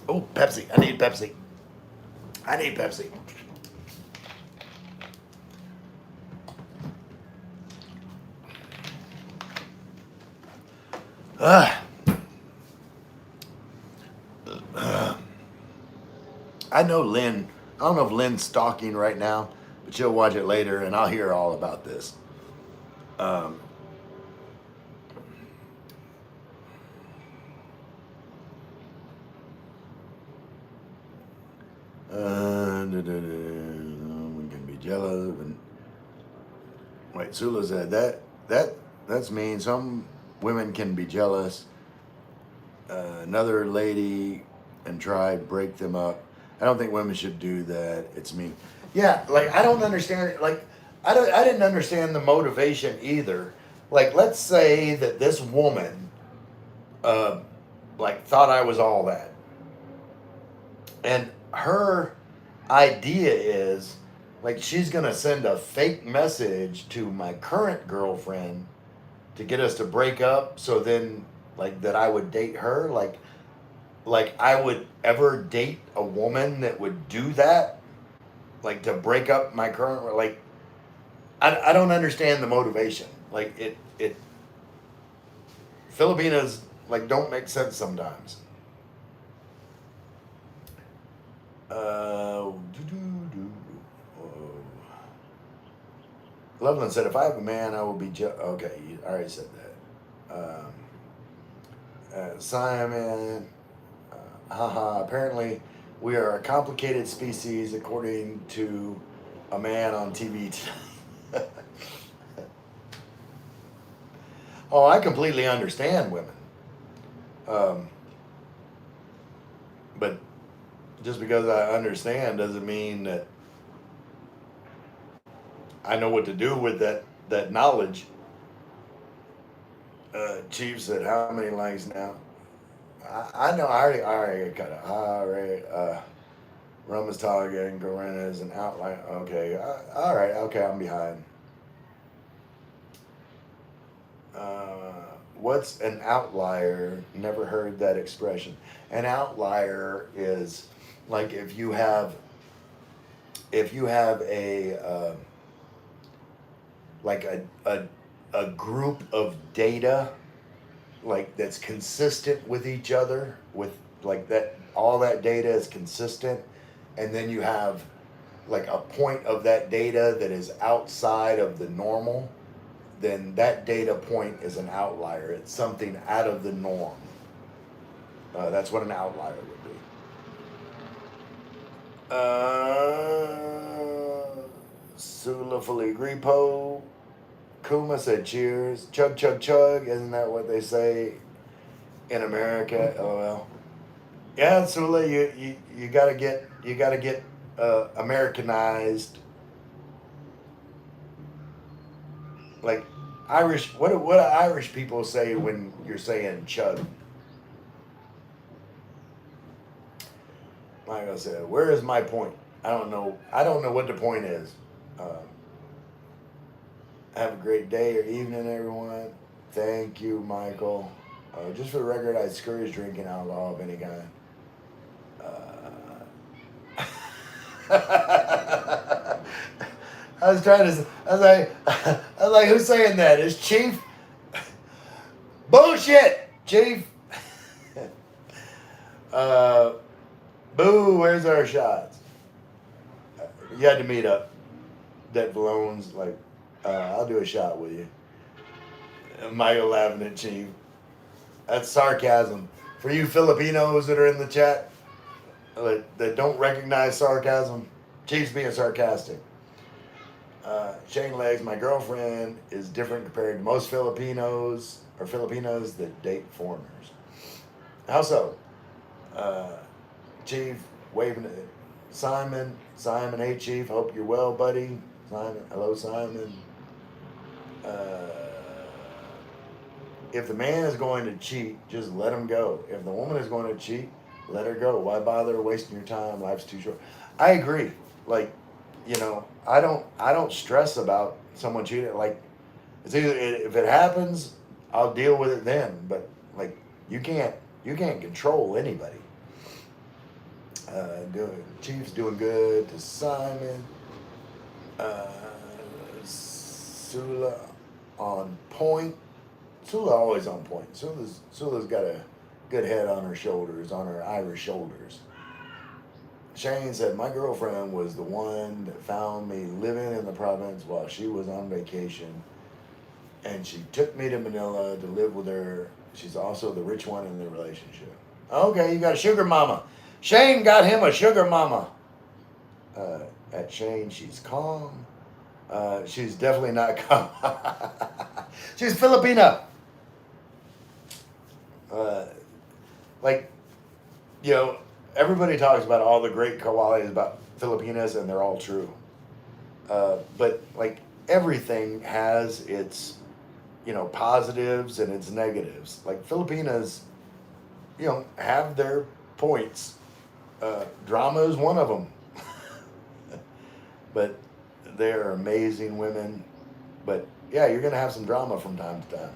Oh, Pepsi. I need Pepsi. I know Lynn. I don't know if Lynn's stalking right now, but she'll watch it later, and I'll hear all about this. We can be jealous. And wait, Sula said that's mean. Some women can be jealous. Another lady and try break them up. I don't think women should do that. It's me. Yeah, like I don't understand it. Like I didn't understand the motivation either. Like let's say that this woman, uh, like thought I was all that, and her idea is like she's gonna send a fake message to my current girlfriend to get us to break up. So then, like that, I would date her. Like I would ever date a woman that would do that, like to break up my current. Like I don't understand the motivation. Like it Filipinas like don't make sense sometimes. Doo-doo-doo. Oh. Loveland said, "If I have a man, I will be okay." You already said that. Simon, haha. Apparently, we are a complicated species, according to a man on TV tonight. Oh, I completely understand women, um, but just because I understand doesn't mean that I know what to do with that knowledge. Chief said, "How many likes now?" I know. I already cut it. I already. Ramastalga and Gorena is an outline. Okay. All right. Okay. I'm behind. What's an outlier? Never heard that expression. An outlier is like if you have like a group of data like that's consistent with each other with like that all that data is consistent, and then you have like a point of that data that is outside of the normal, then that data point is an outlier. It's something out of the norm. That's what an outlier would be. Sula fully agree. Poe Kuma said cheers. Chug chug chug. Isn't that what they say in America? LOL. Yeah, Sula, you gotta get Americanized. Like Irish. What do Irish people say when you're saying chug? Like I said, where is my point? I don't know. I don't know what the point is. Um, have a great day or evening, everyone. Thank you, Michael. Just for the record, I discourage drinking alcohol of any kind. I was trying to. I was like, who's saying that? Is Chief? Bullshit, Chief. uh, Boo, where's our shots? You had to meet up. That Vallone's like, I'll do a shot with you. Michael laughing at Chief. That's sarcasm. For you Filipinos that are in the chat that don't recognize sarcasm, Chief's being sarcastic. Shane Legs, my girlfriend is different compared to most Filipinos or Filipinas that date foreigners. How so? Chief waving at Simon. Simon, hey Chief, hope you're well, buddy. Simon, hello, Simon. If the man is going to cheat, just let him go. If the woman is going to cheat, let her go. Why bother wasting your time? Life's too short. I agree. Like, I don't stress about someone cheating. Like, it's either if it happens, I'll deal with it then. But like, you can't control anybody. Chief's doing good to Simon. Sula on point. Sula always on point. Sula's got a good head on her shoulders, on her Irish shoulders. Shane said, my girlfriend was the one that found me living in the province while she was on vacation, and she took me to Manila to live with her. She's also the rich one in the relationship. Okay, you got a sugar mama. Shane got him a sugar mama. At Shane, she's calm. She's definitely not calm. She's Filipina. Like, everybody talks about all the great qualities about Filipinas, and they're all true. But like everything has its, positives and its negatives. Like Filipinas, have their points. Drama is one of them. But they are amazing women. But yeah, you're gonna have some drama from time to time.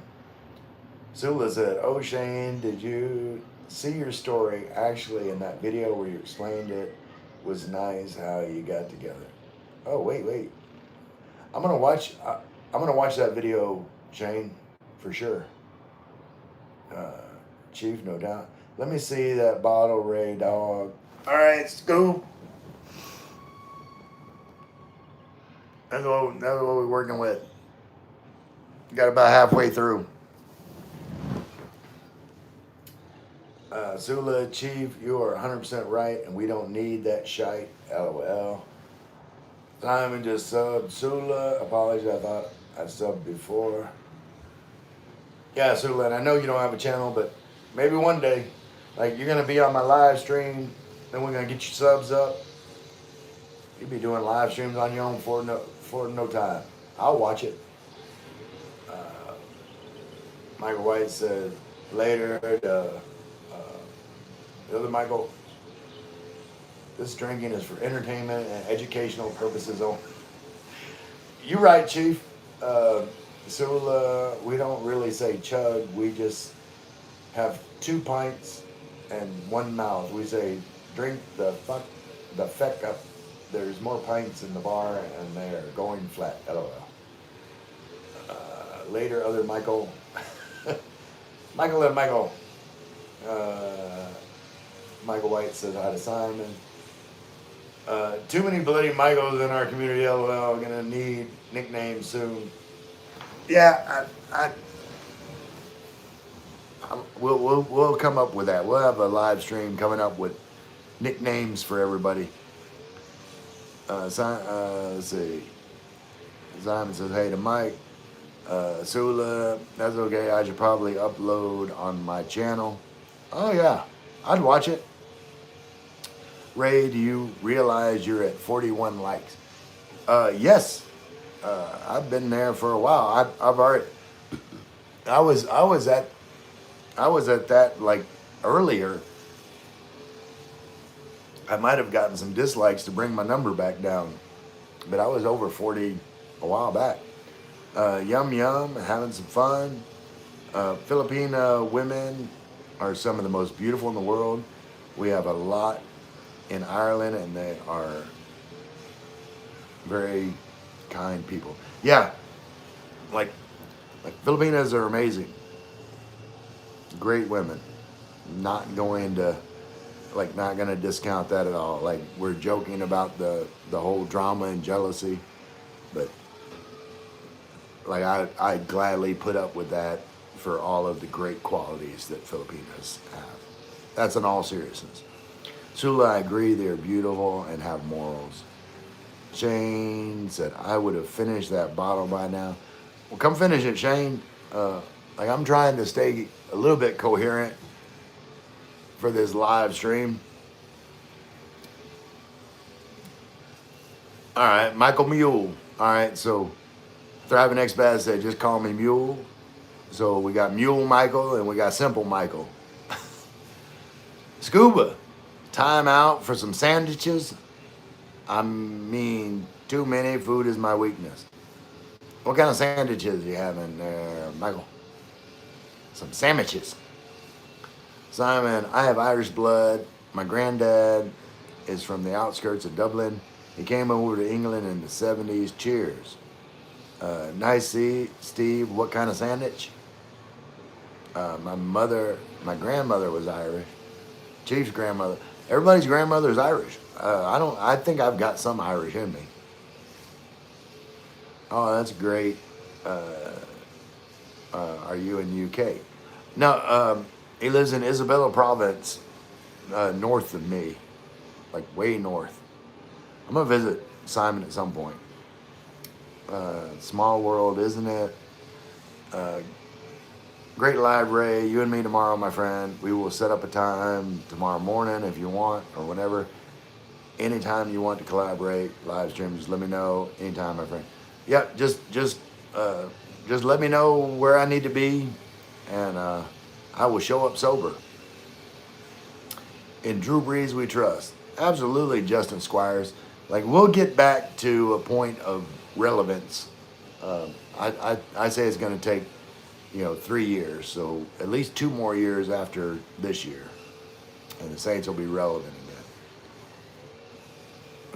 Sula said, "Oh Shane, did you see your story? Actually, in that video where you explained it, was nice how you got together." Oh wait. I'm gonna watch. I'm gonna watch that video, Shane, for sure. Uh, Chief, no doubt. Let me see that bottle, Ray Dog. All right, Scoop. That's what we're working with. Got about halfway through. Sula, Chief, you are 100% right, and we don't need that shite. LOL. Simon just subbed. Sula, apologies. I thought I subbed before. Yeah, Sula, and I know you don't have a channel, but maybe one day, like you're gonna be on my live stream, then we're gonna get your subs up. You'll be doing live streams on your own for no time. I'll watch it. Michael White said later. The other Michael, this drinking is for entertainment and educational purposes only. You're right, Chief. So we don't really say chug. We just have 2 pints and 1 mouth. We say drink the feck up. There's more pints in the bar and they're going flat. LOL. Later, other Michael. Michael and Michael. Michael White says hi to Simon. Too many bloody Michaels in our community. LOL. Gonna need nicknames soon. Yeah, we'll come up with that. We'll have a live stream coming up with nicknames for everybody. Let's see. Simon says hey to Mike. Sula, that's okay. I should probably upload on my channel. Oh yeah, I'd watch it. Ray, do you realize you're at 41 likes? Yes. I've been there for a while. I've already. I was at that like earlier. I might have gotten some dislikes to bring my number back down, but I was over 40 a while back. Yum, having some fun. Filipina women are some of the most beautiful in the world. We have a lot in Ireland, and they are very kind people. Yeah, like Filipinas are amazing. Great women. Not going to discount that at all. Like we're joking about the whole drama and jealousy, but like I gladly put up with that for all of the great qualities that Filipinas have. That's in all seriousness. Sula, I agree, they're beautiful and have morals. Shane said, I would have finished that bottle by now. Well, come finish it, Shane. Like I'm trying to stay a little bit coherent for this live stream. All right, Michael Mule. All right, so Thriving Expat said, just call me Mule. So we got Mule Michael and we got Simple Michael. Scuba, time out for some sandwiches. I mean, too many. Food is my weakness. What kind of sandwiches you having there, Michael? Some sandwiches. Simon, I have Irish blood. My granddad is from the outskirts of Dublin. He came over to England in the 70s. Cheers. Nice see, Steve. What kind of sandwich? My grandmother was Irish. Chief's grandmother. Everybody's grandmother is Irish. I think I've got some Irish in me. Oh, that's great. Are you in UK? No, he lives in Isabella Province, north of me, like way north. I'm gonna visit Simon at some point. Small world, isn't it? Great live, Ray. You and me tomorrow, my friend. We will set up a time tomorrow morning if you want, or whenever. Anytime you want to collaborate, live stream, just let me know. Anytime, my friend. Yep, just let me know where I need to be, and I will show up sober. In Drew Brees we trust. Absolutely, Justin Squires. Like, we'll get back to a point of relevance. I say it's going to take 3 years, so at least 2 more years after this year, and the Saints will be relevant again.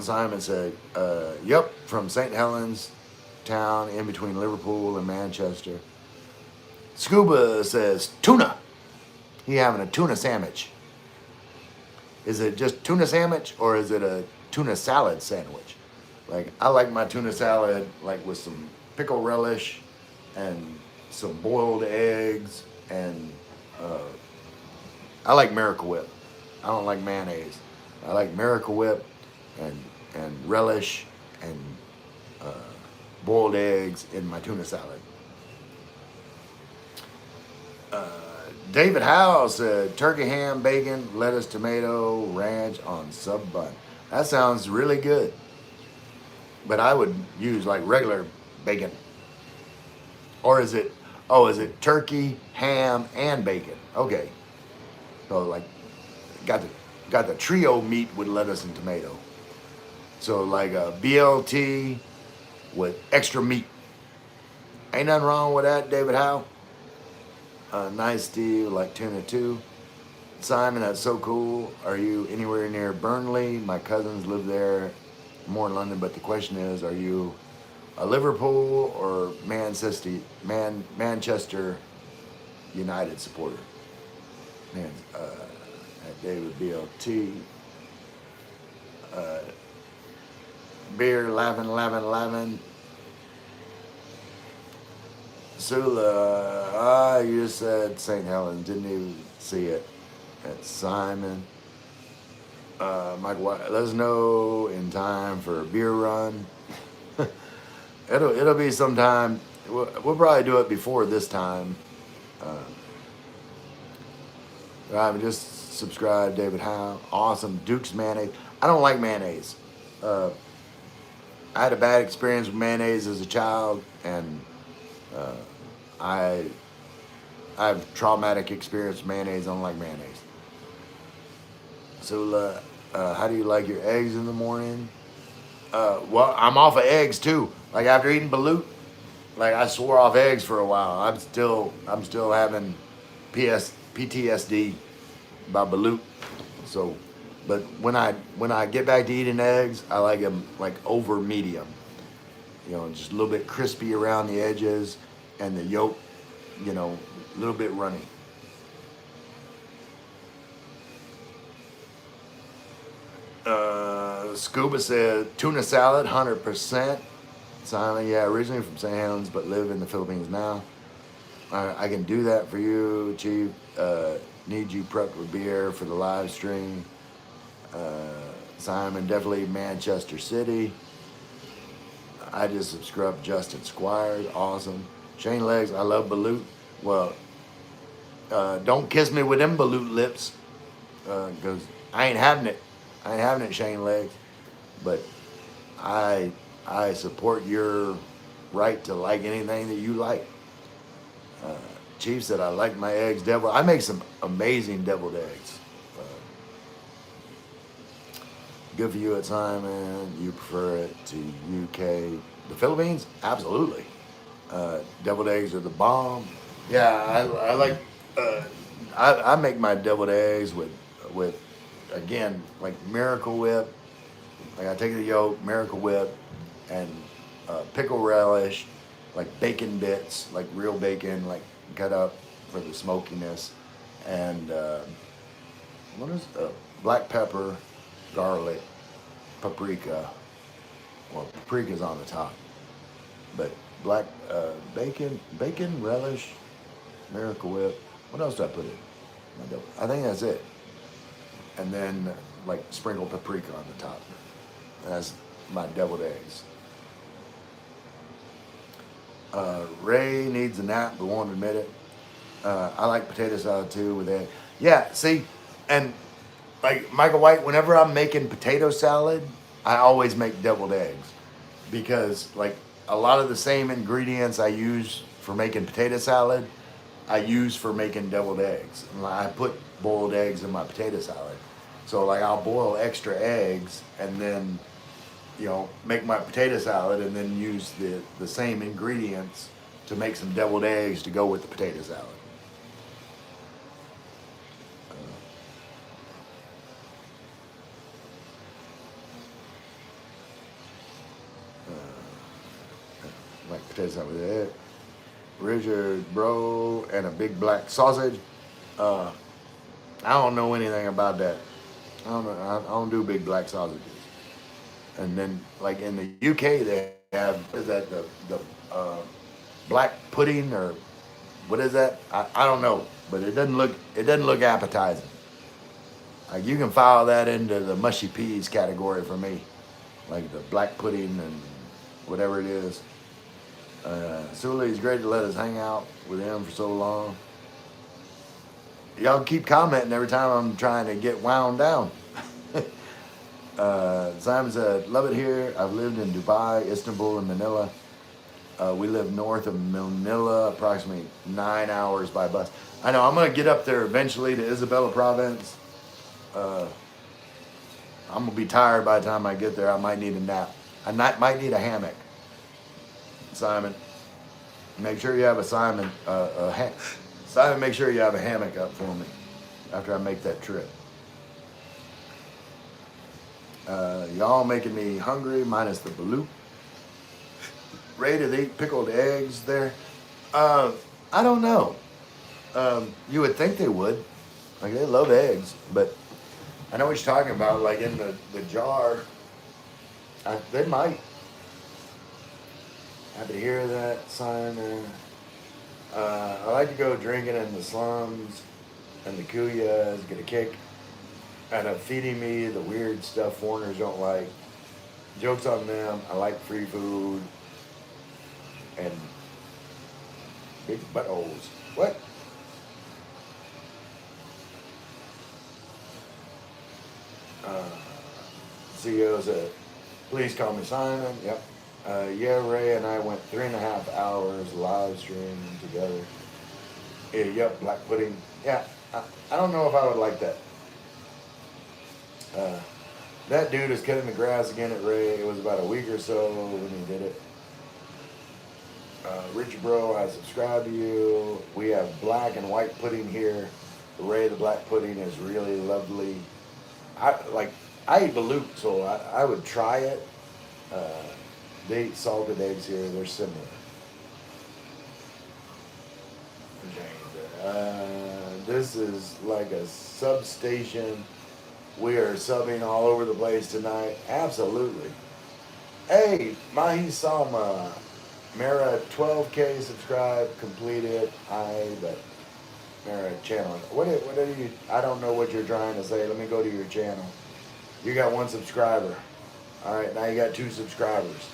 Simon said, "Yep, from St. Helens town in between Liverpool and Manchester." Scuba says tuna. He having a tuna sandwich. Is it just tuna sandwich or is it a tuna salad sandwich? Like, I like my tuna salad like with some pickle relish and some boiled eggs, and I like Miracle Whip. I don't like mayonnaise. I like Miracle Whip and relish and boiled eggs in my tuna salad. David Howe said turkey ham, bacon, lettuce, tomato, ranch on sub bun. That sounds really good. But I would use like regular bacon. Or is it turkey, ham, and bacon? Okay. So like got the trio meat with lettuce and tomato. So like a BLT with extra meat. Ain't nothing wrong with that, David Howe. Nice, Steve, like tuna too. Simon, that's so cool. Are you anywhere near Burnley? My cousins live there, more in London, but the question is, are you a Liverpool or Manchester United supporter? Man, David BLT. Beer, laughing. Sula, you just said St. Helens, didn't even see it. That's Simon. Mike White, let us know in time for a beer run. It'll be sometime. We'll probably do it before this time. Just subscribe, David Howe. Awesome. Duke's mayonnaise. I don't like mayonnaise. I had a bad experience with mayonnaise as a child, and I have traumatic experience with mayonnaise. I don't like mayonnaise. So, how do you like your eggs in the morning? Well, I'm off of eggs too. Like, after eating balut, like, I swore off eggs for a while. I'm still having PTSD about balut. So, but when I get back to eating eggs, I like them like over medium. Just a little bit crispy around the edges, and the yolk, a little bit runny. Scuba said tuna salad, 100%. Simon, yeah, originally from St. Helens, but live in the Philippines now. I can do that for you, Chief. Need you prepped with beer for the live stream. Simon, definitely Manchester City. I just subscribed Justin Squires, awesome. Shane Legs, I love balut. Well, don't kiss me with them balut lips, because I ain't having it. I ain't having it, Shane Legs. But I support your right to like anything that you like. Chief said I like my eggs deviled. I make some amazing deviled eggs. Good for you at Simon. You prefer it to UK. The Philippines? Absolutely. Deviled eggs are the bomb. Yeah, I like. I make my deviled eggs with again, like Miracle Whip. Like, I take the yolk, Miracle Whip, and pickle relish, like bacon bits, like real bacon, like cut up for the smokiness, and what is black pepper, garlic, paprika. Well, paprika's on the top, but black bacon, relish, Miracle Whip. What else do I put in? I think that's it. And then like sprinkle paprika on the top. That's my deviled eggs. Ray needs a nap but won't admit it. I like potato salad too with egg. Yeah, see, and like Michael White, whenever I'm making potato salad, I always make deviled eggs because like a lot of the same ingredients I use for making potato salad, I use for making deviled eggs. I put boiled eggs in my potato salad. So like I'll boil extra eggs and then make my potato salad and then use the same ingredients to make some deviled eggs to go with the potato salad. Like potato salad with egg. Richard, bro, and a big black sausage. Uh, I don't know anything about that. I don't know. I don't do big black sausages. And then, like in the UK, they have what is that the black pudding or what is that? I don't know, but it doesn't look appetizing. Like you can file that into the mushy peas category for me, like the black pudding and whatever it is. Sully's great to let us hang out with him for so long. Y'all keep commenting every time I'm trying to get wound down. Simon said, love it here. I've lived in Dubai, Istanbul, and Manila. We live north of Manila, approximately 9 hours by bus. I know, I'm going to get up there eventually to Isabella province. Uh, I'm going to be tired by the time I get there. I might need a nap. Might need a hammock. Simon, make sure you have Simon, make sure you have a hammock up for me after I make that trip. Y'all making me hungry, minus the balut. Ray, do they eat pickled eggs there? I don't know. You would think they would. Like, they love eggs, but I know what you're talking about. Like, in the jar, they might. Happy to hear that, Simon. I like to go drinking in the slums and the kuyas, get a kick out of feeding me the weird stuff foreigners don't like. Jokes on them. I like free food and big buttholes. What? CEO said, please call me Simon. Yep. Yeah, Ray and I went 3.5 hours live streaming together. Yeah, yep, black pudding. Yeah, I don't know if I would like that. That dude is cutting the grass again at Ray. It was about a week or so when he did it. Richard Bro, I subscribe to you. We have black and white pudding here. Ray, the black pudding is really lovely. I eat balut, so I would try it. They eat salted eggs here. They're similar. This is like a substation. We are subbing all over the place tonight. Absolutely. Hey, Mahi Salma. Mara, 12K subscribe, completed. But Mara channel. What are you? I don't know what you're trying to say. Let me go to your channel. You got 1 subscriber. All right, now you got 2 subscribers.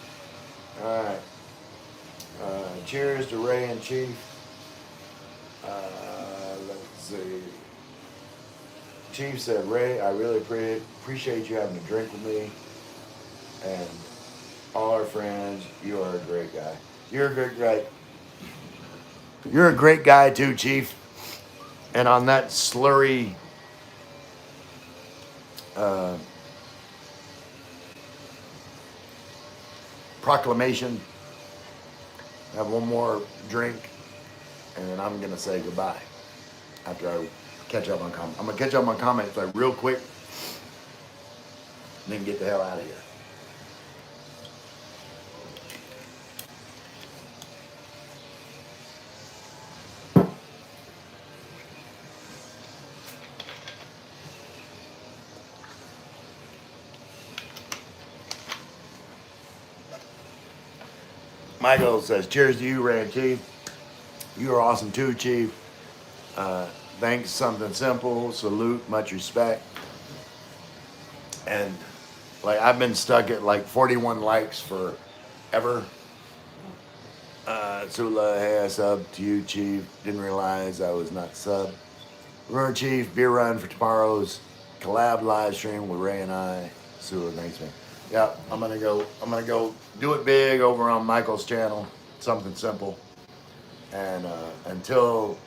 All right. Cheers to Ray and Chief. Let's see. Chief said, Ray, I really appreciate you having a drink with me. And all our friends, you are a great guy. You're a great guy. You're a great guy too, Chief. And on that slurry proclamation, I have one more drink, and then I'm gonna say goodbye after I catch up on comments. I'm gonna catch up on comments like real quick, and then get the hell out of here. Michael says, cheers to you, Ray and Chief. You are awesome too, Chief. Thanks, something simple. Salute, much respect. And like I've been stuck at like 41 likes forever. Sula, hey, I subbed to you, Chief. Didn't realize I was not subbed. Remember, Chief, beer run for tomorrow's collab live stream with Ray and I. Sula, thanks, man. Yeah, I'm gonna go do it big over on Michael's channel. Something simple. And until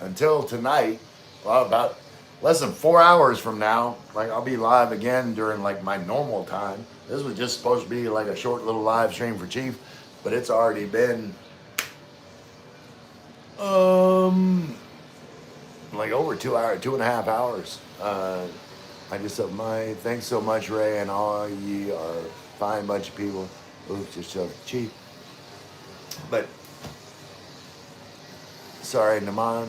tonight, well, about less than 4 hours from now, like I'll be live again during like my normal time. This was just supposed to be like a short little live stream for Chief, but it's already been like over 2 hours, 2.5 hours. I just said my thanks so much, Ray, and all ye are fine bunch of people. Oops, just so cheap. But sorry, Naman.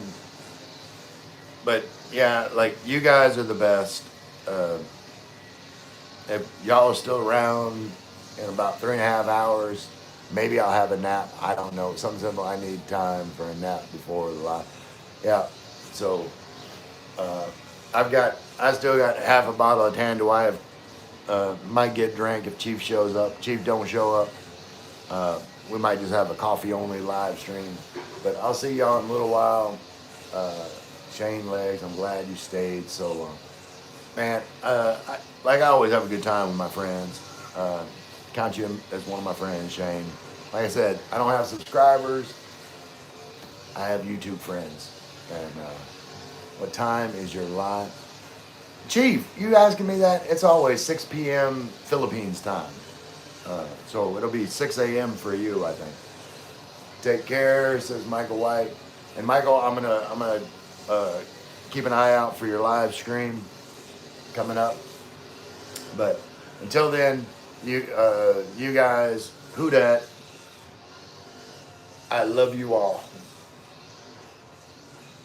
But yeah, like you guys are the best. If y'all are still around in about 3.5 hours, maybe I'll have a nap. I don't know. Something simple. I need time for a nap before the live. Yeah. So uh, I still got half a bottle of Tanduay. Might get drank if Chief shows up. Chief don't show up. We might just have a coffee only live stream. But I'll see y'all in a little while. Shane Legs, I'm glad you stayed so long. Man, I always have a good time with my friends. Count you as one of my friends, Shane. Like I said, I don't have subscribers. I have YouTube friends. And what time is your live? Chief, you asking me that? It's always 6 p.m. Philippines time. So it'll be 6 a.m. for you, I think. Take care, says Michael White. And Michael, I'm gonna keep an eye out for your live stream coming up. But until then, you guys, who dat? I love you all.